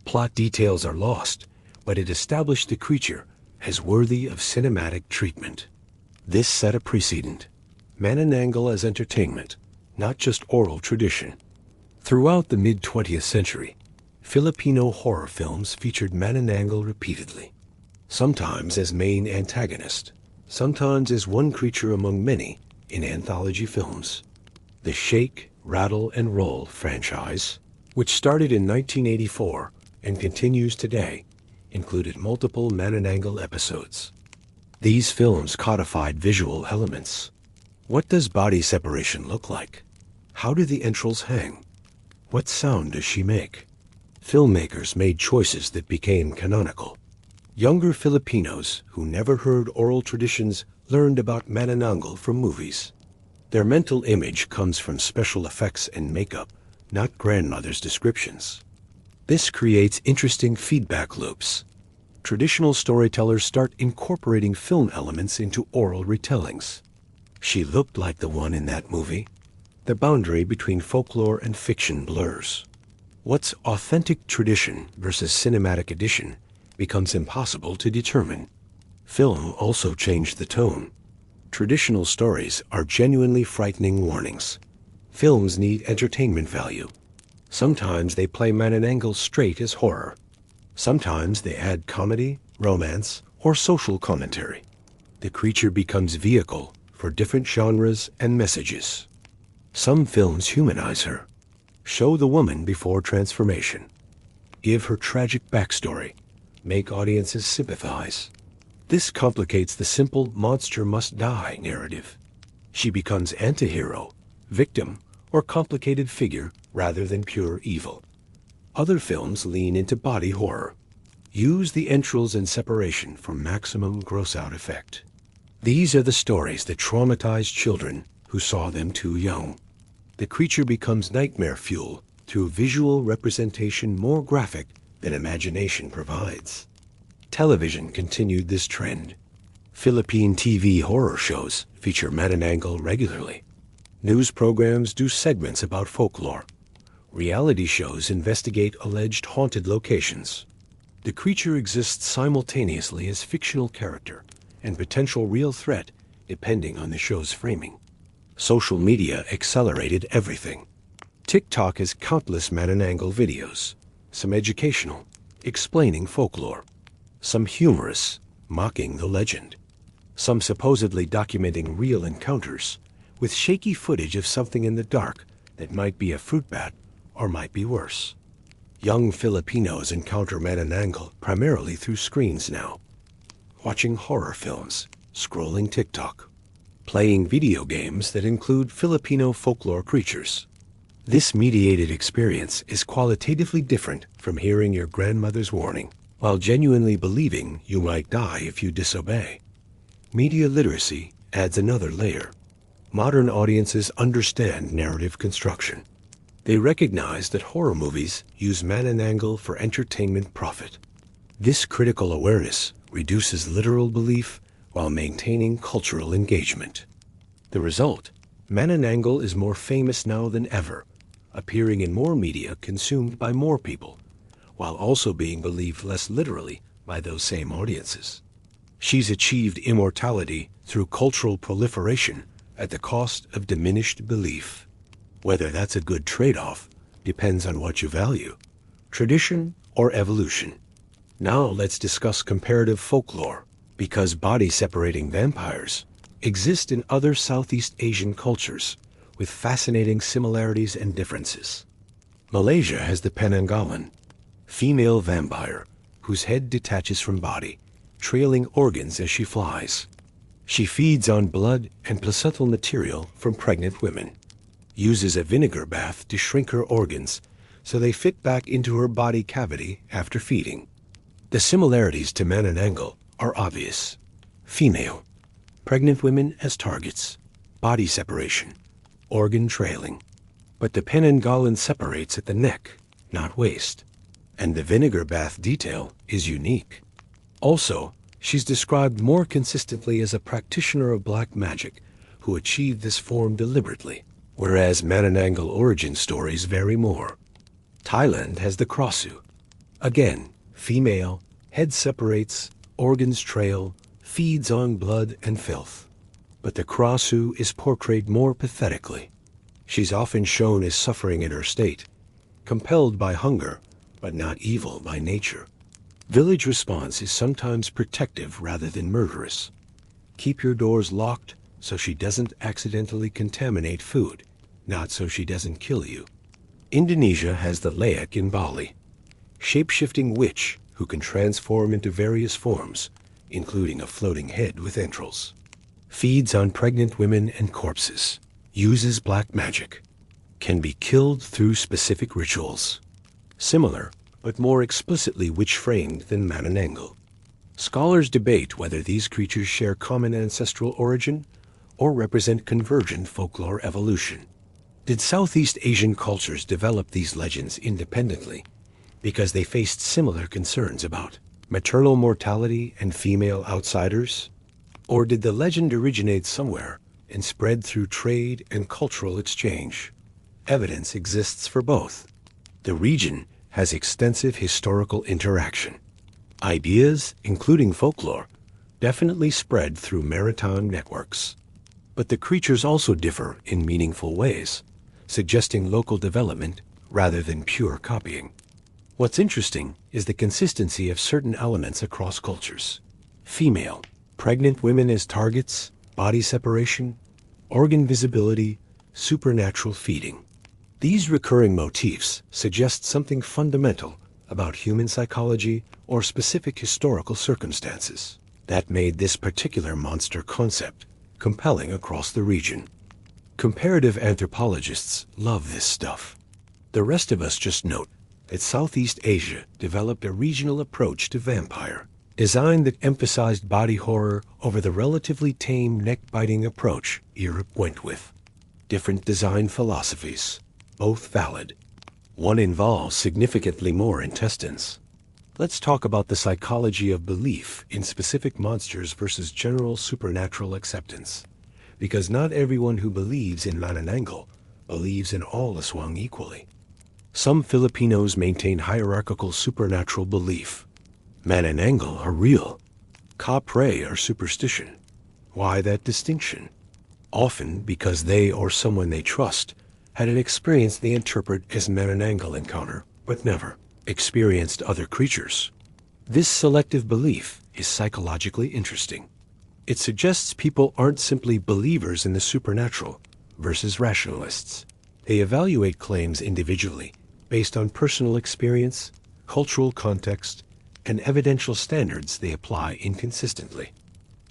Plot details are lost, but it established the creature as worthy of cinematic treatment. This set a precedent. Manananggal as entertainment, not just oral tradition. Throughout the mid-20th century, Filipino horror films featured Manananggal repeatedly, sometimes as main antagonist, sometimes as one creature among many in anthology films. The Shake, Rattle, and Roll franchise, which started in 1984 and continues today, included multiple Manananggal episodes. These films codified visual elements. What does body separation look like? How do the entrails hang? What sound does she make? Filmmakers made choices that became canonical. Younger Filipinos who never heard oral traditions learned about Manananggal from movies. Their mental image comes from special effects and makeup, not grandmother's descriptions. This creates interesting feedback loops. Traditional storytellers start incorporating film elements into oral retellings. She looked like the one in that movie. The boundary between folklore and fiction blurs. What's authentic tradition versus cinematic addition becomes impossible to determine. Film also changed the tone. Traditional stories are genuinely frightening warnings. Films need entertainment value. Sometimes they play Manananggal straight as horror. Sometimes they add comedy, romance, or social commentary. The creature becomes vehicle for different genres and messages. Some films humanize her. Show the woman before transformation. Give her tragic backstory. Make audiences sympathize. This complicates the simple monster must die narrative. She becomes antihero, victim, or complicated figure rather than pure evil. Other films lean into body horror. Use the entrails and separation for maximum gross-out effect. These are the stories that traumatize children who saw them too young. The creature becomes nightmare fuel through visual representation more graphic than imagination provides. Television continued this trend. Philippine TV horror shows feature Manananggal regularly. News programs do segments about folklore. Reality shows investigate alleged haunted locations. The creature exists simultaneously as fictional character and potential real threat depending on the show's framing. Social media accelerated everything. TikTok has countless Manananggal videos, some educational, explaining folklore, some humorous, mocking the legend, some supposedly documenting real encounters with shaky footage of something in the dark that might be a fruit bat or might be worse. Young Filipinos encounter Manananggal primarily through screens now, watching horror films, scrolling TikTok, playing video games that include Filipino folklore creatures. This mediated experience is qualitatively different from hearing your grandmother's warning, while genuinely believing you might die if you disobey. Media literacy adds another layer. Modern audiences understand narrative construction. They recognize that horror movies use Manananggal for entertainment profit. This critical awareness reduces literal belief while maintaining cultural engagement. The result? Manananggal is more famous now than ever, appearing in more media consumed by more people, while also being believed less literally by those same audiences. She's achieved immortality through cultural proliferation at the cost of diminished belief. Whether that's a good trade-off depends on what you value, tradition or evolution. Now let's discuss comparative folklore, because body-separating vampires exist in other Southeast Asian cultures with fascinating similarities and differences. Malaysia has the Penanggalan, female vampire whose head detaches from body, trailing organs as she flies. She feeds on blood and placental material from pregnant women, uses a vinegar bath to shrink her organs so they fit back into her body cavity after feeding. The similarities to Manananggal are obvious. Female, pregnant women as targets, body separation, organ trailing. But the Penanggalan separates at the neck, not waist, and the vinegar bath detail is unique. Also, she's described more consistently as a practitioner of black magic who achieved this form deliberately, whereas Manananggal origin stories vary more. Thailand has the Krasu. Again, female, head separates, organs trail, feeds on blood and filth. But the Krasu is portrayed more pathetically. She's often shown as suffering in her state, compelled by hunger, but not evil by nature. Village response is sometimes protective rather than murderous. Keep your doors locked so she doesn't accidentally contaminate food, not so she doesn't kill you. Indonesia has the Layak in Bali, shape-shifting witch who can transform into various forms, including a floating head with entrails. Feeds on pregnant women and corpses, uses black magic, can be killed through specific rituals. Similar, but more explicitly witch-framed than Manananggal. Scholars debate whether these creatures share common ancestral origin or represent convergent folklore evolution. Did Southeast Asian cultures develop these legends independently because they faced similar concerns about maternal mortality and female outsiders? Or did the legend originate somewhere and spread through trade and cultural exchange? Evidence exists for both. The region has extensive historical interaction. Ideas, including folklore, definitely spread through maritime networks. But the creatures also differ in meaningful ways, suggesting local development rather than pure copying. What's interesting is the consistency of certain elements across cultures. Female, pregnant women as targets, body separation, organ visibility, supernatural feeding. These recurring motifs suggest something fundamental about human psychology or specific historical circumstances that made this particular monster concept compelling across the region. Comparative anthropologists love this stuff. The rest of us just note that Southeast Asia developed a regional approach to vampire, design that emphasized body horror over the relatively tame neck-biting approach Europe went with. Different design philosophies, both valid. One involves significantly more intestines. Let's talk about the psychology of belief in specific monsters versus general supernatural acceptance. Because not everyone who believes in Manananggal believes in all Aswang equally. Some Filipinos maintain hierarchical supernatural belief. Manananggal are real. Kapre are superstition. Why that distinction? Often because they or someone they trust had an experience they interpret as Manananggal encounter, but never experienced other creatures. This selective belief is psychologically interesting. It suggests people aren't simply believers in the supernatural versus rationalists. They evaluate claims individually based on personal experience, cultural context, and evidential standards they apply inconsistently.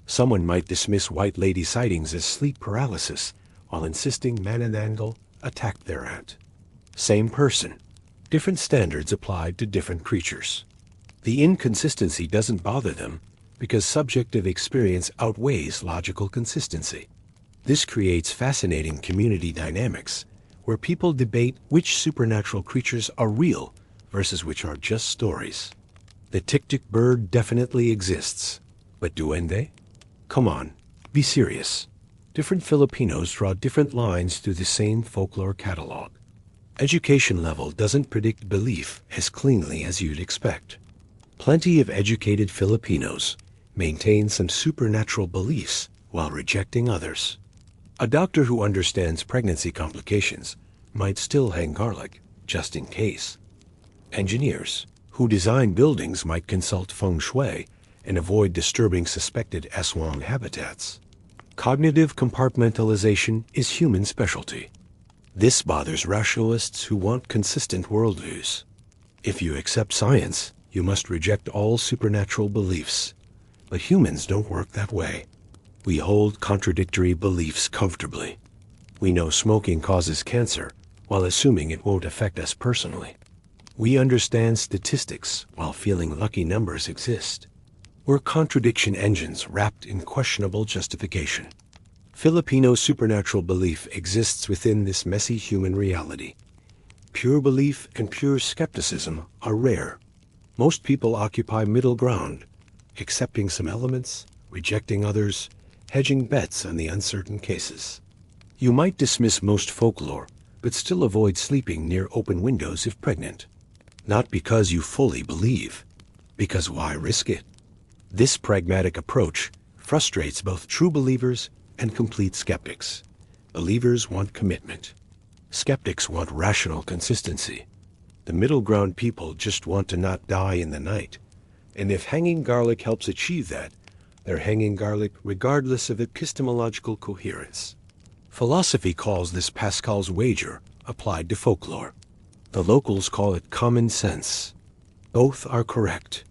Someone might dismiss white lady sightings as sleep paralysis while insisting Manananggal attacked their aunt. Same person, different standards applied to different creatures. The inconsistency doesn't bother them because subjective experience outweighs logical consistency. This creates fascinating community dynamics where people debate which supernatural creatures are real versus which are just stories. The tik-tik bird definitely exists, but duende? Come on, be serious. Different Filipinos draw different lines through the same folklore catalog. Education level doesn't predict belief as cleanly as you'd expect. Plenty of educated Filipinos maintain some supernatural beliefs while rejecting others. A doctor who understands pregnancy complications might still hang garlic, just in case. Engineers who design buildings might consult feng shui and avoid disturbing suspected aswang habitats. Cognitive compartmentalization is human specialty. This bothers rationalists who want consistent worldviews. If you accept science, you must reject all supernatural beliefs. But humans don't work that way. We hold contradictory beliefs comfortably. We know smoking causes cancer, while assuming it won't affect us personally. We understand statistics while feeling lucky numbers exist. We're contradiction engines wrapped in questionable justification. Filipino supernatural belief exists within this messy human reality. Pure belief and pure skepticism are rare. Most people occupy middle ground, accepting some elements, rejecting others, hedging bets on the uncertain cases. You might dismiss most folklore, but still avoid sleeping near open windows if pregnant. Not because you fully believe, because why risk it? This pragmatic approach frustrates both true believers and complete skeptics. Believers want commitment. Skeptics want rational consistency. The middle ground people just want to not die in the night. And if hanging garlic helps achieve that, they're hanging garlic regardless of epistemological coherence. Philosophy calls this Pascal's wager applied to folklore. The locals call it common sense. Both are correct.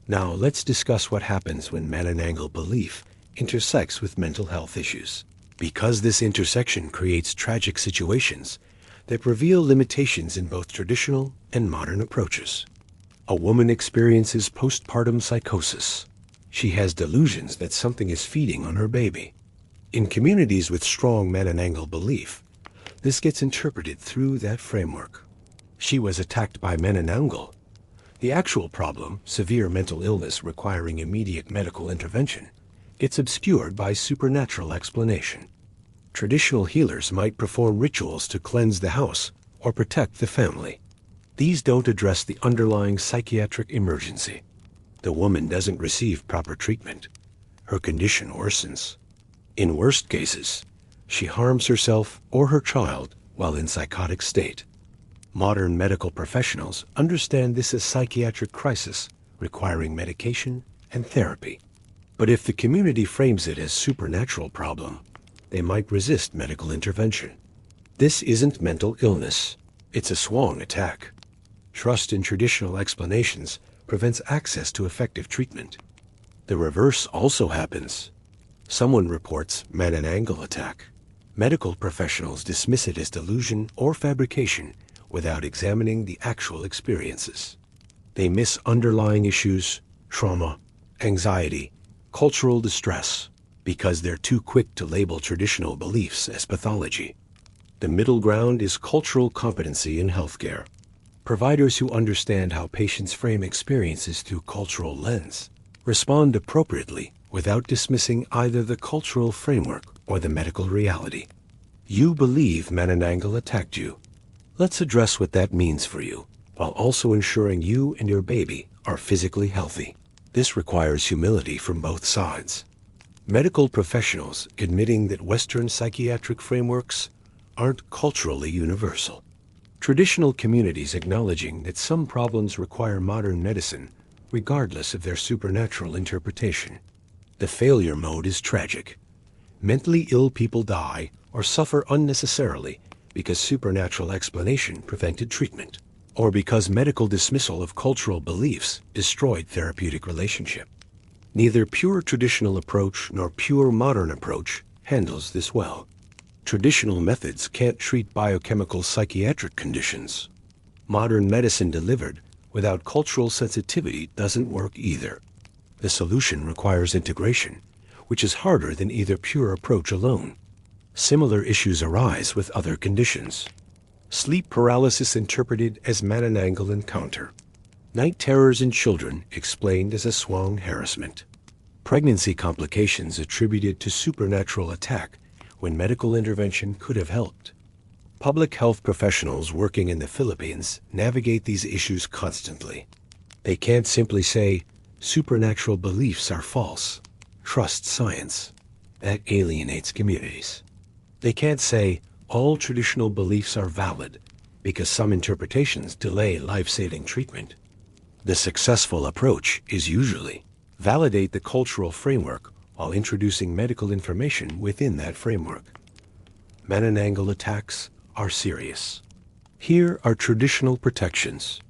Now let's discuss what happens when Manananggal belief intersects with mental health issues. Because this intersection creates tragic situations that reveal limitations in both traditional and modern approaches. A woman experiences postpartum psychosis. She has delusions that something is feeding on her baby. In communities with strong Manananggal belief, this gets interpreted through that framework. She was attacked by Manananggal. The actual problem, severe mental illness requiring immediate medical intervention, gets obscured by supernatural explanation. Traditional healers might perform rituals to cleanse the house or protect the family. These don't address the underlying psychiatric emergency. The woman doesn't receive proper treatment. Her condition worsens. In worst cases, she harms herself or her child while in psychotic state. Modern medical professionals understand this as psychiatric crisis requiring medication and therapy. But if the community frames it as supernatural problem, they might resist medical intervention. This isn't mental illness. It's a swang attack. Trust in traditional explanations prevents access to effective treatment. The reverse also happens. Someone reports Manananggal attack. Medical professionals dismiss it as delusion or fabrication without examining the actual experiences. They miss underlying issues, trauma, anxiety, cultural distress, because they're too quick to label traditional beliefs as pathology. The middle ground is cultural competency in healthcare. Providers who understand how patients frame experiences through cultural lens respond appropriately without dismissing either the cultural framework or the medical reality. You believe Manananggal attacked you. Let's address what that means for you, while also ensuring you and your baby are physically healthy. This requires humility from both sides. Medical professionals admitting that Western psychiatric frameworks aren't culturally universal. Traditional communities acknowledging that some problems require modern medicine, regardless of their supernatural interpretation. The failure mode is tragic. Mentally ill people die or suffer unnecessarily because supernatural explanation prevented treatment, or because medical dismissal of cultural beliefs destroyed therapeutic relationship. Neither pure traditional approach nor pure modern approach handles this well. Traditional methods can't treat biochemical psychiatric conditions. Modern medicine delivered without cultural sensitivity doesn't work either. The solution requires integration, which is harder than either pure approach alone. Similar issues arise with other conditions. Sleep paralysis interpreted as Manananggal encounter. Night terrors in children explained as a swang harassment. Pregnancy complications attributed to supernatural attack when medical intervention could have helped. Public health professionals working in the Philippines navigate these issues constantly. They can't simply say, supernatural beliefs are false. Trust science. That alienates communities. They can't say, all traditional beliefs are valid, because some interpretations delay life-saving treatment. The successful approach is usually validate the cultural framework while introducing medical information within that framework. Manananggal attacks are serious. Here are traditional protections.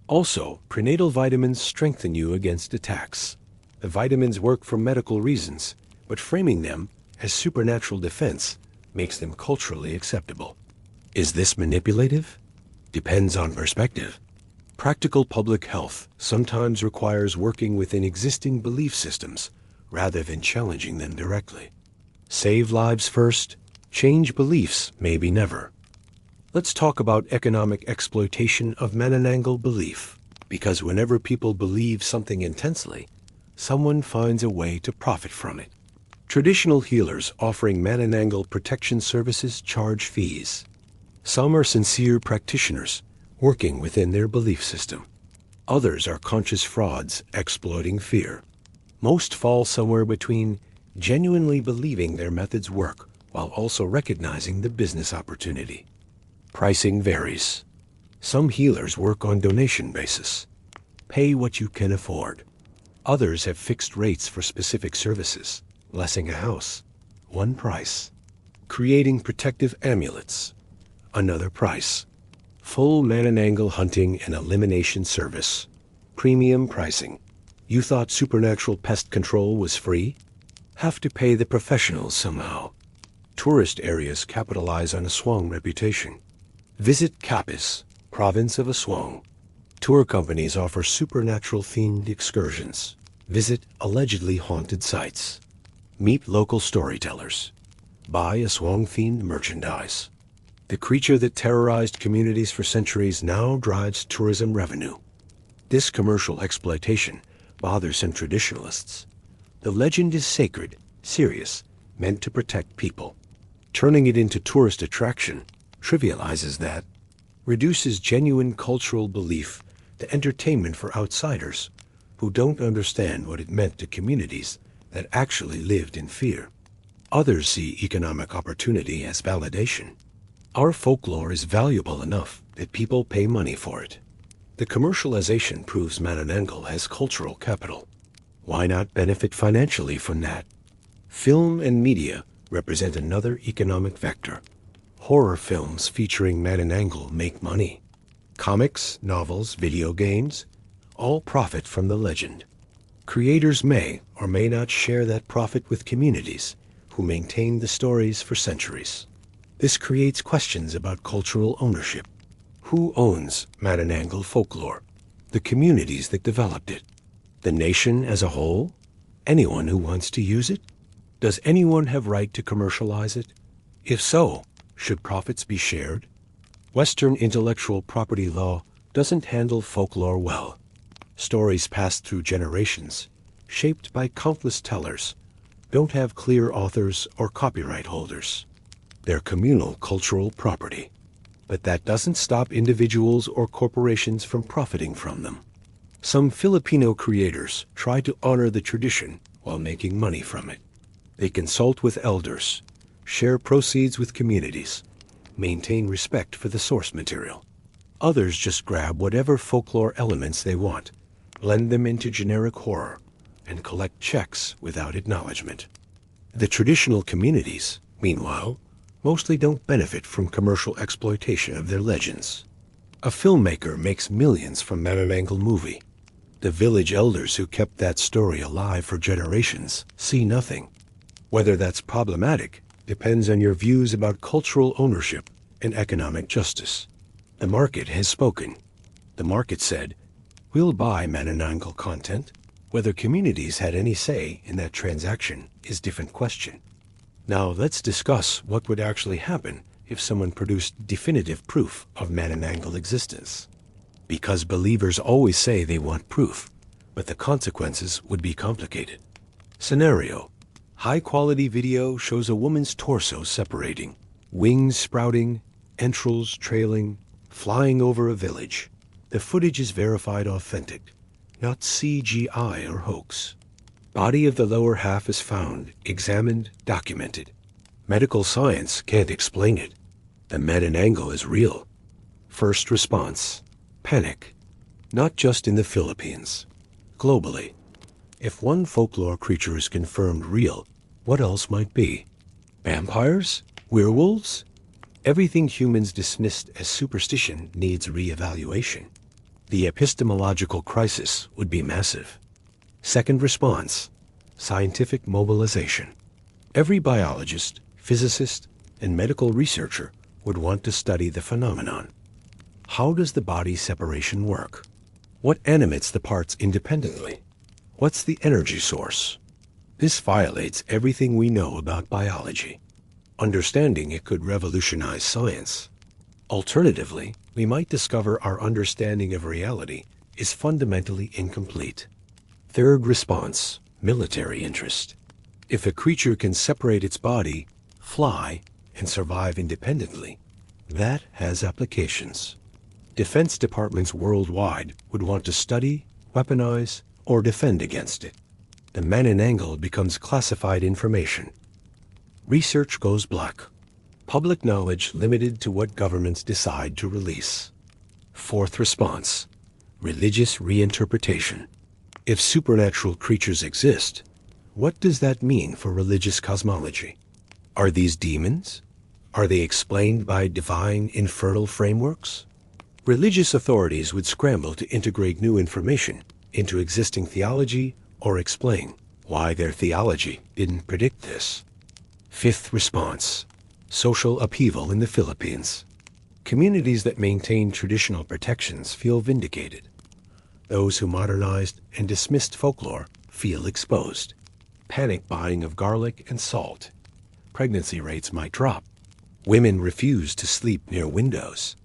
Also, prenatal vitamins strengthen you against attacks. The vitamins work for medical reasons, but framing them as supernatural defense makes them culturally acceptable. Is this manipulative? Depends on perspective. Practical public health sometimes requires working within existing belief systems rather than challenging them directly. Save lives first, change beliefs maybe never. Let's talk about economic exploitation of Manananggal belief, because whenever people believe something intensely, someone finds a way to profit from it. Traditional healers offering Manananggal protection services charge fees. Some are sincere practitioners working within their belief system. Others are conscious frauds exploiting fear. Most fall somewhere between genuinely believing their methods work while also recognizing the business opportunity. Pricing varies. Some healers work on donation basis. Pay what you can afford. Others have fixed rates for specific services. Blessing a house, one price. Creating protective amulets, another price. Full Manananggal hunting and elimination service, premium pricing. You thought supernatural pest control was free? Have to pay the professionals somehow. Tourist areas capitalize on Aswang reputation. Visit Capiz, province of Aswang. Tour companies offer supernatural-themed excursions. Visit allegedly haunted sites. Meet local storytellers. Buy Aswang-themed merchandise. The creature that terrorized communities for centuries now drives tourism revenue. This commercial exploitation bothers some traditionalists. The legend is sacred, serious, meant to protect people. Turning it into tourist attraction trivializes that, reduces genuine cultural belief to entertainment for outsiders who don't understand what it meant to communities that actually lived in fear. Others see economic opportunity as validation. Our folklore is valuable enough that people pay money for it. The commercialization proves Manananggal has cultural capital. Why not benefit financially from that? Film and media represent another economic vector. Horror films featuring Manananggal make money. Comics, novels, video games, all profit from the legend. Creators may or may not share that profit with communities who maintain the stories for centuries. This creates questions about cultural ownership. Who owns Manananggal folklore? The communities that developed it? The nation as a whole? Anyone who wants to use it? Does anyone have right to commercialize it? If so, should profits be shared? Western intellectual property law doesn't handle folklore well. Stories passed through generations, shaped by countless tellers, don't have clear authors or copyright holders. They're communal cultural property. But that doesn't stop individuals or corporations from profiting from them. Some Filipino creators try to honor the tradition while making money from it. They consult with elders, share proceeds with communities, maintain respect for the source material. Others just grab whatever folklore elements they want, blend them into generic horror, and collect checks without acknowledgement. The traditional communities, meanwhile, mostly don't benefit from commercial exploitation of their legends. A filmmaker makes millions from Manananggal movie. The village elders who kept that story alive for generations see nothing. Whether that's problematic depends on your views about cultural ownership and economic justice. The market has spoken. The market said, we'll buy Manananggal content. Whether communities had any say in that transaction is a different question. Now let's discuss what would actually happen if someone produced definitive proof of Manananggal existence. Because believers always say they want proof, but the consequences would be complicated. Scenario: High-quality video shows a woman's torso separating, wings sprouting, entrails trailing, flying over a village. The footage is verified authentic, not CGI or hoax. Body of the lower half is found, examined, documented. Medical science can't explain it. The Manananggal is real. First response: panic. Not just in the Philippines. Globally. If one folklore creature is confirmed real, what else might be? Vampires? Werewolves? Everything humans dismissed as superstition needs re-evaluation. The epistemological crisis would be massive. Second response: scientific mobilization. Every biologist, physicist, and medical researcher would want to study the phenomenon. How does the body separation work? What animates the parts independently? What's the energy source? This violates everything we know about biology. Understanding it could revolutionize science. Alternatively, we might discover our understanding of reality is fundamentally incomplete. Third response: military interest. If a creature can separate its body, fly, and survive independently, that has applications. Defense departments worldwide would want to study, weaponize, or defend against it. The Manananggal becomes classified information. Research goes black. Public knowledge limited to what governments decide to release. Fourth response: religious reinterpretation. If supernatural creatures exist, what does that mean for religious cosmology? Are these demons? Are they explained by divine infernal frameworks? Religious authorities would scramble to integrate new information into existing theology or explain why their theology didn't predict this. Fifth response: social upheaval in the Philippines. Communities that maintain traditional protections feel vindicated. Those who modernized and dismissed folklore feel exposed. Panic buying of garlic and salt. Pregnancy rates might drop. Women refuse to sleep near windows.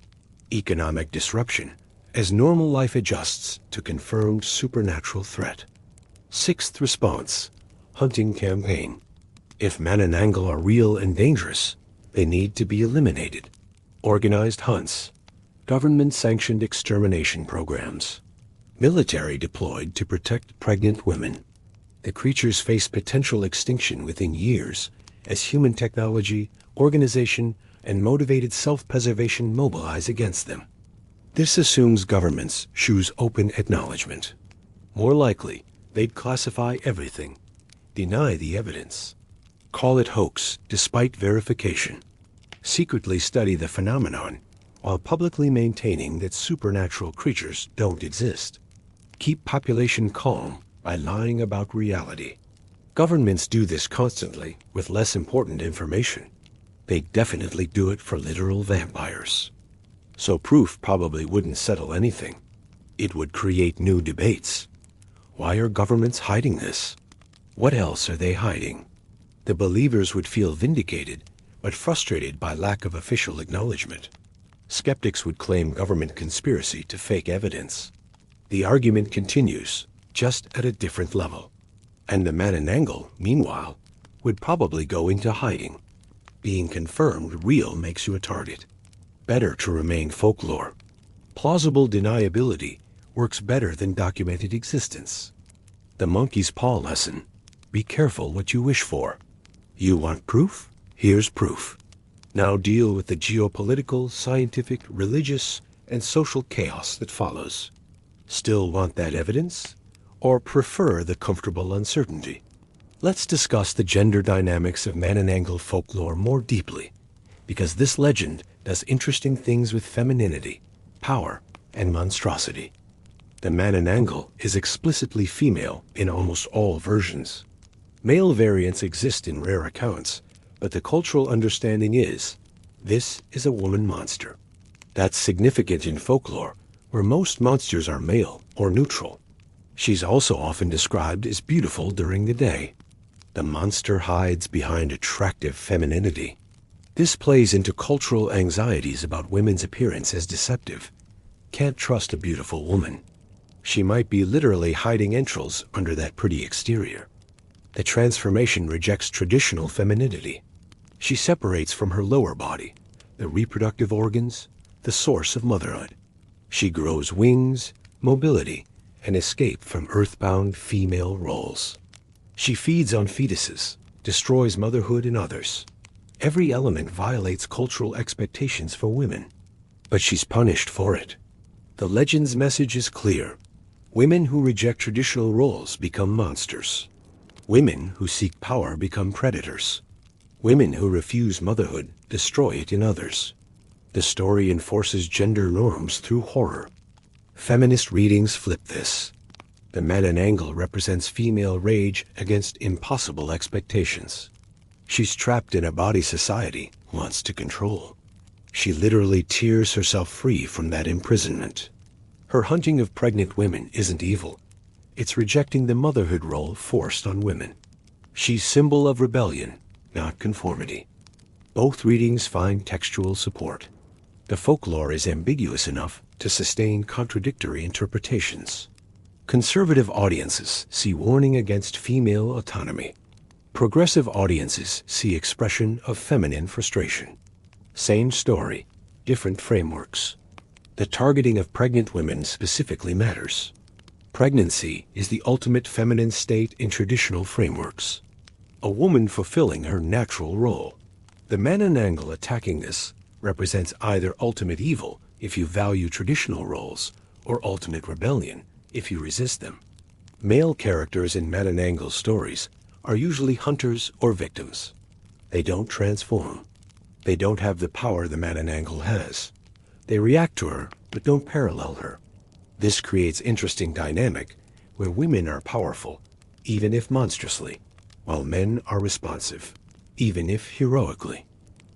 Economic disruption as normal life adjusts to confirmed supernatural threat. Sixth response: hunting campaign. If Manananggal are real and dangerous, they need to be eliminated. Organized hunts. Government-sanctioned extermination programs. Military deployed to protect pregnant women. The creatures face potential extinction within years as human technology, organization, and motivated self-preservation mobilize against them. This assumes governments choose open acknowledgement. More likely, they'd classify everything, deny the evidence, call it hoax despite verification, secretly study the phenomenon while publicly maintaining that supernatural creatures don't exist. Keep population calm by lying about reality. Governments do this constantly with less important information. They definitely do it for literal vampires. So proof probably wouldn't settle anything. It would create new debates. Why are governments hiding this? What else are they hiding? The believers would feel vindicated, but frustrated by lack of official acknowledgement. Skeptics would claim government conspiracy to fake evidence. The argument continues, just at a different level. And the Manananggal, meanwhile, would probably go into hiding. Being confirmed real makes you a target. Better to remain folklore. Plausible deniability works better than documented existence. The monkey's paw lesson. Be careful what you wish for. You want proof? Here's proof. Now deal with the geopolitical, scientific, religious, and social chaos that follows. Still want that evidence? Or prefer the comfortable uncertainty? Let's discuss the gender dynamics of Manananggal folklore more deeply, because this legend does interesting things with femininity, power, and monstrosity. The Manananggal is explicitly female in almost all versions. Male variants exist in rare accounts, but the cultural understanding is, this is a woman monster. That's significant in folklore, where most monsters are male or neutral. She's also often described as beautiful during the day. The monster hides behind attractive femininity. This plays into cultural anxieties about women's appearance as deceptive. Can't trust a beautiful woman. She might be literally hiding entrails under that pretty exterior. The transformation rejects traditional femininity. She separates from her lower body, the reproductive organs, the source of motherhood. She grows wings, mobility, and escape from earthbound female roles. She feeds on fetuses, destroys motherhood in others. Every element violates cultural expectations for women, but she's punished for it. The legend's message is clear. Women who reject traditional roles become monsters. Women who seek power become predators. Women who refuse motherhood destroy it in others. The story enforces gender norms through horror. Feminist readings flip this. The Manananggal represents female rage against impossible expectations. She's trapped in a body society wants to control. She literally tears herself free from that imprisonment. Her hunting of pregnant women isn't evil. It's rejecting the motherhood role forced on women. She's symbol of rebellion, not conformity. Both readings find textual support. The folklore is ambiguous enough to sustain contradictory interpretations. Conservative audiences see warning against female autonomy. Progressive audiences see expression of feminine frustration. Same story, different frameworks. The targeting of pregnant women specifically matters. Pregnancy is the ultimate feminine state in traditional frameworks. A woman fulfilling her natural role. The Manananggal attacking this represents either ultimate evil if you value traditional roles, or ultimate rebellion if you resist them. Male characters in Manananggal stories are usually hunters or victims. They don't transform. They don't have the power the Manananggal has. They react to her, but don't parallel her. This creates interesting dynamic where women are powerful, even if monstrously, while men are responsive, even if heroically.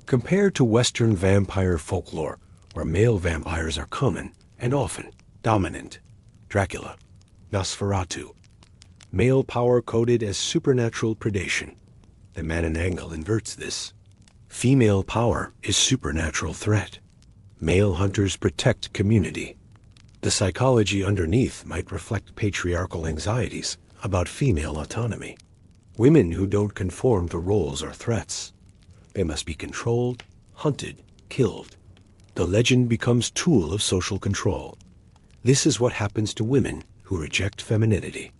Compared to Western vampire folklore, where male vampires are common and often dominant, Dracula, Nosferatu, male power coded as supernatural predation. The Manananggal inverts this. Female power is supernatural threat. Male hunters protect community. The psychology underneath might reflect patriarchal anxieties about female autonomy. Women who don't conform to roles are threats. They must be controlled, hunted, killed. The legend becomes tool of social control. This is what happens to women who reject femininity.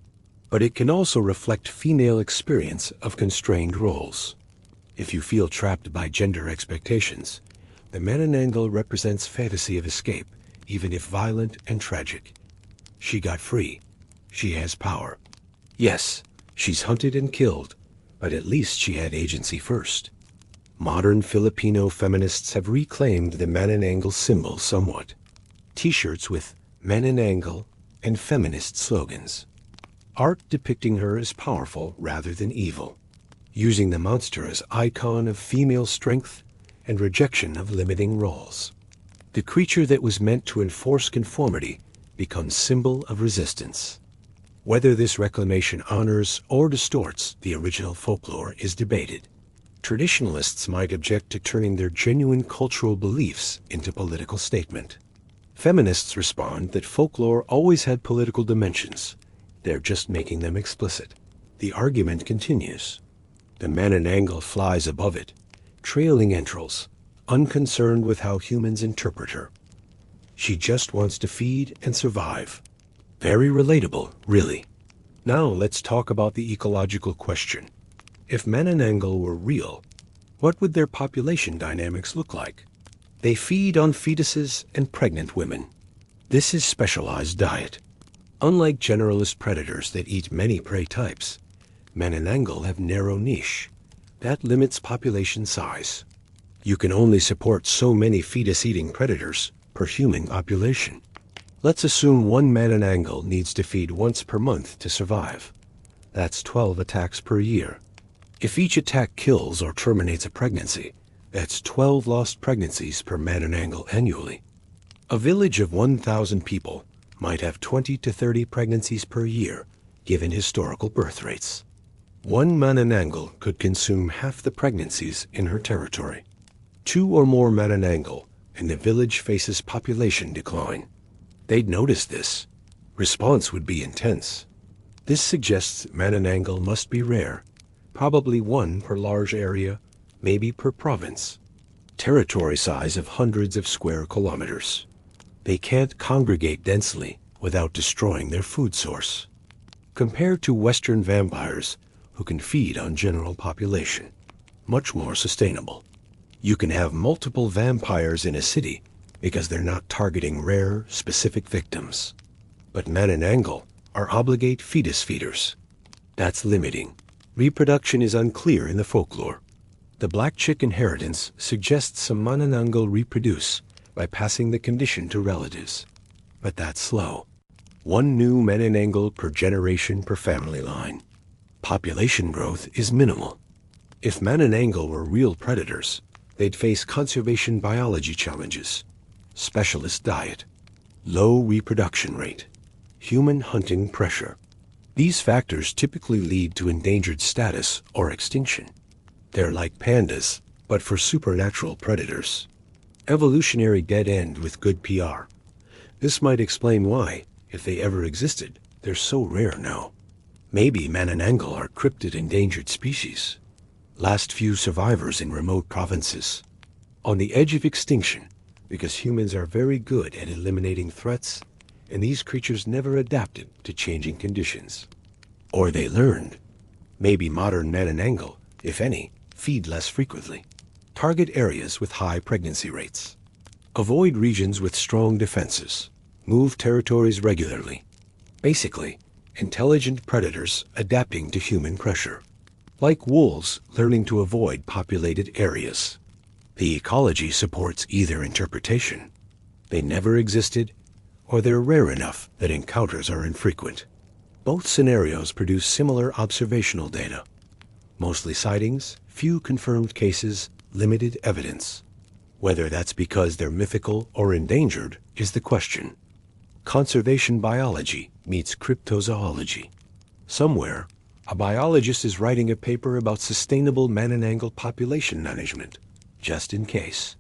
But it can also reflect female experience of constrained roles. If you feel trapped by gender expectations, the Manananggal represents fantasy of escape, even if violent and tragic. She got free. She has power. Yes, she's hunted and killed, but at least she had agency first. Modern Filipino feminists have reclaimed the Manananggal symbol somewhat. T-shirts with Manananggal and feminist slogans. Art depicting her as powerful rather than evil, using the monster as icon of female strength and rejection of limiting roles. The creature that was meant to enforce conformity becomes symbol of resistance. Whether this reclamation honors or distorts the original folklore is debated. Traditionalists might object to turning their genuine cultural beliefs into political statement. Feminists respond that folklore always had political dimensions. They're just making them explicit. The argument continues. The Manananggal flies above it, trailing entrails, unconcerned with how humans interpret her. She just wants to feed and survive. Very relatable, really. Now let's talk about the ecological question. If Manananggal were real, what would their population dynamics look like? They feed on fetuses and pregnant women. This is specialized diet. Unlike generalist predators that eat many prey types, Manananggal have narrow niche. That limits population size. You can only support so many fetus-eating predators per human population. Let's assume one Manananggal needs to feed once per month to survive. That's 12 attacks per year. If each attack kills or terminates a pregnancy, that's 12 lost pregnancies per Manananggal annually. A village of 1,000 people might have 20 to 30 pregnancies per year, given historical birth rates. One Manananggal could consume half the pregnancies in her territory. 2 or more Manananggal, and the village faces population decline. They'd notice this. Response would be intense. This suggests Manananggal must be rare, probably one per large area, maybe per province. Territory size of hundreds of square kilometers. They can't congregate densely without destroying their food source. Compared to Western vampires, who can feed on general population, much more sustainable. You can have multiple vampires in a city because they're not targeting rare, specific victims. But Manananggal are obligate fetus feeders. That's limiting. Reproduction is unclear in the folklore. The black chick inheritance suggests some Manananggal reproduce by passing the condition to relatives. But that's slow. One new Manananggal per generation per family line. Population growth is minimal. If Manananggal were real predators, they'd face conservation biology challenges, specialist diet, low reproduction rate, human hunting pressure. These factors typically lead to endangered status or extinction. They're like pandas, but for supernatural predators. Evolutionary dead end with good PR. This might explain why, if they ever existed, they're so rare now. Maybe Manananggal are cryptid endangered species. Last few survivors in remote provinces. On the edge of extinction, because humans are very good at eliminating threats, and these creatures never adapted to changing conditions. Or they learned. Maybe modern Manananggal, if any, feed less frequently. Target areas with high pregnancy rates. Avoid regions with strong defenses. Move territories regularly. Basically, intelligent predators adapting to human pressure. Like wolves learning to avoid populated areas. The ecology supports either interpretation. They never existed, or they're rare enough that encounters are infrequent. Both scenarios produce similar observational data. Mostly sightings, few confirmed cases, limited evidence. Whether that's because they're mythical or endangered is the question. Conservation biology meets cryptozoology. Somewhere, a biologist is writing a paper about sustainable Manananggal population management, just in case.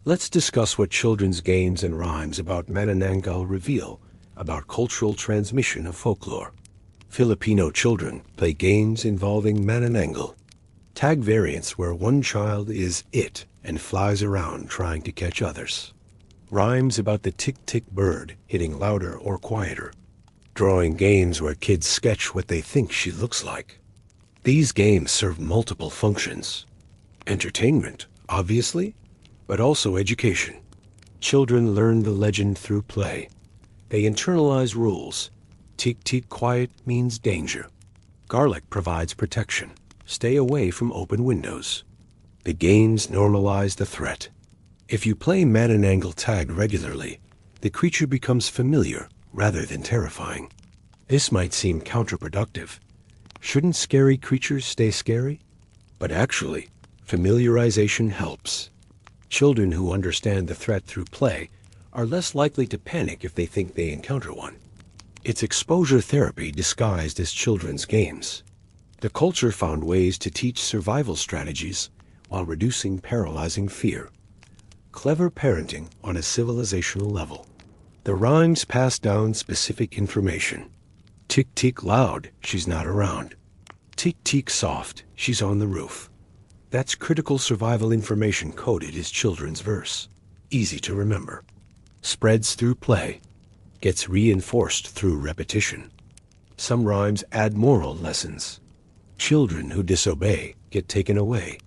Let's discuss what children's games and rhymes about Manananggal reveal about cultural transmission of folklore. Filipino children play games involving Manananggal. Tag variants where one child is it and flies around trying to catch others. Rhymes about the tik-tik bird hitting louder or quieter. Drawing games where kids sketch what they think she looks like. These games serve multiple functions. Entertainment, obviously, but also education. Children learn the legend through play. They internalize rules. Tik-tik quiet means danger. Garlic provides protection. Stay away from open windows. The games normalize the threat. If you play Manananggal tag regularly, the creature becomes familiar rather than terrifying. This might seem counterproductive. Shouldn't scary creatures stay scary? But actually, familiarization helps. Children who understand the threat through play are less likely to panic if they think they encounter one. It's exposure therapy disguised as children's games. The culture found ways to teach survival strategies while reducing paralyzing fear. Clever parenting on a civilizational level. The rhymes pass down specific information. Tik-tik loud, she's not around. Tik-tik soft, she's on the roof. That's critical survival information coded as children's verse. Easy to remember. Spreads through play. Gets reinforced through repetition. Some rhymes add moral lessons. Children who disobey get taken away,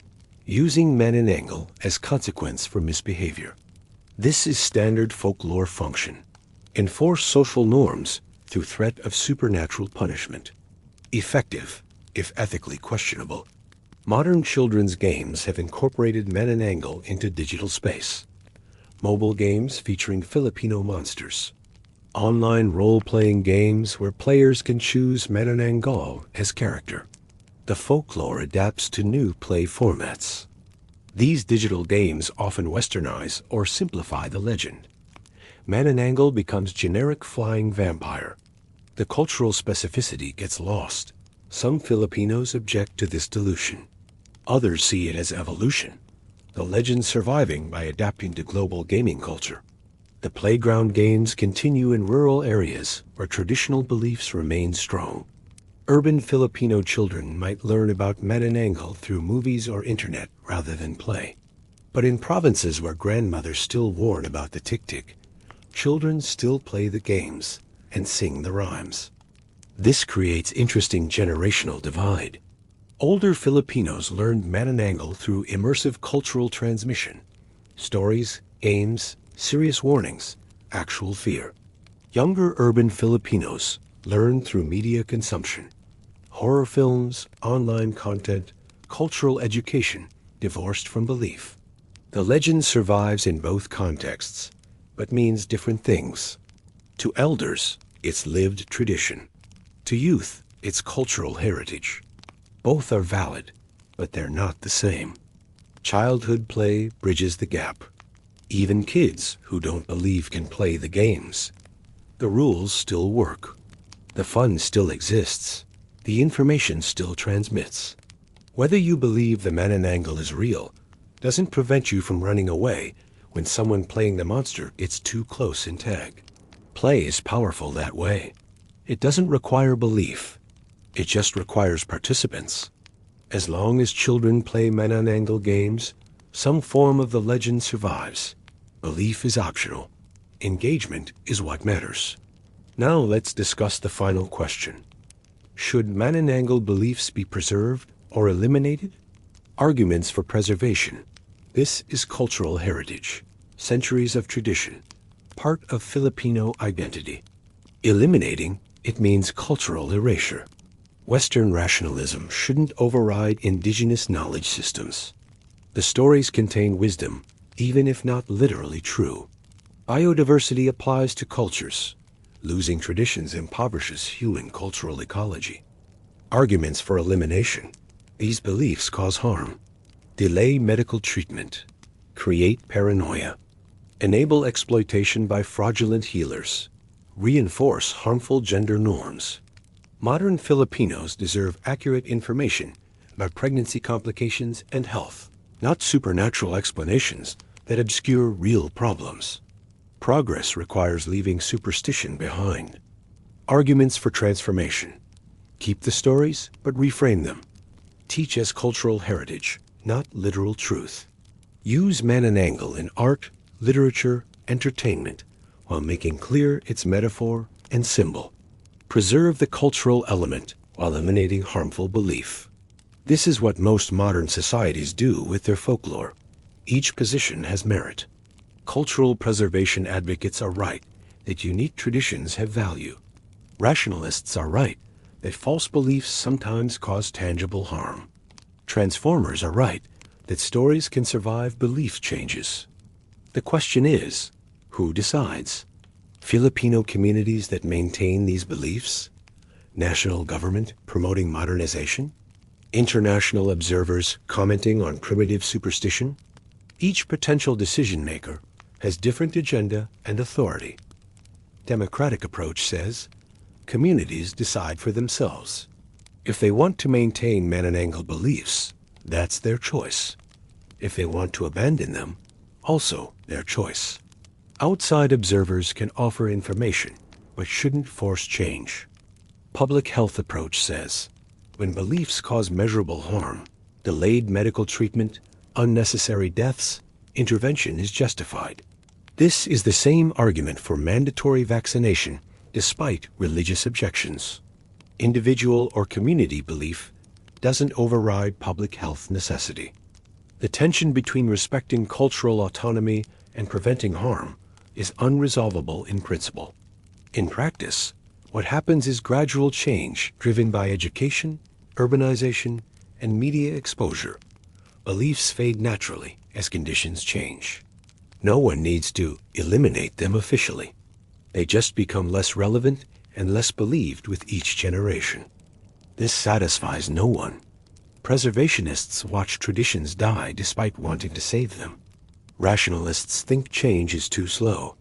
using Manananggal as consequence for misbehavior. This is standard folklore function. Enforce social norms through threat of supernatural punishment. Effective, if ethically questionable. Modern children's games have incorporated Manananggal into digital space. Mobile games featuring Filipino monsters. Online role-playing games where players can choose Manananggal as character. The folklore adapts to new play formats. These digital games often westernize or simplify the legend. Manananggal becomes generic flying vampire. The cultural specificity gets lost. Some Filipinos object to this dilution. Others see it as evolution, the legend surviving by adapting to global gaming culture. The playground games continue in rural areas where traditional beliefs remain strong. Urban Filipino children might learn about Manananggal through movies or internet rather than play. But in provinces where grandmothers still warn about the tik-tik, children still play the games and sing the rhymes. This creates interesting generational divide. Older Filipinos learned Manananggal through immersive cultural transmission. Stories, games, serious warnings, actual fear. Younger urban Filipinos learn through media consumption. Horror films, online content, cultural education, divorced from belief. The legend survives in both contexts, but means different things. To elders, it's lived tradition. To youth, it's cultural heritage. Both are valid, but they're not the same. Childhood play bridges the gap. Even kids who don't believe can play the games. The rules still work. The fun still exists. The information still transmits. Whether you believe the Manananggal is real doesn't prevent you from running away when someone playing the monster gets too close in tag. Play is powerful that way. It doesn't require belief. It just requires participants. As long as children play Manananggal games, some form of the legend survives. Belief is optional. Engagement is what matters. Now let's discuss the final question. Should Manananggal beliefs be preserved or eliminated? Arguments for preservation. This is cultural heritage, centuries of tradition, part of Filipino identity. Eliminating, it means cultural erasure. Western rationalism shouldn't override indigenous knowledge systems. The stories contain wisdom, even if not literally true. Biodiversity applies to cultures. Losing traditions impoverishes human cultural ecology. Arguments for elimination. These beliefs cause harm. Delay medical treatment. Create paranoia. Enable exploitation by fraudulent healers. Reinforce harmful gender norms. Modern Filipinos deserve accurate information about pregnancy complications and health, not supernatural explanations that obscure real problems. Progress requires leaving superstition behind. Arguments for transformation. Keep the stories, but reframe them. Teach as cultural heritage, not literal truth. Use Manananggal in art, literature, entertainment, while making clear its metaphor and symbol. Preserve the cultural element while eliminating harmful belief. This is what most modern societies do with their folklore. Each position has merit. Cultural preservation advocates are right that unique traditions have value. Rationalists are right that false beliefs sometimes cause tangible harm. Transformers are right that stories can survive belief changes. The question is, who decides? Filipino communities that maintain these beliefs? National government promoting modernization? International observers commenting on primitive superstition? Each potential decision maker has different agenda and authority. Democratic approach says, communities decide for themselves. If they want to maintain Manananggal beliefs, that's their choice. If they want to abandon them, also their choice. Outside observers can offer information, but shouldn't force change. Public health approach says, when beliefs cause measurable harm, delayed medical treatment, unnecessary deaths, intervention is justified. This is the same argument for mandatory vaccination despite religious objections. Individual or community belief doesn't override public health necessity. The tension between respecting cultural autonomy and preventing harm is unresolvable in principle. In practice, what happens is gradual change driven by education, urbanization, and media exposure. Beliefs fade naturally as conditions change. No one needs to eliminate them officially. They just become less relevant and less believed with each generation. This satisfies no one. Preservationists watch traditions die despite wanting to save them. Rationalists think change is too slow.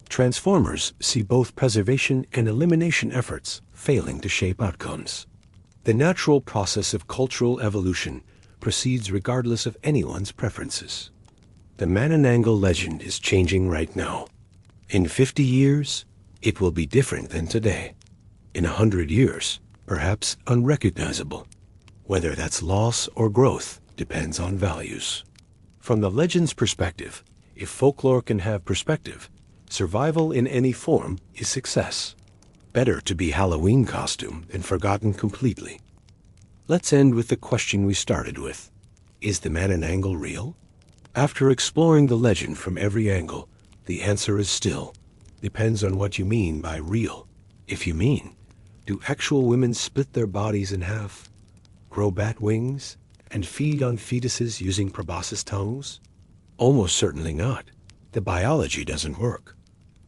Transformers see both preservation and elimination efforts failing to shape outcomes. The natural process of cultural evolution proceeds regardless of anyone's preferences. The Manananggal legend is changing right now. In 50 years, it will be different than today. In 100 years, perhaps unrecognizable. Whether that's loss or growth depends on values. From the legend's perspective, if folklore can have perspective, survival in any form is success. Better to be Halloween costume than forgotten completely. Let's end with the question we started with. Is the Manananggal real? After exploring the legend from every angle, the answer is still, depends on what you mean by real. If you mean, do actual women split their bodies in half, grow bat wings, and feed on fetuses using proboscis tongues? Almost certainly not. The biology doesn't work.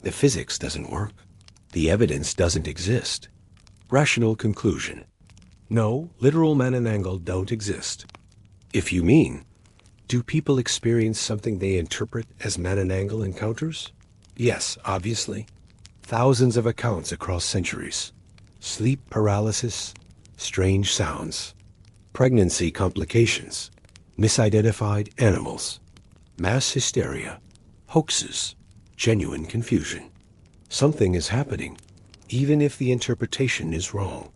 The physics doesn't work. The evidence doesn't exist. Rational conclusion. No, literal Manananggal don't exist. If you mean, do people experience something they interpret as Manananggal encounters? Yes, obviously. Thousands of accounts across centuries. Sleep paralysis, strange sounds, pregnancy complications, misidentified animals, mass hysteria, hoaxes, genuine confusion. Something is happening, even if the interpretation is wrong.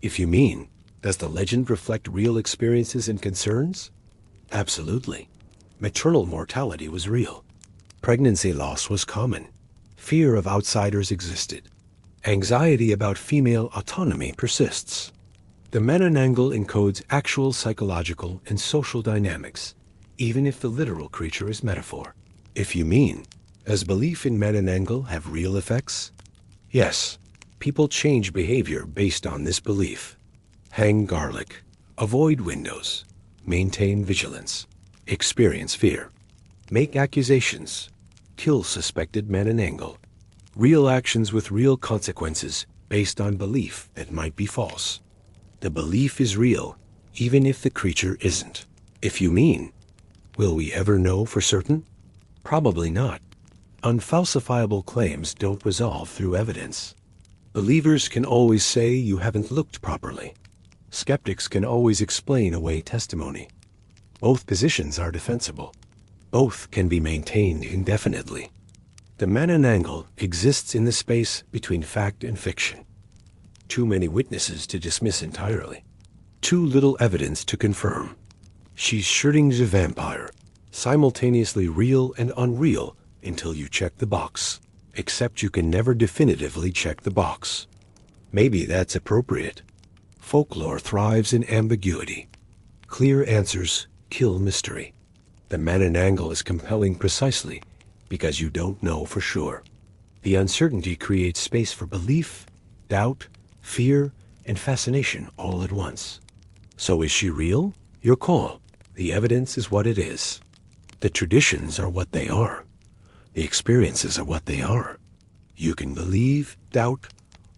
If you mean, does the legend reflect real experiences and concerns? Absolutely. Maternal mortality was real. Pregnancy loss was common. Fear of outsiders existed. Anxiety about female autonomy persists. The Manananggal encodes actual psychological and social dynamics, even if the literal creature is metaphor. If you mean, does belief in Manananggal have real effects? Yes. People change behavior based on this belief. Hang garlic. Avoid windows. Maintain vigilance. Experience fear. Make accusations. Kill suspected Manananggal. Real actions with real consequences based on belief that might be false. The belief is real, even if the creature isn't. If you mean, will we ever know for certain? Probably not. Unfalsifiable claims don't resolve through evidence. Believers can always say you haven't looked properly. Skeptics can always explain away testimony. Both positions are defensible. Both can be maintained indefinitely. The Manananggal exists in the space between fact and fiction. Too many witnesses to dismiss entirely. Too little evidence to confirm. She's shooting the vampire, simultaneously real and unreal until you check the box. Except you can never definitively check the box. Maybe that's appropriate. Folklore thrives in ambiguity. Clear answers kill mystery. The Manananggal is compelling precisely because you don't know for sure. The uncertainty creates space for belief, doubt, fear, and fascination all at once. So is she real? Your call. The evidence is what it is. The traditions are what they are. The experiences are what they are. You can believe, doubt,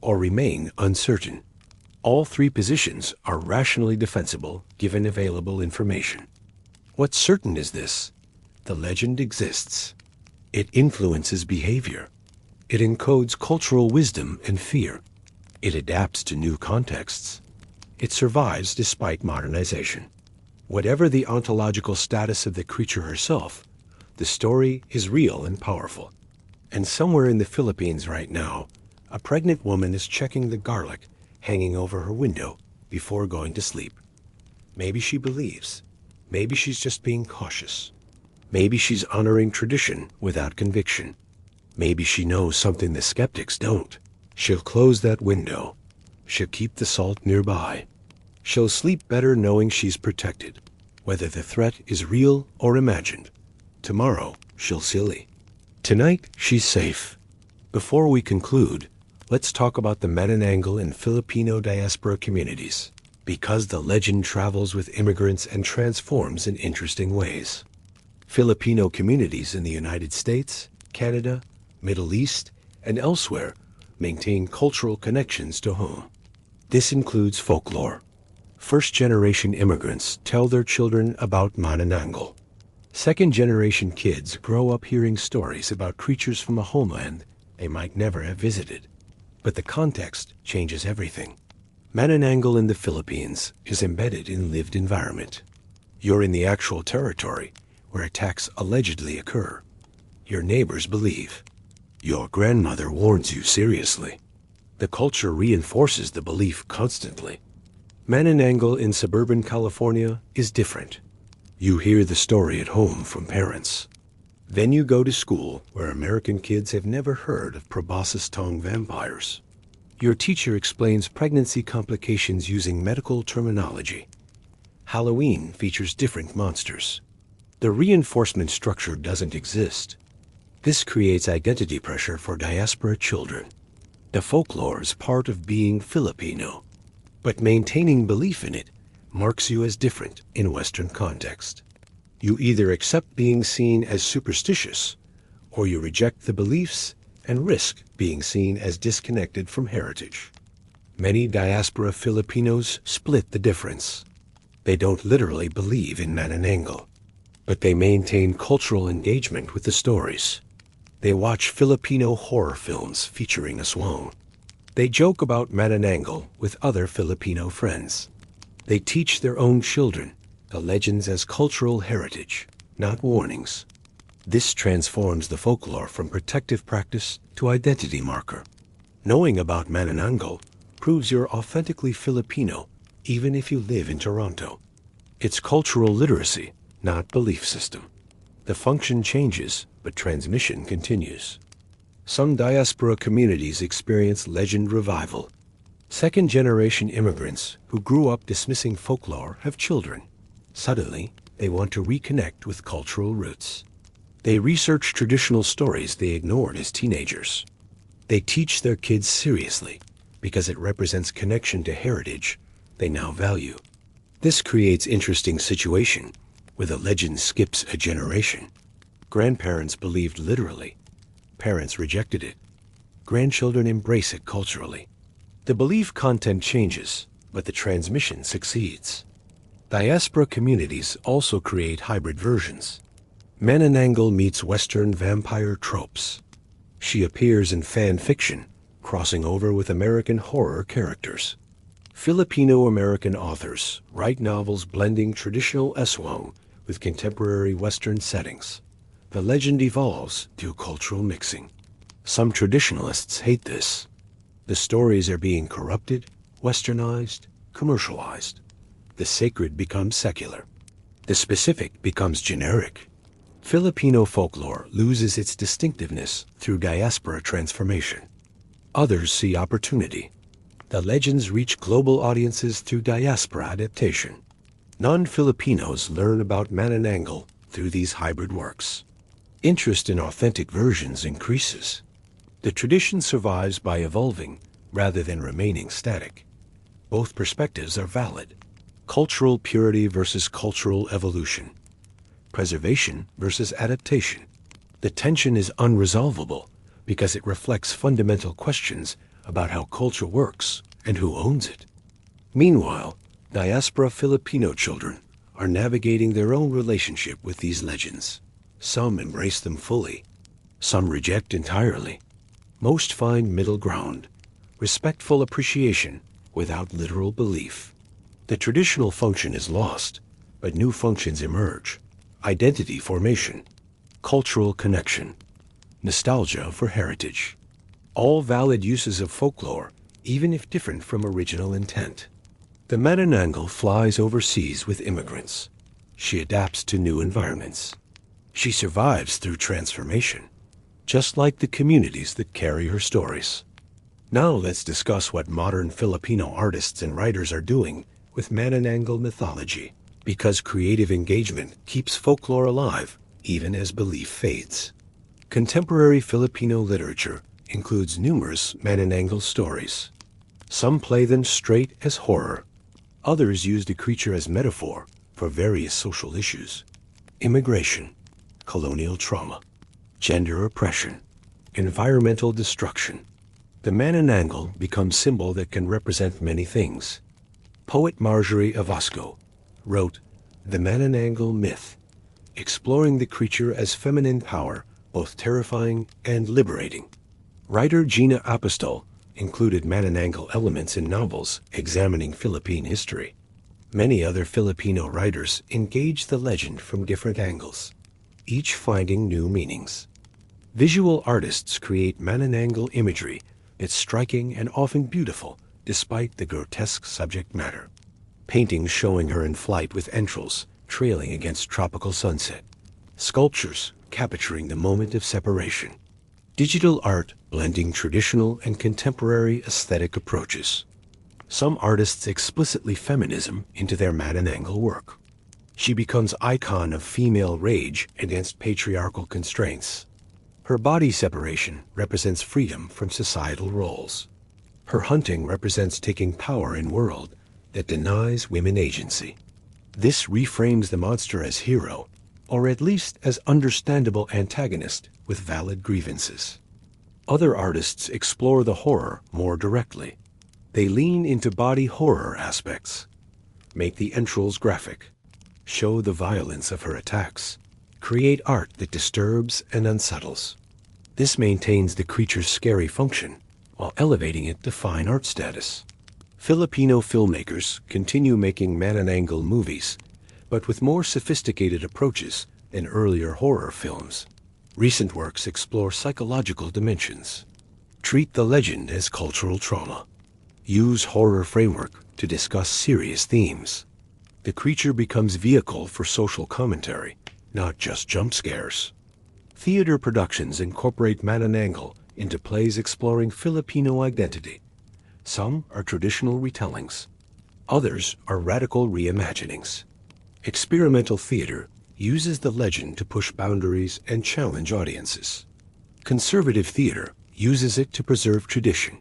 or remain uncertain. All three positions are rationally defensible given available information. What's certain is this: the legend exists. It influences behavior. It encodes cultural wisdom and fear. It adapts to new contexts. It survives despite modernization. Whatever the ontological status of the creature herself, the story is real and powerful. And somewhere in the Philippines right now, a pregnant woman is checking the garlic hanging over her window before going to sleep. Maybe she believes. Maybe she's just being cautious. Maybe she's honoring tradition without conviction. Maybe she knows something the skeptics don't. She'll close that window. She'll keep the salt nearby. She'll sleep better knowing she's protected, whether the threat is real or imagined. Tomorrow, she'll silly. Tonight, she's safe. Before we conclude, let's talk about the Manananggal and Filipino diaspora communities, because the legend travels with immigrants and transforms in interesting ways. Filipino communities in the United States, Canada, Middle East, and elsewhere maintain cultural connections to home. This includes folklore. First-generation immigrants tell their children about Manananggal. Second-generation kids grow up hearing stories about creatures from a homeland they might never have visited. But the context changes everything. Manananggal in the Philippines is embedded in lived environment. You're in the actual territory where attacks allegedly occur. Your neighbors believe. Your grandmother warns you seriously. The culture reinforces the belief constantly. Manananggal in suburban California is different. You hear the story at home from parents. Then you go to school where American kids have never heard of proboscis tongue vampires. Your teacher explains pregnancy complications using medical terminology. Halloween features different monsters. The reinforcement structure doesn't exist. This creates identity pressure for diaspora children. The folklore is part of being Filipino, but maintaining belief in it marks you as different in Western context. You either accept being seen as superstitious, or you reject the beliefs and risk being seen as disconnected from heritage. Many diaspora Filipinos split the difference. They don't literally believe in Manananggal, but they maintain cultural engagement with the stories. They watch Filipino horror films featuring aswang. They joke about Manananggal with other Filipino friends. They teach their own children the legends as cultural heritage, not warnings. This transforms the folklore from protective practice to identity marker. Knowing about Manananggal proves you're authentically Filipino, even if you live in Toronto. It's cultural literacy, not belief system. The function changes, but transmission continues. Some diaspora communities experience legend revival. Second-generation immigrants who grew up dismissing folklore have children. Suddenly, they want to reconnect with cultural roots. They research traditional stories they ignored as teenagers. They teach their kids seriously because it represents connection to heritage they now value. This creates interesting situation where the legend skips a generation. Grandparents believed literally. Parents rejected it. Grandchildren embrace it culturally. The belief content changes, but the transmission succeeds. Diaspora communities also create hybrid versions. Manananggal meets Western vampire tropes. She appears in fan fiction, crossing over with American horror characters. Filipino-American authors write novels blending traditional aswang with contemporary Western settings. The legend evolves through cultural mixing. Some traditionalists hate this. The stories are being corrupted, westernized, commercialized. The sacred becomes secular. The specific becomes generic. Filipino folklore loses its distinctiveness through diaspora transformation. Others see opportunity. The legends reach global audiences through diaspora adaptation. Non-Filipinos learn about Manananggal through these hybrid works. Interest in authentic versions increases. The tradition survives by evolving rather than remaining static. Both perspectives are valid. Cultural purity versus cultural evolution. Preservation versus adaptation. The tension is unresolvable because it reflects fundamental questions about how culture works and who owns it. Meanwhile, diaspora Filipino children are navigating their own relationship with these legends. Some embrace them fully. Some reject entirely. Most find middle ground, respectful appreciation without literal belief. The traditional function is lost, but new functions emerge. Identity formation, cultural connection, nostalgia for heritage. All valid uses of folklore, even if different from original intent. The Manananggal flies overseas with immigrants. She adapts to new environments. She survives through transformation, just like the communities that carry her stories. Now let's discuss what modern Filipino artists and writers are doing with Manananggal mythology, because creative engagement keeps folklore alive even as belief fades. Contemporary Filipino literature includes numerous Manananggal stories. Some play them straight as horror. Others use the creature as metaphor for various social issues. Immigration, colonial trauma, gender oppression, environmental destruction. The Manananggal becomes a symbol that can represent many things. Poet Marjorie Avasco wrote The Manananggal Myth, exploring the creature as feminine power, both terrifying and liberating. Writer Gina Apostol included Manananggal elements in novels examining Philippine history. Many other Filipino writers engaged the legend from different angles, each finding new meanings. Visual artists create Manananggal imagery It's striking and often beautiful, despite the grotesque subject matter. Paintings showing her in flight with entrails trailing against tropical sunset. Sculptures capturing the moment of separation. Digital art blending traditional and contemporary aesthetic approaches. Some artists explicitly feminism into their Manananggal work. She becomes icon of female rage against patriarchal constraints. Her body separation represents freedom from societal roles. Her hunting represents taking power in a world that denies women agency. This reframes the monster as hero, or at least as understandable antagonist with valid grievances. Other artists explore the horror more directly. They lean into body horror aspects, make the entrails graphic, show the violence of her attacks, create art that disturbs and unsettles. This maintains the creature's scary function while elevating it to fine art status. Filipino filmmakers continue making Manananggal movies, but with more sophisticated approaches than earlier horror films. Recent works explore psychological dimensions, treat the legend as cultural trauma, use horror framework to discuss serious themes. The creature becomes vehicle for social commentary, not just jump scares. Theater productions incorporate Manananggal into plays exploring Filipino identity. Some are traditional retellings. Others are radical reimaginings. Experimental theater uses the legend to push boundaries and challenge audiences. Conservative theater uses it to preserve tradition.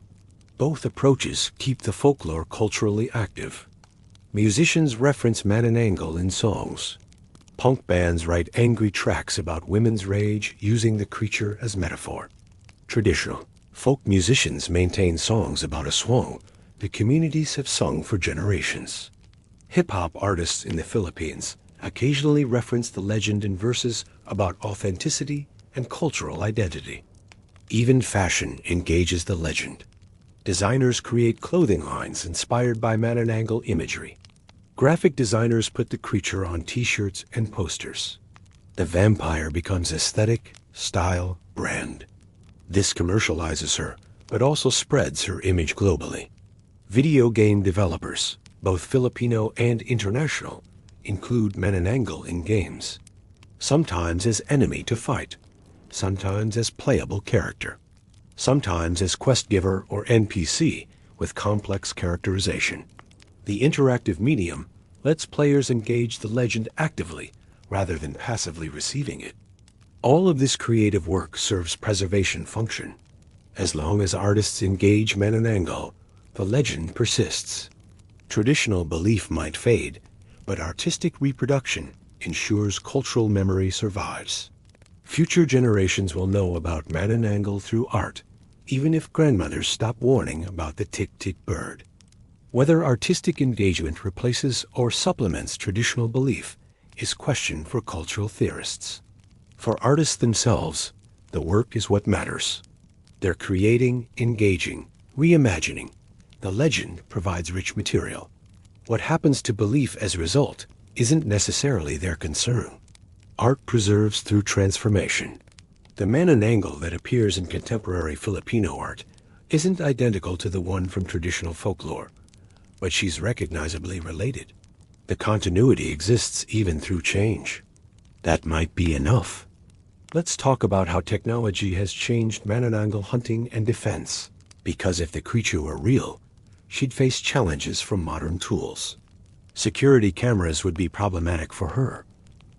Both approaches keep the folklore culturally active. Musicians reference Manananggal in songs. Punk bands write angry tracks about women's rage using the creature as metaphor. Traditional folk musicians maintain songs about a swang the communities have sung for generations. Hip-hop artists in the Philippines occasionally reference the legend in verses about authenticity and cultural identity. Even fashion engages the legend. Designers create clothing lines inspired by Manananggal imagery. Graphic designers put the creature on t-shirts and posters. The vampire becomes aesthetic, style, brand. This commercializes her, but also spreads her image globally. Video game developers, both Filipino and international, include Manananggal in games. Sometimes as enemy to fight, sometimes as playable character, sometimes as quest giver or NPC with complex characterization. The interactive medium lets players engage the legend actively rather than passively receiving it. All of this creative work serves preservation function. As long as artists engage Manananggal, the legend persists. Traditional belief might fade, but artistic reproduction ensures cultural memory survives. Future generations will know about Manananggal through art, even if grandmothers stop warning about the tik-tik bird. Whether artistic engagement replaces or supplements traditional belief is question for cultural theorists. For artists themselves, the work is what matters. They're creating, engaging, reimagining. The legend provides rich material. What happens to belief as a result isn't necessarily their concern. Art preserves through transformation. The Manananggal that appears in contemporary Filipino art isn't identical to the one from traditional folklore, but she's recognizably related. The continuity exists even through change. That might be enough. Let's talk about how technology has changed Manananggal hunting and defense. Because if the creature were real, she'd face challenges from modern tools. Security cameras would be problematic for her.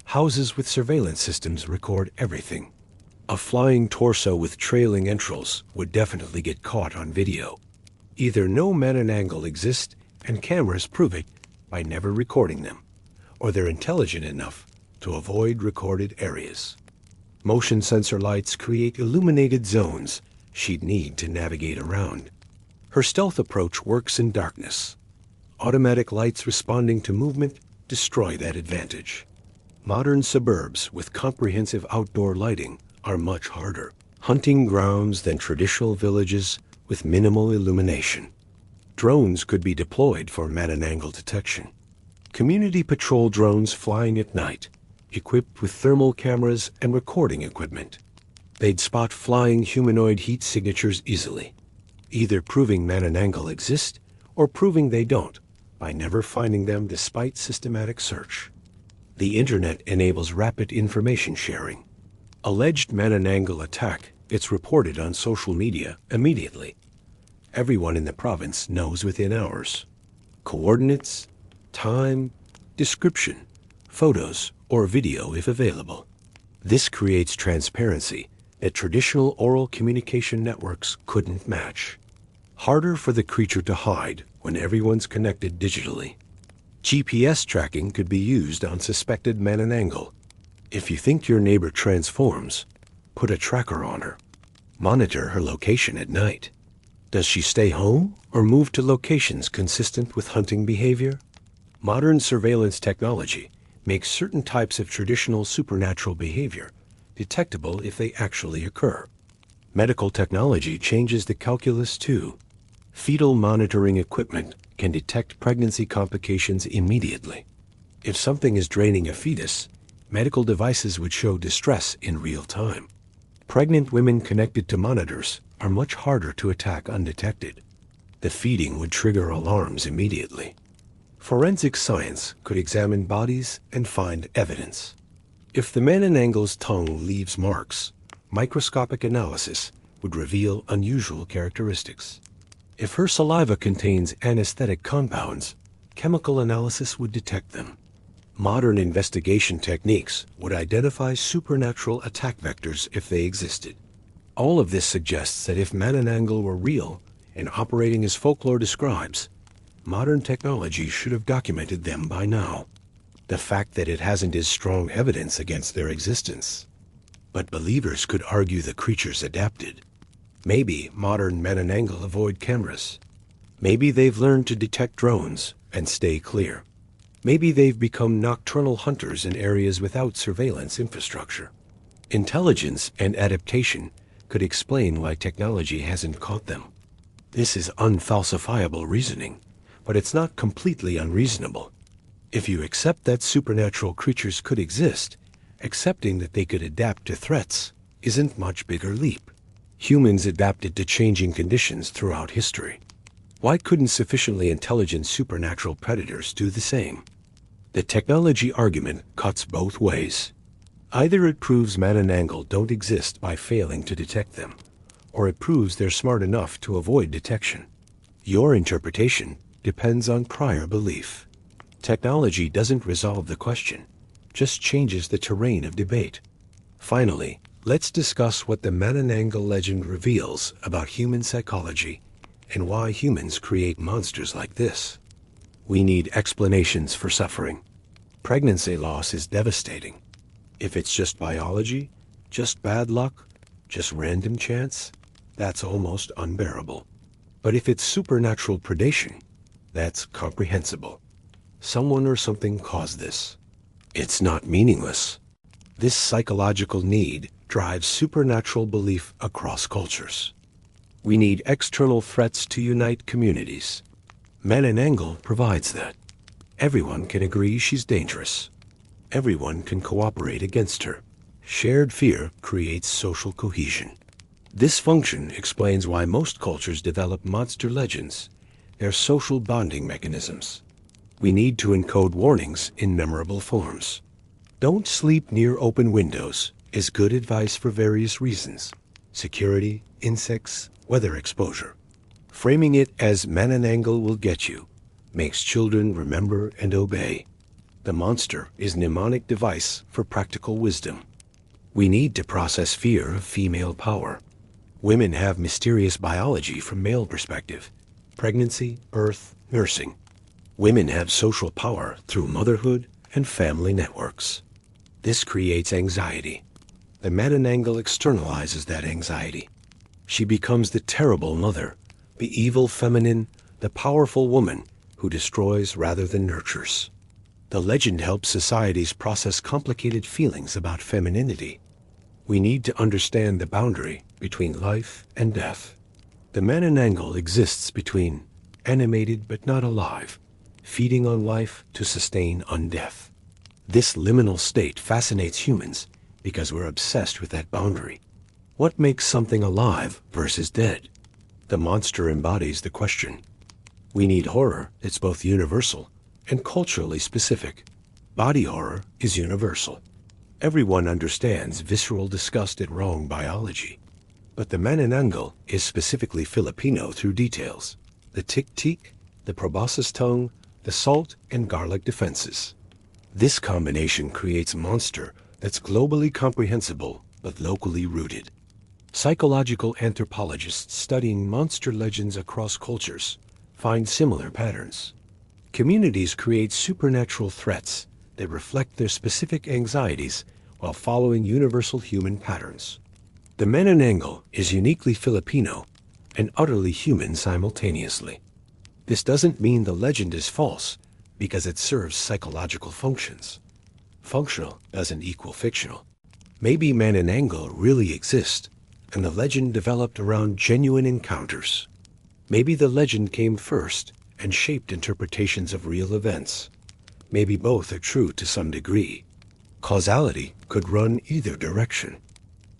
Houses with surveillance systems record everything. A flying torso with trailing entrails would definitely get caught on video. Either no Manananggal exist and cameras prove it by never recording them, or they're intelligent enough to avoid recorded areas. Motion sensor lights create illuminated zones she'd need to navigate around. Her stealth approach works in darkness. Automatic lights responding to movement destroy that advantage. Modern suburbs with comprehensive outdoor lighting are much harder. Hunting grounds than traditional villages with minimal illumination. Drones could be deployed for Manananggal detection. Community patrol drones flying at night, equipped with thermal cameras and recording equipment. They'd spot flying humanoid heat signatures easily. either proving Manananggal exist or proving they don't by never finding them despite systematic search. The internet enables rapid information sharing. Alleged Manananggal attack gets reported on social media immediately. Everyone in the province knows within hours. Coordinates, time, description, photos, or video if available. This creates transparency that traditional oral communication networks couldn't match. Harder for the creature to hide when everyone's connected digitally. GPS tracking could be used on suspected Manananggal. If you think your neighbor transforms, put a tracker on her. Monitor her location at night. Does she stay home or move to locations consistent with hunting behavior? Modern surveillance technology makes certain types of traditional supernatural behavior detectable if they actually occur. Medical technology changes the calculus too. Fetal monitoring equipment can detect pregnancy complications immediately. If something is draining a fetus, medical devices would show distress in real time. Pregnant women connected to monitors are much harder to attack undetected. The feeding would trigger alarms immediately. Forensic science could examine bodies and find evidence. If the Manananggal's tongue leaves marks, microscopic analysis would reveal unusual characteristics. If her saliva contains anesthetic compounds, chemical analysis would detect them. Modern investigation techniques would identify supernatural attack vectors if they existed. All of this suggests that if Manananggal were real and operating as folklore describes, modern technology should have documented them by now. The fact that it hasn't is strong evidence against their existence. But believers could argue the creatures adapted. Maybe modern Manananggal avoid cameras. Maybe they've learned to detect drones and stay clear. Maybe they've become nocturnal hunters in areas without surveillance infrastructure. Intelligence and adaptation could explain why technology hasn't caught them. This is unfalsifiable reasoning, but it's not completely unreasonable. If you accept that supernatural creatures could exist, accepting that they could adapt to threats isn't much bigger leap. Humans adapted to changing conditions throughout history. Why couldn't sufficiently intelligent supernatural predators do the same? The technology argument cuts both ways. Either it proves Manananggal don't exist by failing to detect them, or it proves they're smart enough to avoid detection. Your interpretation depends on prior belief. Technology doesn't resolve the question, just changes the terrain of debate. Finally, let's discuss what the Manananggal legend reveals about human psychology and why humans create monsters like this. We need explanations for suffering. Pregnancy loss is devastating. If it's just biology, just bad luck, just random chance, that's almost unbearable. But if it's supernatural predation, that's comprehensible. Someone or something caused this. It's not meaningless. This psychological need drives supernatural belief across cultures. We need external threats to unite communities. Manananggal provides that. Everyone can agree she's dangerous. Everyone can cooperate against her. Shared fear creates social cohesion. This function explains why most cultures develop monster legends. They're social bonding mechanisms. We need to encode warnings in memorable forms. Don't sleep near open windows is good advice for various reasons: security, insects, weather exposure. Framing it as Manananggal will get you makes children remember and obey. The monster is a mnemonic device for practical wisdom. We need to process fear of female power. Women have mysterious biology from male perspective: pregnancy, birth, nursing. Women have social power through motherhood and family networks. This creates anxiety. The Manananggal externalizes that anxiety. She becomes the terrible mother, the evil feminine, the powerful woman who destroys rather than nurtures. The legend helps societies process complicated feelings about femininity. We need to understand the boundary between life and death. The Manananggal exists between animated but not alive, feeding on life to sustain undeath. This liminal state fascinates humans because we're obsessed with that boundary. What makes something alive versus dead? The monster embodies the question. We need horror that's both universal and culturally specific. Body horror is universal. Everyone understands visceral disgust at wrong biology. But the Manananggal is specifically Filipino through details. The tik-tik, the proboscis tongue, the salt and garlic defenses. This combination creates a monster that's globally comprehensible but locally rooted. Psychological anthropologists studying monster legends across cultures find similar patterns. Communities create supernatural threats that reflect their specific anxieties while following universal human patterns. The Manananggal is uniquely Filipino and utterly human simultaneously. This doesn't mean the legend is false because it serves psychological functions. Functional doesn't equal fictional. Maybe Manananggal really exists and the legend developed around genuine encounters. Maybe the legend came first and shaped interpretations of real events. Maybe both are true to some degree. Causality could run either direction.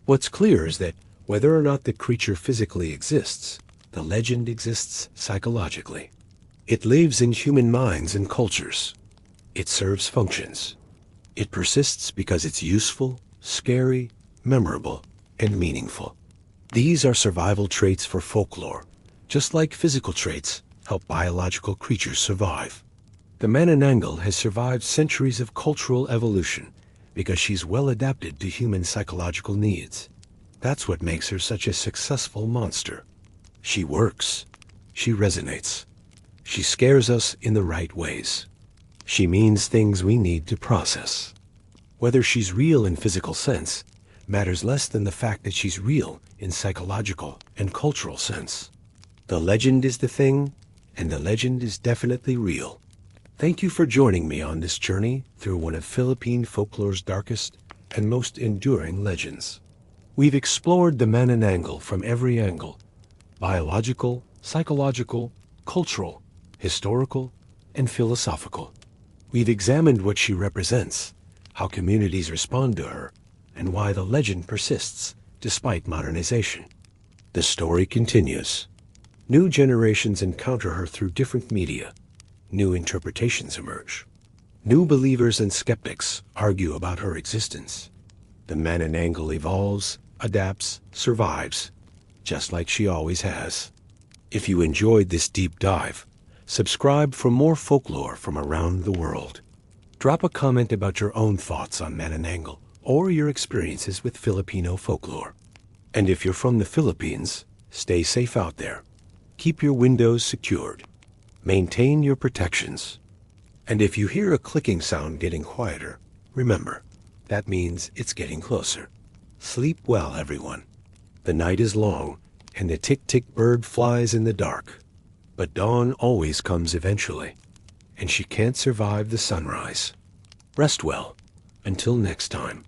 What's clear is that whether or not the creature physically exists, the legend exists psychologically. It lives in human minds and cultures. It serves functions. It persists because it's useful, scary, memorable, and meaningful. These are survival traits for folklore, just like physical traits help biological creatures survive. The Manananggal has survived centuries of cultural evolution because she's well adapted to human psychological needs. That's what makes her such a successful monster. She works. She resonates. She scares us in the right ways. She means things we need to process. Whether she's real in physical sense matters less than the fact that she's real in psychological and cultural sense. The legend is the thing, and the legend is definitely real. Thank you for joining me on this journey through one of Philippine folklore's darkest and most enduring legends. We've explored the Manananggal from every angle: biological, psychological, cultural, historical, and philosophical. We've examined what she represents, how communities respond to her, and why the legend persists despite modernization. The story continues. New generations encounter her through different media. New interpretations emerge. New believers and skeptics argue about her existence. The Manananggal evolves, adapts, survives, just like she always has. If you enjoyed this deep dive, subscribe for more folklore from around the world. Drop a comment about your own thoughts on Manananggal or your experiences with Filipino folklore. And if you're from the Philippines, stay safe out there. Keep your windows secured. Maintain your protections. And if you hear a clicking sound getting quieter, remember, that means it's getting closer. Sleep well, everyone. The night is long, and the tik-tik bird flies in the dark. But dawn always comes eventually, and she can't survive the sunrise. Rest well. Until next time.